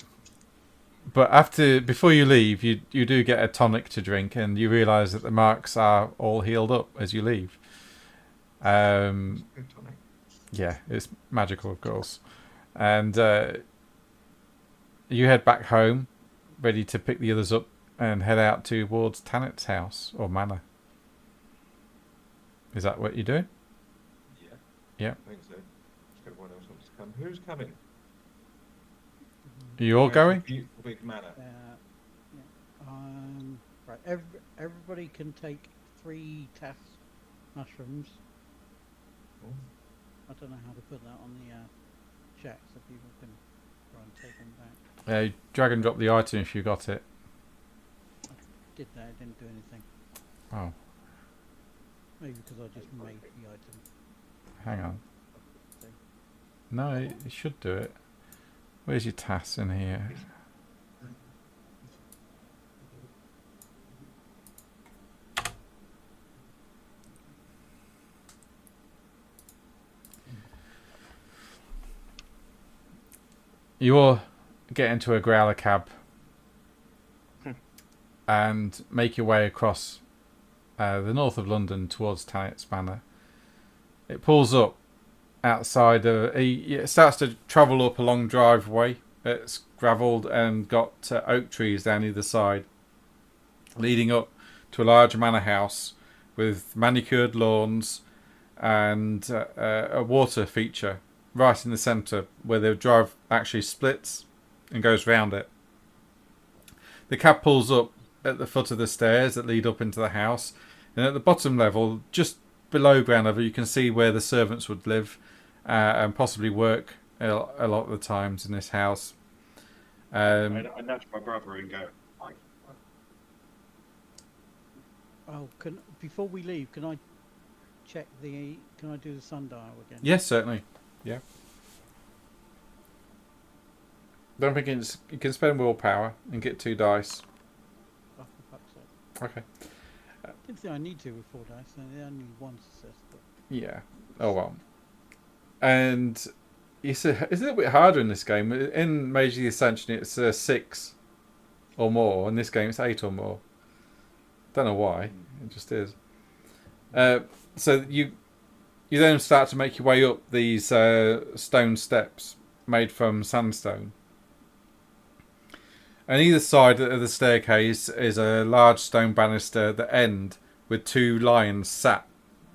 But before you leave, you do get a tonic to drink, and you realise that the marks are all healed up as you leave. Good tonic. Yeah, it's magical, of course. And you head back home, ready to pick the others up and head out towards Tanit's house or manor. Is that what you're doing? Yeah. Yeah. I think so. Everyone else wants to come. Who's coming? Are you all going? Beautiful big manor. Right. Everybody can take 3 task mushrooms. Oh. I don't know how to put that on the chat so people can try and take them back. Drag and drop the item if you got it. Did that, it didn't do anything. Oh, Maybe because I just made the item. hang on. No, it should do it. Where's your tasks in here? You all get into a growler cab and make your way across the north of London towards Tanit's Manor. It pulls up outside. It starts to travel up a long driveway. It's gravelled and got oak trees down either side, leading up to a large manor house with manicured lawns and a water feature right in the centre where the drive actually splits and goes round it. The cab pulls up at the foot of the stairs that lead up into the house, and at the bottom level, just below ground level, you can see where the servants would live and possibly work a lot of the times in this house. I nudge my brother and go, Oh, before we leave, can I do the sundial again? Yes, certainly. Yeah. Don't think you can spend willpower and get 2 dice. Oh, for fuck's sake. Okay. I didn't think I need to with 4 dice, so they only 1 success. But... Yeah. Oh well. And it's a little bit harder in this game. In Mage the Ascension, it's 6 or more. In this game, it's 8 or more. Don't know why. It just is. So you then start to make your way up these stone steps made from sandstone. And either side of the staircase is a large stone banister that end with 2 lions sat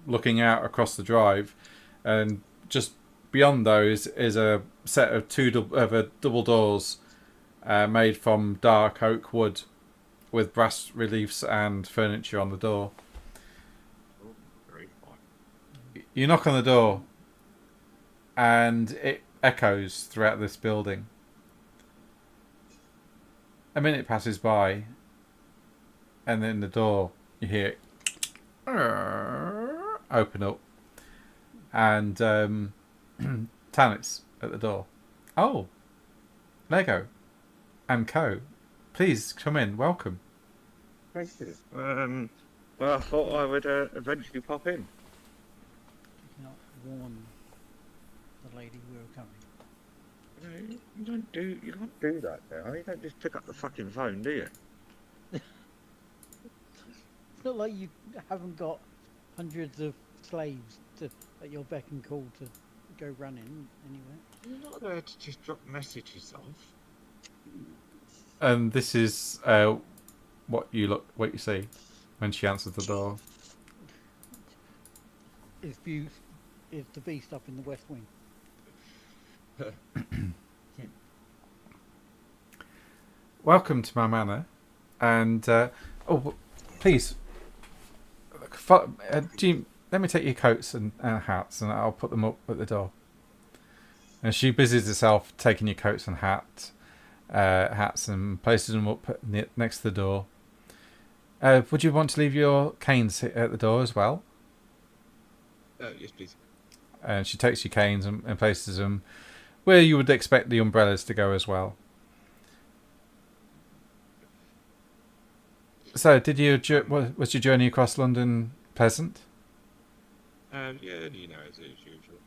looking out across the drive, and just beyond those is a set of double doors made from dark oak wood with brass reliefs and furniture on the door. very fine. You knock on the door and it echoes throughout this building. A minute passes by, and then the door, you hear it open up, and Tanit's at the door. Oh, Lego and Co. Please come in. Welcome. Thank you. Well, I thought I would eventually pop in. Did you not warn the lady we were coming? You don't do that now. You don't just pick up the fucking phone, do you? not like you haven't got hundreds of slaves at your beck and call to go running anywhere. You're not there to just drop messages off. And this is what you see when she answers the door. Is the beast up in the West Wing? Welcome to my manor, and please, let me take your coats and hats, and I'll put them up at the door. And she busies herself taking your coats and hats and places them up next to the door. Would you want to leave your canes at the door as well? Yes, please. And she takes your canes and places them where you would expect the umbrellas to go as well. So, was your journey across London pleasant? Yeah, you know, as usual.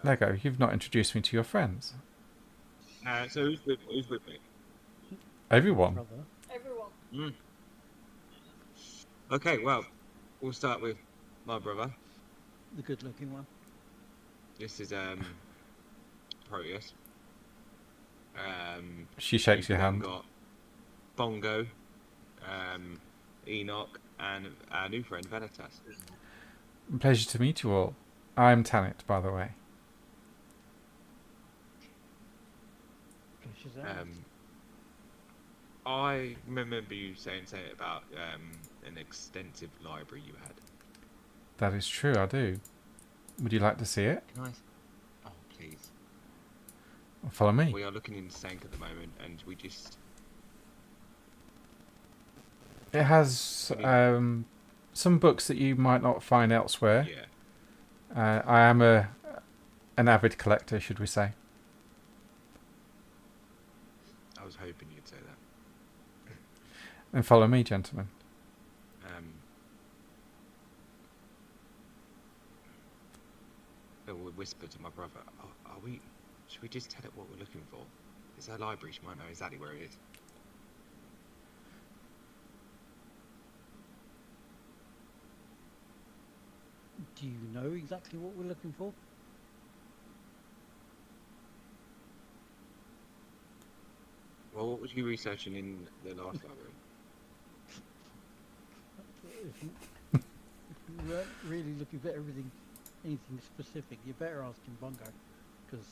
Lego, you've not introduced me to your friends. So who's with me? Everyone. Brother. Everyone. Okay, well, we'll start with my brother. The good-looking one. This is Proteus. She shakes your we've then hand. Got Bongo, Enoch, and our new friend Vanitas. Pleasure to meet you all. I'm Tanit, by the way. Pleasure's ours. I remember you saying something about an extensive library you had. That is true, I do. Would you like to see it? Can I? Oh, please. Follow me. We are looking in sync at the moment, and we just. It has some books that you might not find elsewhere. Yeah. I am an avid collector, should we say. I was hoping you'd say that. And follow me, gentlemen. I would whisper to my brother, should we just tell it what we're looking for? It's our library, she might know exactly where it is. Do you know exactly what we're looking for? Well, what was you researching in the last library? If you weren't really looking for anything specific, you're better asking Bongo, because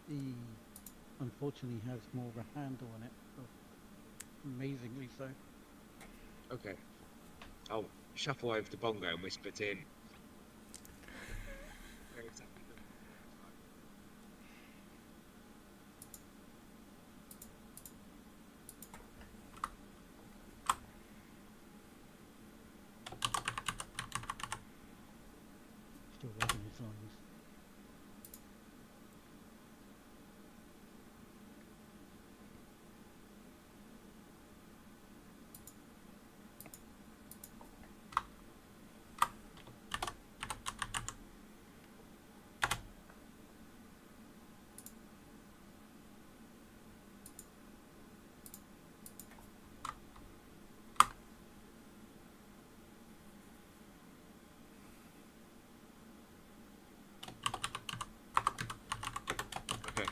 he unfortunately has more of a handle on it. Amazingly so. Okay. I'll shuffle over to Bongo and whisper to him. Where exactly the- Still rubbing his lungs. Okay.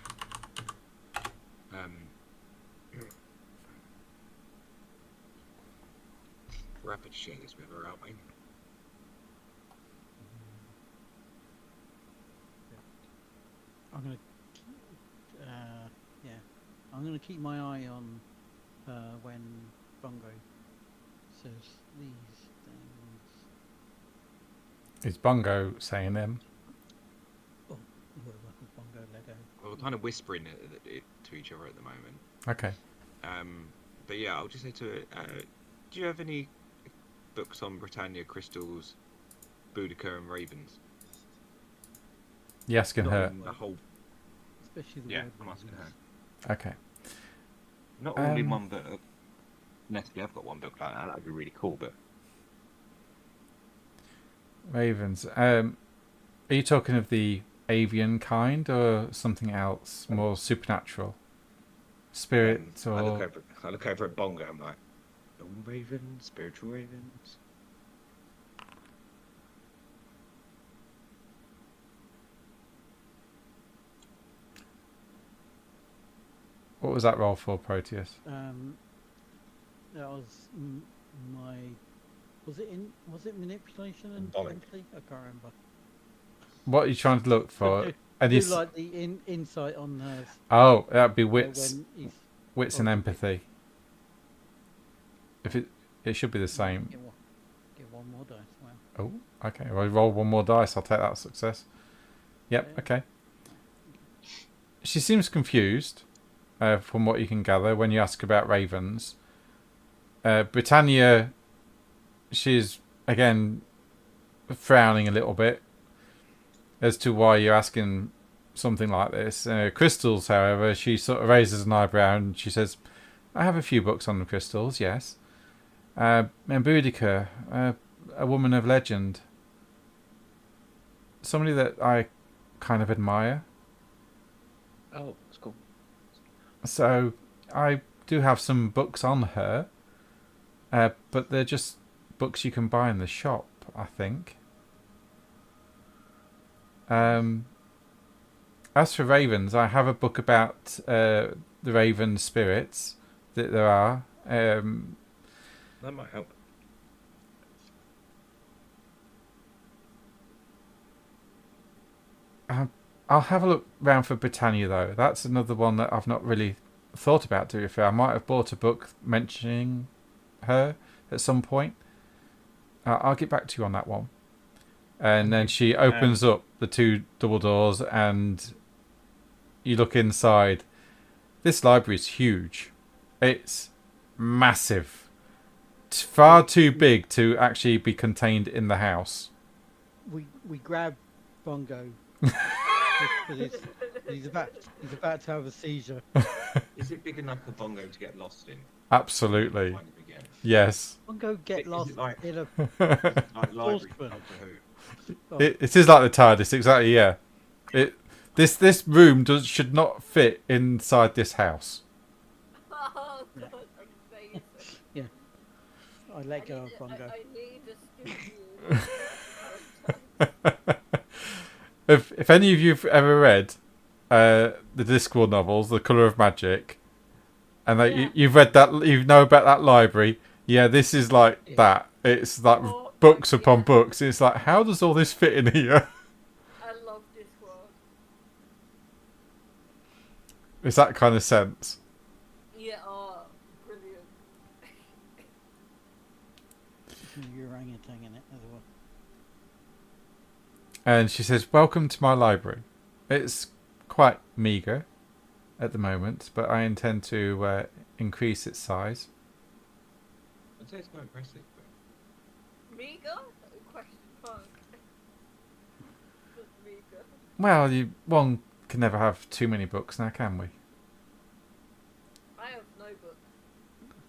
We're happy to share this with her, aren't we? I'm gonna keep my eye on when Bongo says these things. Is Bongo saying them? Oh, whatever, Bongo, Lego. Well, we're kind of whispering it to each other at the moment. Okay. But yeah, I'll just say to her, do you have any books on Britannia, crystals, Boudica, and ravens? You asking Not her? in the whole. Especially the Yeah, red I'm asking ones. her. Okay. Not all in one book. Nestle, I've got one book like that. That'd be really cool, but. Ravens. Are you talking of the avian kind or something else, more supernatural? Spirits I or... look over at Bongo. I'm like, Golden ravens, spiritual ravens. What was that roll for, Proteus? That was my. Was it manipulation and Symbolic. empathy? I can't remember. What are you trying to look for? Do like the insight on hers. Oh, that'd be wits, when he's wits and empathy. If it should be the same. Get one more dice. Wow. Oh, okay. Well, roll one more dice. I'll take that as success. Yep. Okay. She seems confused, from what you can gather when you ask about ravens. Britannia, she's again frowning a little bit as to why you're asking something like this. Crystals, however, she sort of raises an eyebrow and she says, "I have a few books on the crystals, yes. And Boudica, a woman of legend. Somebody that I kind of admire. Oh, that's cool. So I do have some books on her, but they're just books you can buy in the shop, I think. As for ravens, I have a book about the raven spirits that there are. That might help. I'll have a look round for Britannia, though. That's another one that I've not really thought about, to be fair. I might have bought a book mentioning her at some point. I'll get back to you on that one. And then she opens up the two double doors and you look inside. This library is huge. It's massive. It's far too big to actually be contained in the house. We grab Bongo. He's about to have a seizure. Is it big enough for Bongo to get lost in? Absolutely. Find it again? Yes. Bongo get Is it lost like- in a. Like library Horseman. Doctor Who. Oh, It is like the TARDIS, exactly, yeah. This room should not fit inside this house. Oh god, amazing. yeah. I let go of Bongo. I need a studio. If any of you've ever read the Discworld novels, The Colour of Magic, and that Yeah. you've read that, you know about that library, yeah, this is like that. It's like Oh, books upon yeah. books. It's like, how does all this fit in here? I love this world. It's that kind of sense. Yeah, brilliant. Your orangutan in it as well. And she says, "Welcome to my library. It's quite meagre at the moment, but I intend to increase its size." I'd say it's quite impressive. But Meager? Question mark. Just meager. Well, one can never have too many books now, can we? I have no books.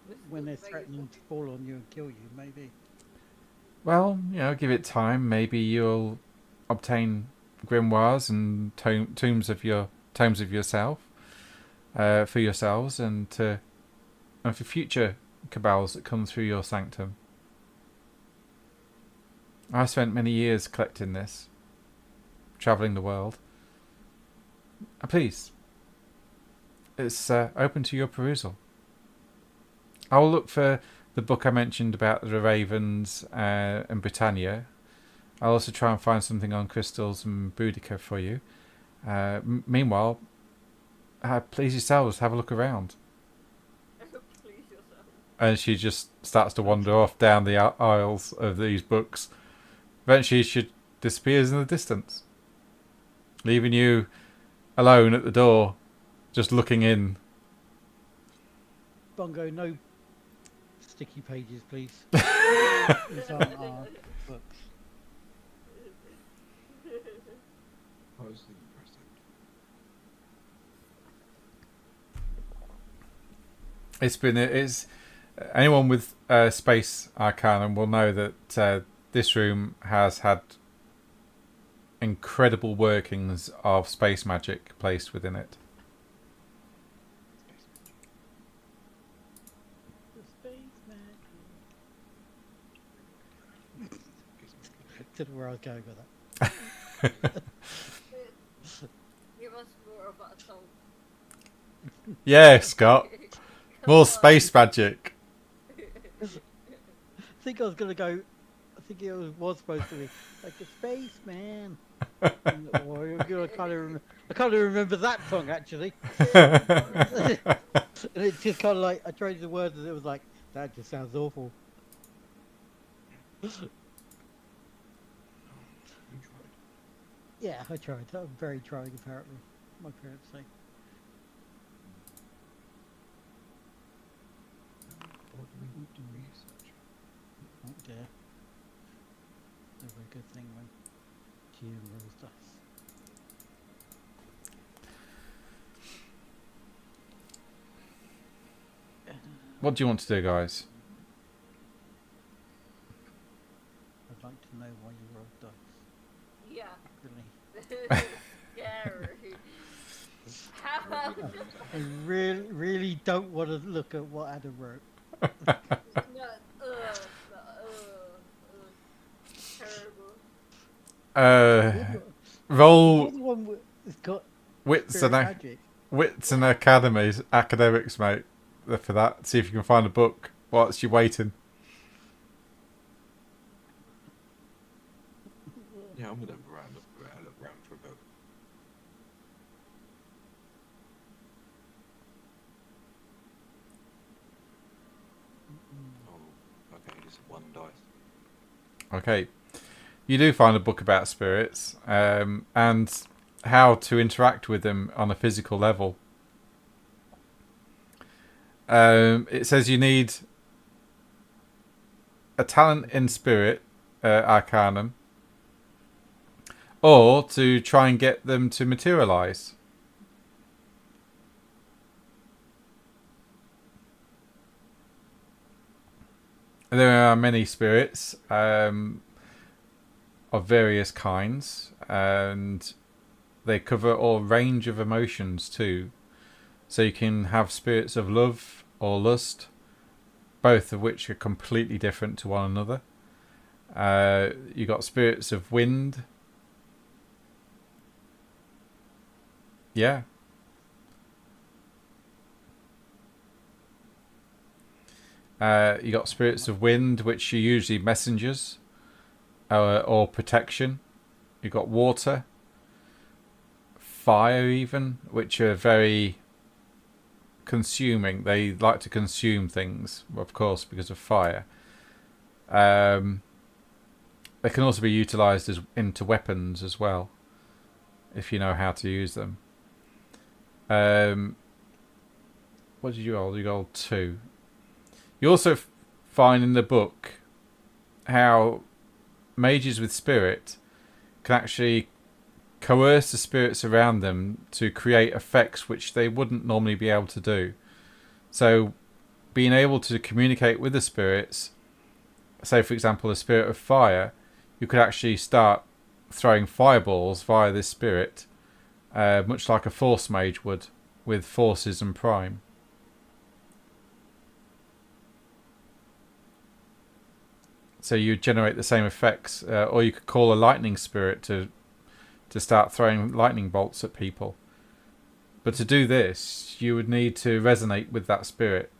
This is When they're amazing. threatening to fall on you and kill you, maybe. Well, give it time. Maybe you'll obtain grimoires and tomes of yourself for yourselves, and for future cabals that come through your sanctum. I spent many years collecting this, travelling the world. Please, it's open to your perusal. I'll look for the book I mentioned about the ravens and Britannia. I'll also try and find something on crystals and Boudica for you. Meanwhile, please yourselves, have a look around. Please yourself. And she just starts to wander off down the aisles of these books. Eventually she disappears in the distance, leaving you alone at the door, just looking in. Bongo, no sticky pages, please. These aren't our books. what was the impressive? It's anyone with space arcana will know that this room has had incredible workings of space magic placed within it. The space man. don't know where I was going with that. Give us more about a song. Yeah, Scott. Come More on. space magic. I think I was gonna go. I think it was supposed to be like a spaceman. I can't even remember that song actually. And it's just kind of like I tried the words and it was like that just sounds awful. You tried. Yeah, I tried. I'm very trying apparently. My parents say. What do we need to research? Oh dear. Never a good thing when GM rolls dice. What do you want to do, guys? I'd like to know why you rolled dice. Yeah. Really. Scary. How? I really don't want to look at what Adam wrote. No, terrible. Roll You're the one that's got wits spirit and magic. wits and academics, mate. For that, see if you can find a book whilst you're waiting. Yeah, I'm gonna look around for a book. Oh, okay, just one dice. Okay, you do find a book about spirits and how to interact with them on a physical level. It says you need a talent in spirit, arcanum, or to try and get them to materialize. There are many spirits of various kinds, and they cover all range of emotions too. So you can have spirits of love or lust, both of which are completely different to one another. You got spirits of wind. Yeah. You got spirits of wind, which are usually messengers or protection. You got water, fire, even, which are very consuming. They like to consume things, of course, because of fire. They can also be utilized into weapons as well, if you know how to use them. What did you roll? You rolled 2. You also find in the book how mages with spirit can actually coerce the spirits around them to create effects which they wouldn't normally be able to do. So being able to communicate with the spirits, say for example a spirit of fire, you could actually start throwing fireballs via this spirit, much like a force mage would with forces and prime. So you generate the same effects, or you could call a lightning spirit to start throwing lightning bolts at people. But to do this, you would need to resonate with that spirit.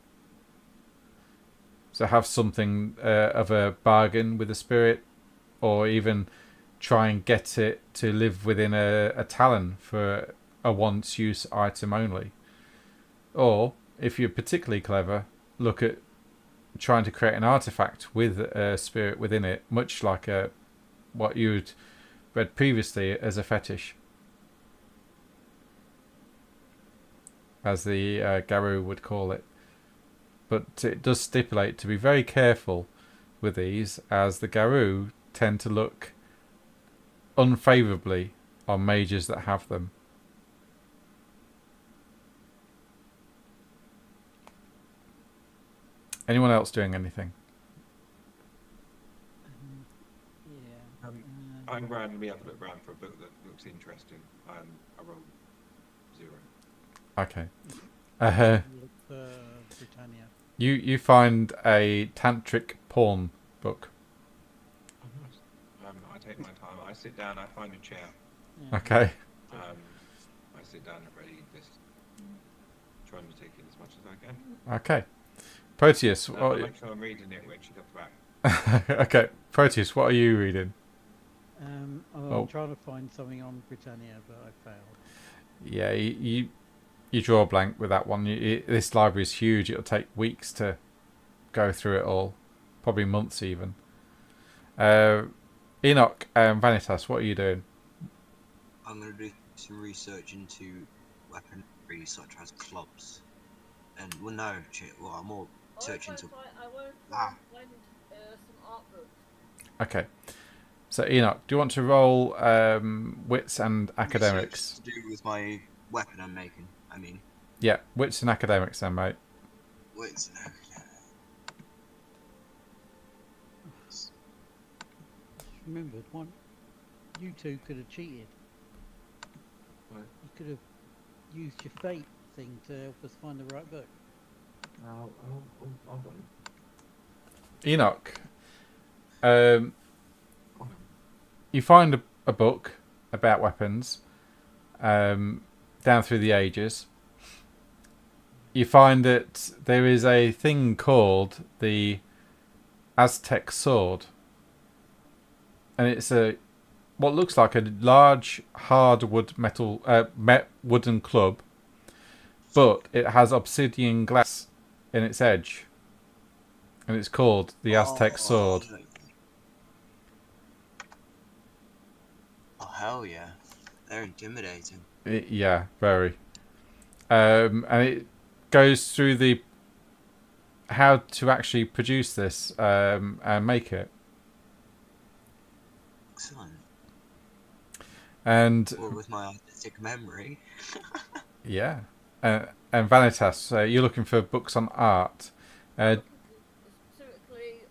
So have something of a bargain with the spirit, or even try and get it to live within a talon for a once-use item only. Or, if you're particularly clever, look at trying to create an artifact with a spirit within it, much like what you'd read previously as a fetish, as the Garou would call it. But it does stipulate to be very careful with these, as the Garou tend to look unfavourably on mages that have them. Anyone else doing anything? Yeah. I'm randomly having a look around for a book that looks interesting. I rolled 0. Okay. Look for Britannia. You find a tantric porn book. Oh, nice. I take take my time. I sit down. I find a chair. Yeah. Okay. I sit down and ready this. Trying to take it as much as I can. Okay. Proteus. I'll What... make sure I'm reading it when she comes back. Okay. Proteus, what are you reading? I'm trying to find something on Britannia, but I failed. Yeah, you draw a blank with that one. This library is huge. It'll take weeks to go through it all. Probably months even. Enoch and Vanitas, what are you doing? I'm going to do some research into weaponry such as clubs. And, well, no, I'm more searching into... I want to Ah. find some art books. Okay. So, Enoch, do you want to roll wits and academics? Research to do with my weapon I'm making, I mean. Yeah, wits and academics then, mate. Wits and academics. Just remembered one. You two could have cheated. What? You could have used your fate thing to help us find the right book. Hold on. Enoch, you find a book about weapons down through the ages. You find that there is a thing called the Aztec sword, and it's what looks like a large hardwood wooden club, but it has obsidian glass in its edge, and it's called the Aztec sword. Oh, hell yeah. They're intimidating. Yeah, very. And it goes through the how to actually produce this and make it. Excellent. And Well, with my artistic memory. yeah, and Vanitas, you're looking for books on art. Specifically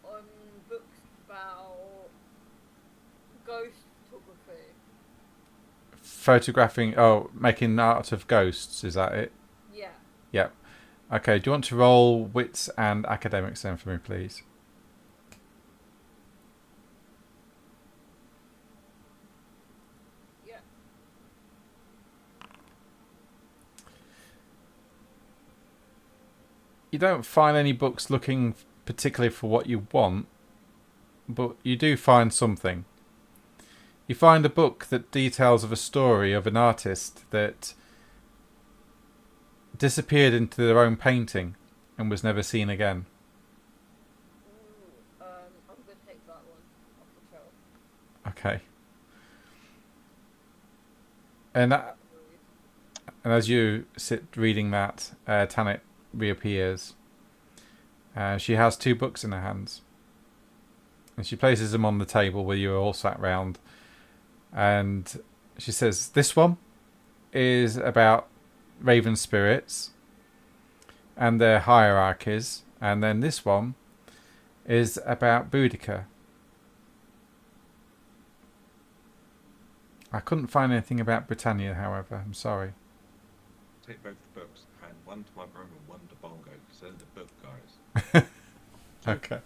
on books about ghost photography. Making art of ghosts. Is that it? Yeah. Yep. Okay. Do you want to roll wits and academics then for me, please? Yeah. You don't find any books looking particularly for what you want, but you do find something. You find a book that details of a story of an artist that disappeared into their own painting and was never seen again. Ooh, I'm gonna take that one off the shelf. Okay. And as you sit reading that, Tanit reappears. She has two books in her hands. And she places them on the table where you're all sat round. And she says, this one is about raven spirits and their hierarchies. And then this one is about Boudica. I couldn't find anything about Britannia, however. I'm sorry. Take both the books, hand one to my brother and one to Bongo, because they're the book guys. Okay.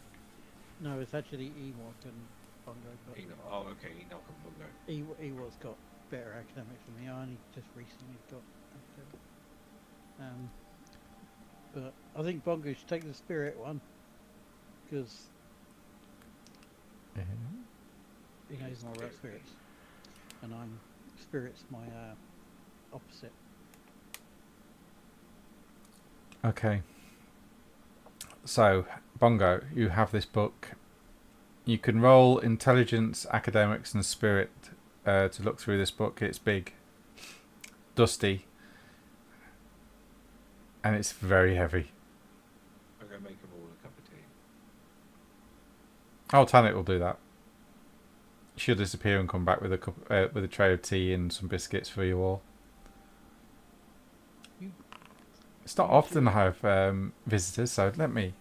No, it's actually Ewok and Bongo. But Okay, Enoch and Bongo. Ewok's got better academics than me. I only just recently got academics. But I think Bongo should take the spirit one, because he knows more about spirits. And spirit's my opposite. Okay. So, Bongo, you have this book. You can roll intelligence, academics, and spirit to look through this book. It's big, dusty, and it's very heavy. I'm going to make them all a cup of tea. Oh, Tanit will do that. She'll disappear and come back with a tray of tea and some biscuits for you all. It's not often I have visitors, so let me.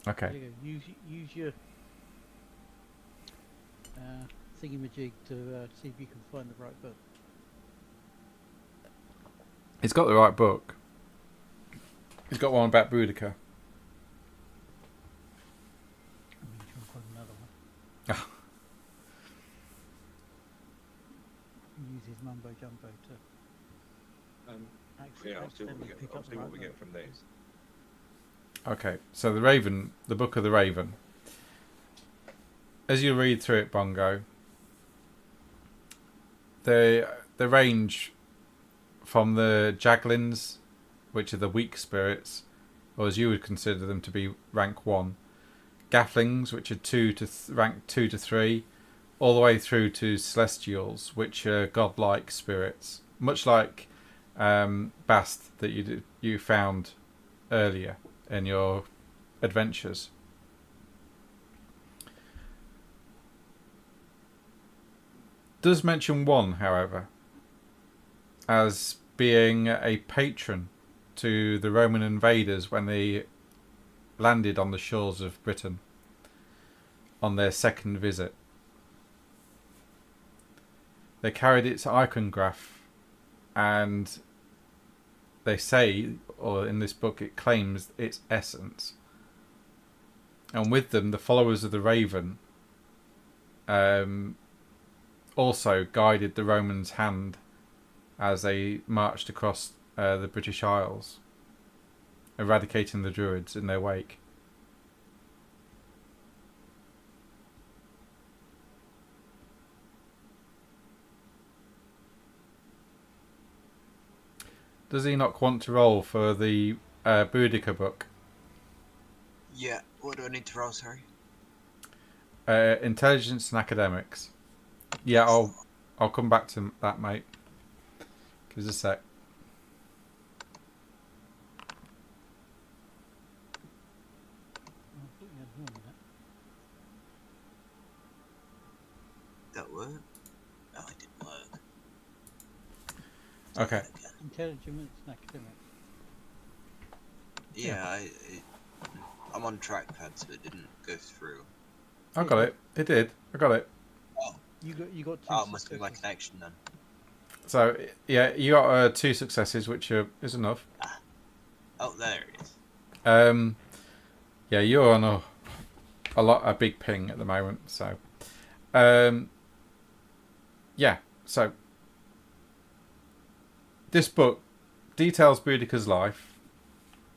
Okay. There you go. Use your thingamajig to see if you can find the right book. He's got the right book. He's got one about Boudica. I mean, try and find uses mumbo jumbo to Yeah, I'll see what we accidentally get. pick I'll up see the what right we note. get from these. Okay, so the Raven, the Book of the Raven. As you read through it, Bongo, they range from the Jaglins, which are the weak spirits, or as you would consider them to be rank 1, Gafflings, which are rank 2 to 3, all the way through to Celestials, which are godlike spirits, much like Bast that you found earlier in your adventures. Does mention one, however, as being a patron to the Roman invaders when they landed on the shores of Britain on their second visit. They carried its iconograph, and they say, or in this book it claims, its essence. And with them, the followers of the Raven also guided the Romans' hand as they marched across the British Isles, eradicating the Druids in their wake. Does Enoch want to roll for the Boudica book? Yeah, what do I need to roll, sorry? Intelligence and academics. Yeah, I'll come back to that, mate. Give us a sec. I thought you had more than that. That work? No, it didn't work. Okay. Intelligence and academics. Yeah, I'm on trackpad, so it didn't go through. I got it. It did. I got it. You got 2 Oh, it must be my successes. connection then. So yeah, you got 2 successes, which is enough. Oh, there it is. Yeah, you're on a big ping at the moment. So, yeah. So this book details Boudica's life,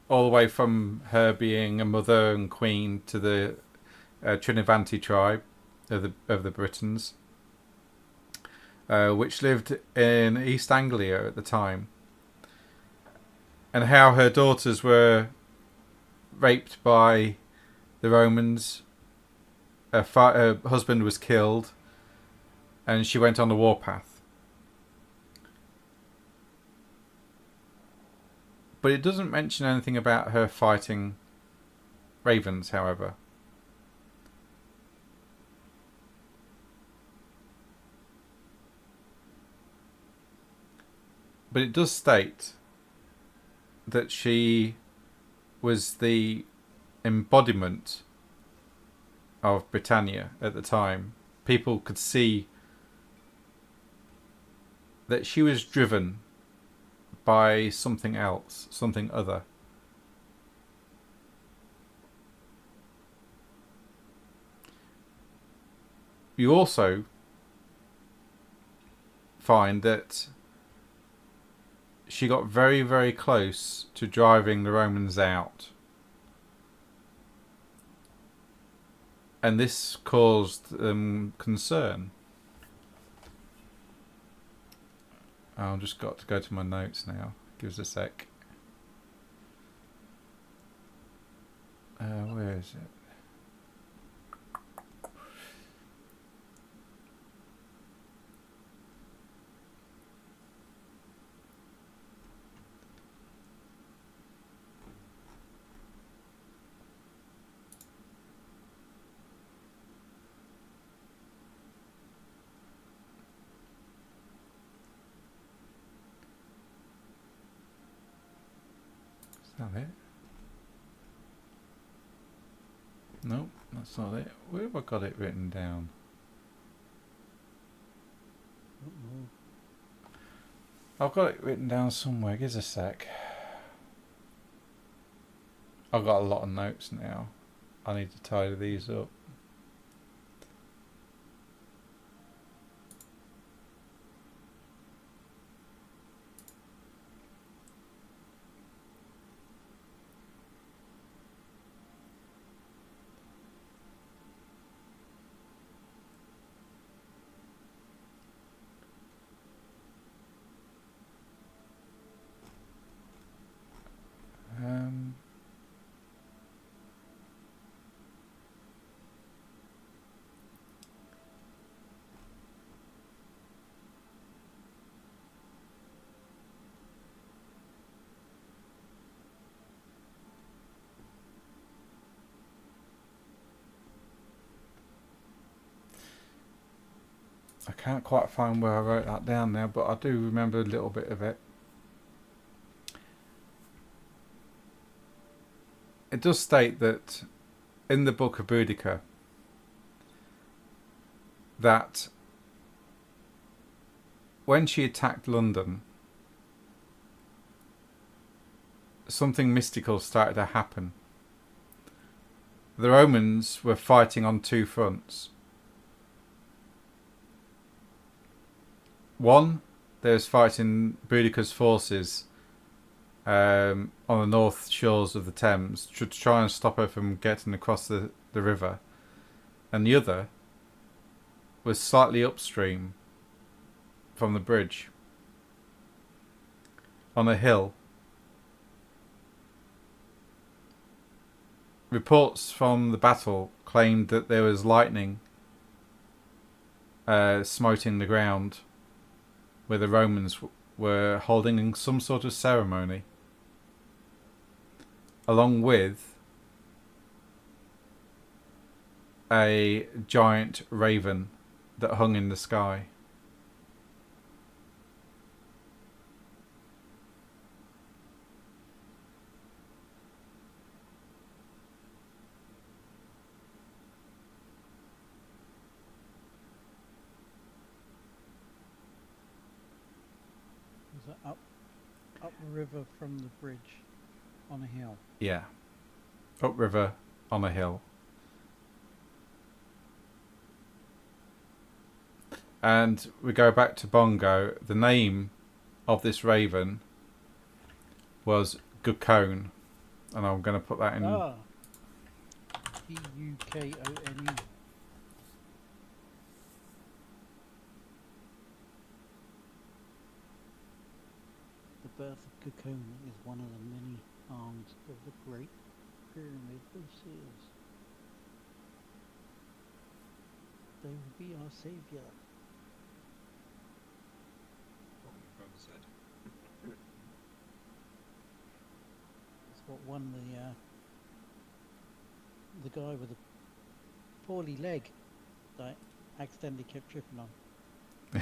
all the way from her being a mother and queen to the Trinovanti tribe of the Britons, which lived in East Anglia at the time, and how her daughters were raped by the Romans. Her husband was killed, and she went on the warpath. But it doesn't mention anything about her fighting ravens, however. But it does state that she was the embodiment of Britannia at the time. People could see that she was driven by something else, something other. You also find that she got very, very close to driving the Romans out. And this caused them concern. I've just got to go to my notes now. Give us a sec. Where is it? Is that it? Nope, that's not it. Where have I got it written down? I've got it written down somewhere. Give us a sec. I've got a lot of notes now. I need to tidy these up. I can't quite find where I wrote that down now, but I do remember a little bit of it. It does state that in the Book of Boudica that when she attacked London, something mystical started to happen. The Romans were fighting on two fronts. One, they was fighting Boudica's forces on the north shores of the Thames to try and stop her from getting across the river. And the other was slightly upstream from the bridge on a hill. Reports from the battle claimed that there was lightning smiting the ground where the Romans were holding some sort of ceremony, along with a giant raven that hung in the sky. Was it upriver from the bridge on a hill? Yeah. Upriver on a hill. And we go back to Bongo. The name of this raven was Gukone. And I'm going to put that in. Ah. Gukone. The birth of Gukone is one of the many arms of the Great Pyramid of Seers. They will be our saviour. What my brother said. That's what won the guy with the poorly leg that I accidentally kept tripping on. So.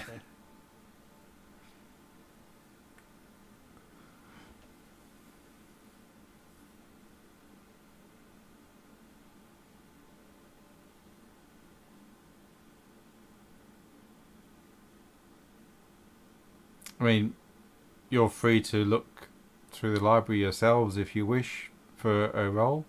I mean, you're free to look through the library yourselves if you wish for a role.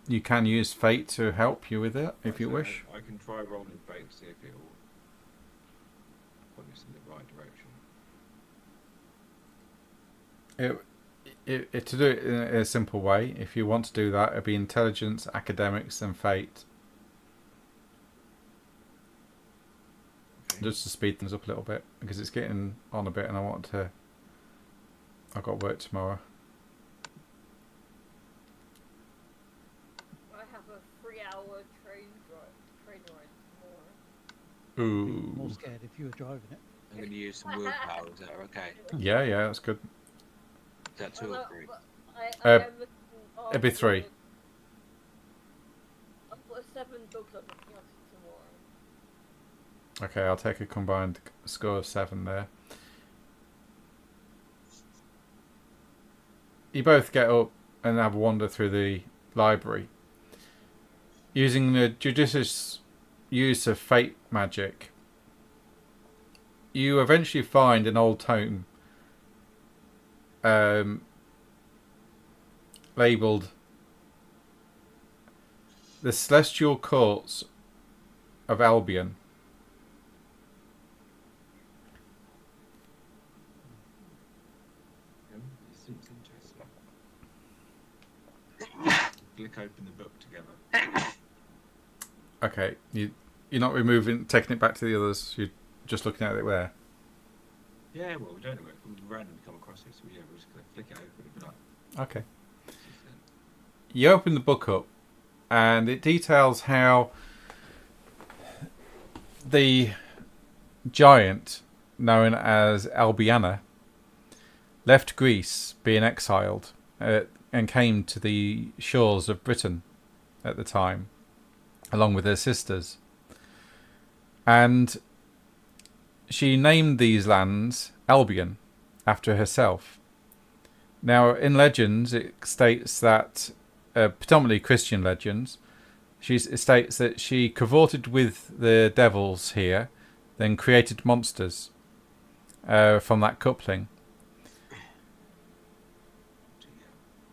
You can use fate to help you with it if you wish. I can try rolling fate to see if it will put us in the right direction. To do it in a simple way, if you want to do that, it'd be intelligence, academics, and fate. Okay. Just to speed things up a little bit, because it's getting on a bit, and I've got work tomorrow. I have a 3-hour train ride tomorrow. Ooh. More scared if you were driving it. I'm going to use some willpower. Is that okay? Yeah, that's good. Is that 2 or 3? I am looking It'd be 3. I've got 7 dogs I'm looking after tomorrow. Okay, I'll take a combined score of 7 there. You both get up and have a wander through the library. Using the judicious use of fate magic, you eventually find an old tome labelled The Celestial Courts of Albion. This seems interesting. Click open the book together. Okay, you're not taking it back to the others. You're just looking at it there. Yeah, well, we don't know if we randomly come across it, so yeah, we're just going to flick it open and be like, Okay. You open the book up, and it details how the giant known as Albiana left Greece, being exiled, and came to the shores of Britain at the time, along with her sisters. And she named these lands Albion, after herself. Now, in legends, it states that, predominantly Christian legends, it states that she cavorted with the devils here, then created monsters from that coupling.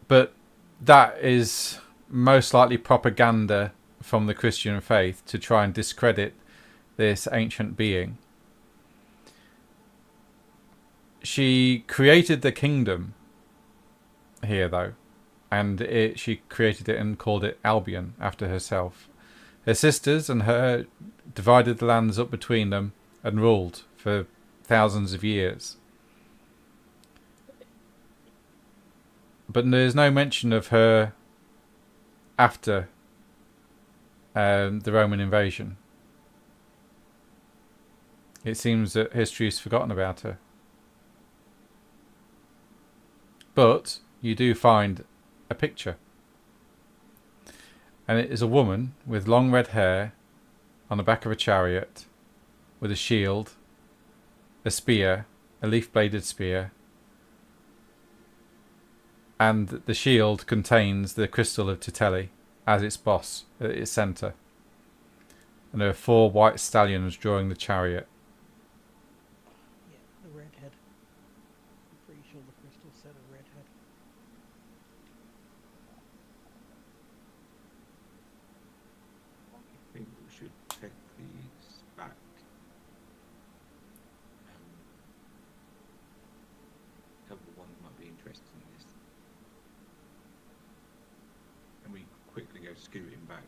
But that is most likely propaganda from the Christian faith to try and discredit this ancient being. She created the kingdom here, though, and she created it and called it Albion after herself. Her sisters and her divided the lands up between them and ruled for thousands of years. But there's no mention of her after the Roman invasion. It seems that history has forgotten about her. But you do find a picture. And it is a woman with long red hair on the back of a chariot with a shield, a spear, a leaf-bladed spear, and the shield contains the crystal of Titeli as its boss at its centre. And there are 4 white stallions drawing the chariot. Yeah, the redhead. I'm pretty sure the crystal said a redhead. I think we should check these back. A couple of ones might be interested in this. And we quickly go scooting back.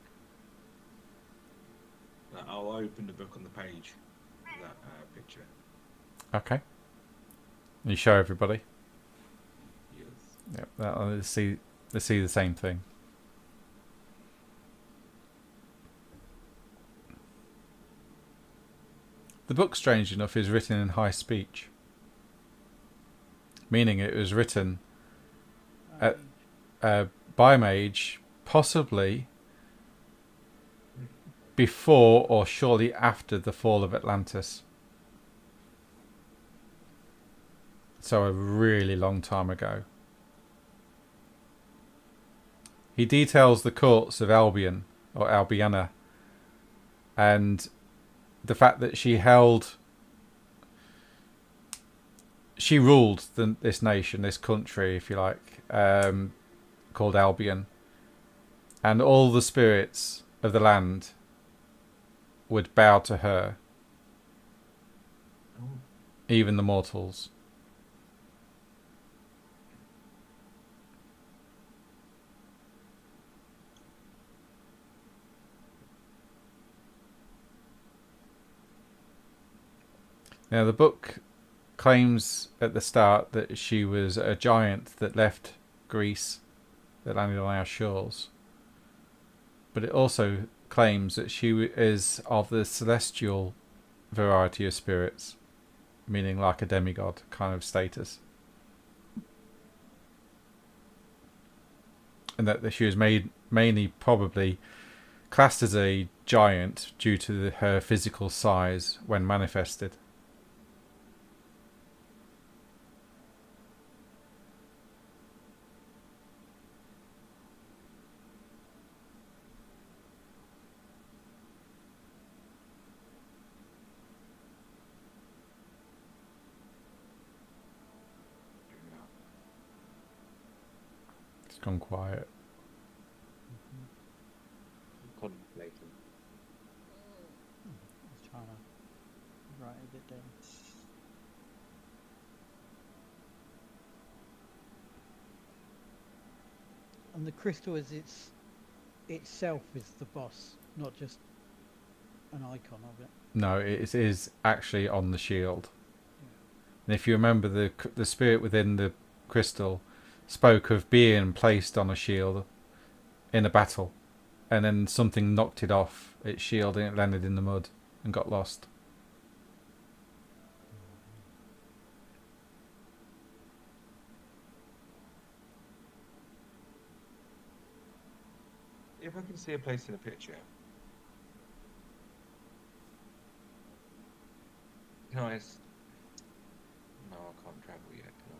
I'll open the book on the page of that picture. Okay. You show everybody. Yes. Yep. Let's see the same thing. The book, strange enough, is written in high speech, meaning it was written by Mage, possibly before or shortly after the fall of Atlantis. So a really long time ago. He details the courts of Albion, or Albiana, and the fact that she ruled this nation, this country, if you like, called Albion, and all the spirits of the land would bow to her, even the mortals. Now, the book claims at the start that she was a giant that left Greece, that landed on our shores. But it also claims that she is of the celestial variety of spirits, meaning like a demigod kind of status. And that she was mainly probably classed as a giant due to her physical size when manifested. It's gone quiet. Contemplating. I was trying to write a bit down. And the crystal is itself is the boss, not just an icon of it. No, it is actually on the shield. And if you remember, the spirit within the crystal spoke of being placed on a shield in a battle, and then something knocked it off its shield and it landed in the mud and got lost. if I can see a place in a picture. Can I? No, I can't travel yet. Can I?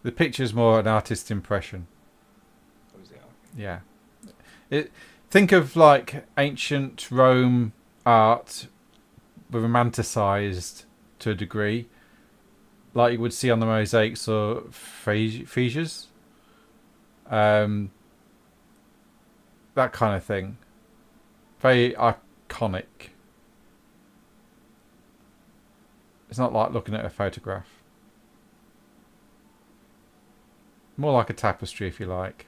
The picture's more an artist's impression. Oh, is it? Yeah. Think of like ancient Rome art, romanticised to a degree, like you would see on the mosaics or friezes. That kind of thing. Very iconic. It's not like looking at a photograph. More like a tapestry, if you like.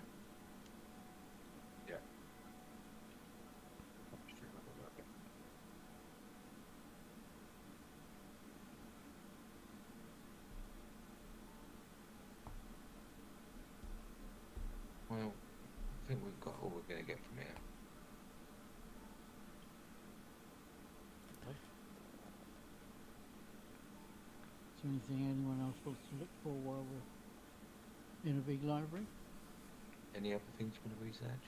Well, I think we've got all we're going to get from here. Is there anything anyone else wants to look for while we're in a big library? Any other things you want to research?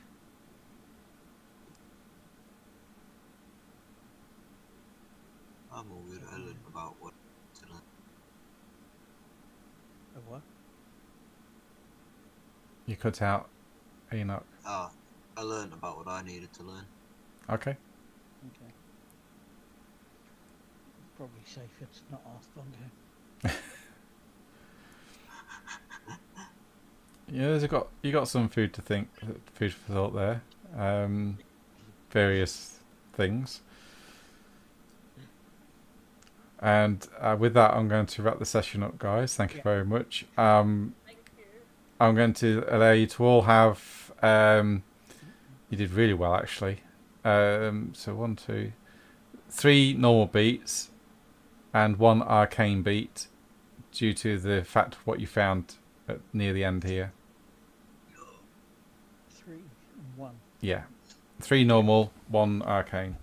I'm all good. I learned about what to learn. Of what? You cut out, Enoch. Ah, I learned about what I needed to learn. Okay. Okay. Probably safer to not ask longer. Yeah, you got some food for thought there. Various things. And with that, I'm going to wrap the session up, guys. Thank you very much. Thank you. I'm going to allow you to all have. You did really well, actually. So 1, 2, 3 normal beats, and 1 arcane beat, due to the fact of what you found near the end here. 3 and 1. Yeah, 3 normal, 1 arcane.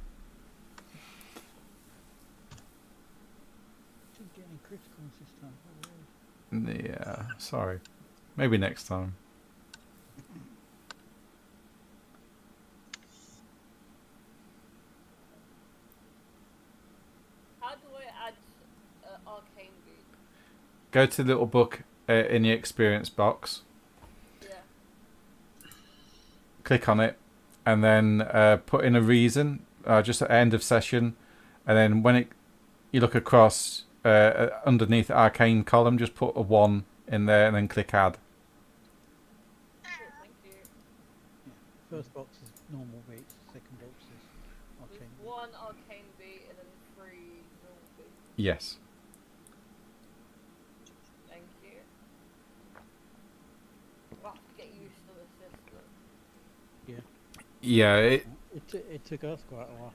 Didn't get any criticals this time. Yeah, sorry. Maybe next time. How do I add arcane beat? Go to the little book in the experience box. Yeah. Click on it, and then put in a reason just at the end of session, and then when you look across underneath the arcane column, just put a 1 in there, and then click add. Cool, thank you. Yeah. First box is normal beats, second box is arcane There's beat. 1 arcane beat and then 3 normal beats. Yes. Thank you. We'll have to get used to the system. Yeah. It took us quite a while.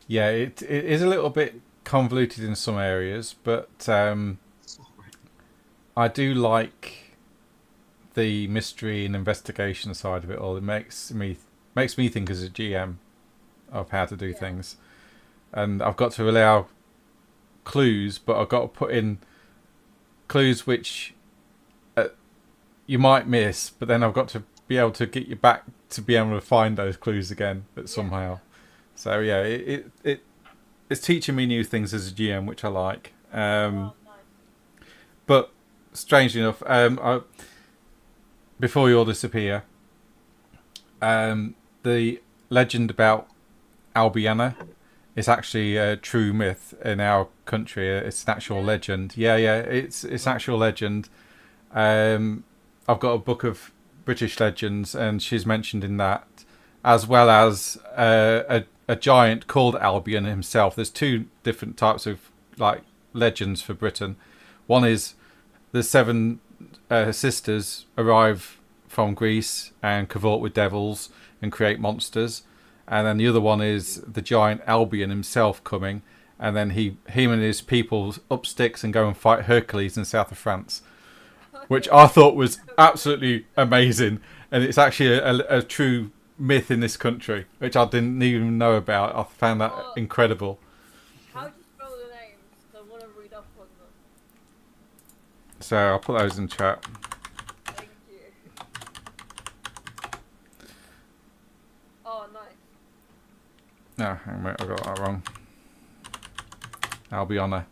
Yeah. It is a little bit convoluted in some areas, but I do like the mystery and investigation side of it all. It makes me think as a GM of how to do things, and I've got to allow clues, but I've got to put in clues which you might miss, but then I've got to be able to get you back to be able to find those clues again somehow. So yeah, it's teaching me new things as a GM, which I like. Nice. But strangely enough, before you all disappear, the legend about Albiana is actually a true myth in our country. It's an actual legend. Yeah, it's actual legend. I've got a book of British legends, and she's mentioned in that, as well as a giant called Albion himself. There's 2 different types of like legends for Britain. One is the 7 sisters arrive from Greece and cavort with devils and create monsters, and then the other one is the giant Albion himself coming, and then him and his people up sticks and go and fight Hercules in south of France, which I thought was absolutely amazing, and it's actually a true myth in this country, which I didn't even know about. I found that incredible. How do you spell the names? I want to read up on them. So I'll put those in chat. Thank you. No, hang on a minute, I got that wrong. Albiona.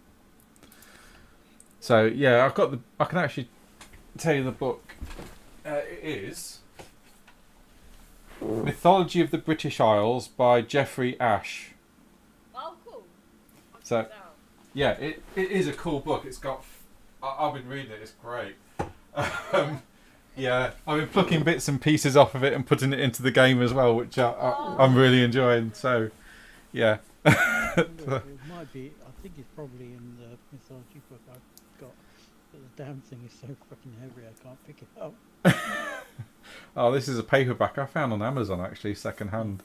So yeah, I've got the. I can actually tell you the book. It is Mythology of the British Isles by Geoffrey Ashe. Oh, cool. I'll So- check it out. Yeah, it is a cool book. It's got. I've been reading it. It's great. Yeah, I've been plucking bits and pieces off of it and putting it into the game as well, which I'm really enjoying. So, yeah. It might be. I think it's probably in the mythology book I've got. But the damn thing is so fucking heavy, I can't pick it up. Oh, this is a paperback I found on Amazon actually, second hand.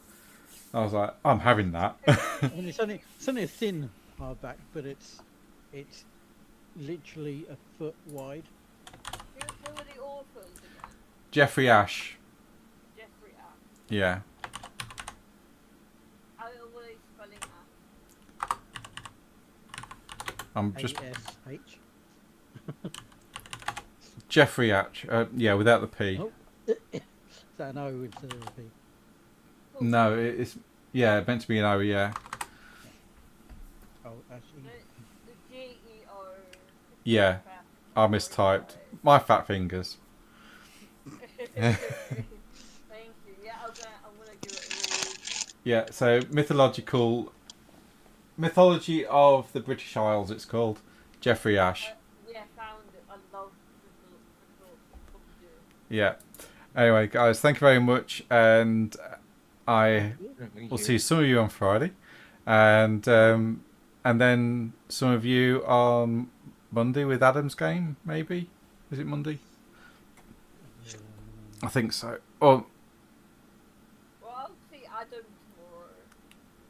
I was like, I'm having that. I mean, it's only a thin hardback, but it's literally a foot wide. Who are the authors again? Geoffrey Ashe. Jeffrey Ash. Yeah. How were they spelling that? I'm just ASH. Geoffrey Ashe. Yeah, without the P. Oh. Is that an O instead of a P? No, it's meant to be an O. Yeah. Oh, actually. The GEO. Yeah. I mistyped. My fat fingers. Thank you. Yeah, I'm gonna give it a read. Yeah. So mythology of the British Isles. It's called Geoffrey Ashe. Yeah, found it. I love the book. Yeah. Anyway, guys, thank you very much, and I will see some of you on Friday, and then some of you on Monday with Adam's game. Maybe is it Monday? I think so. Or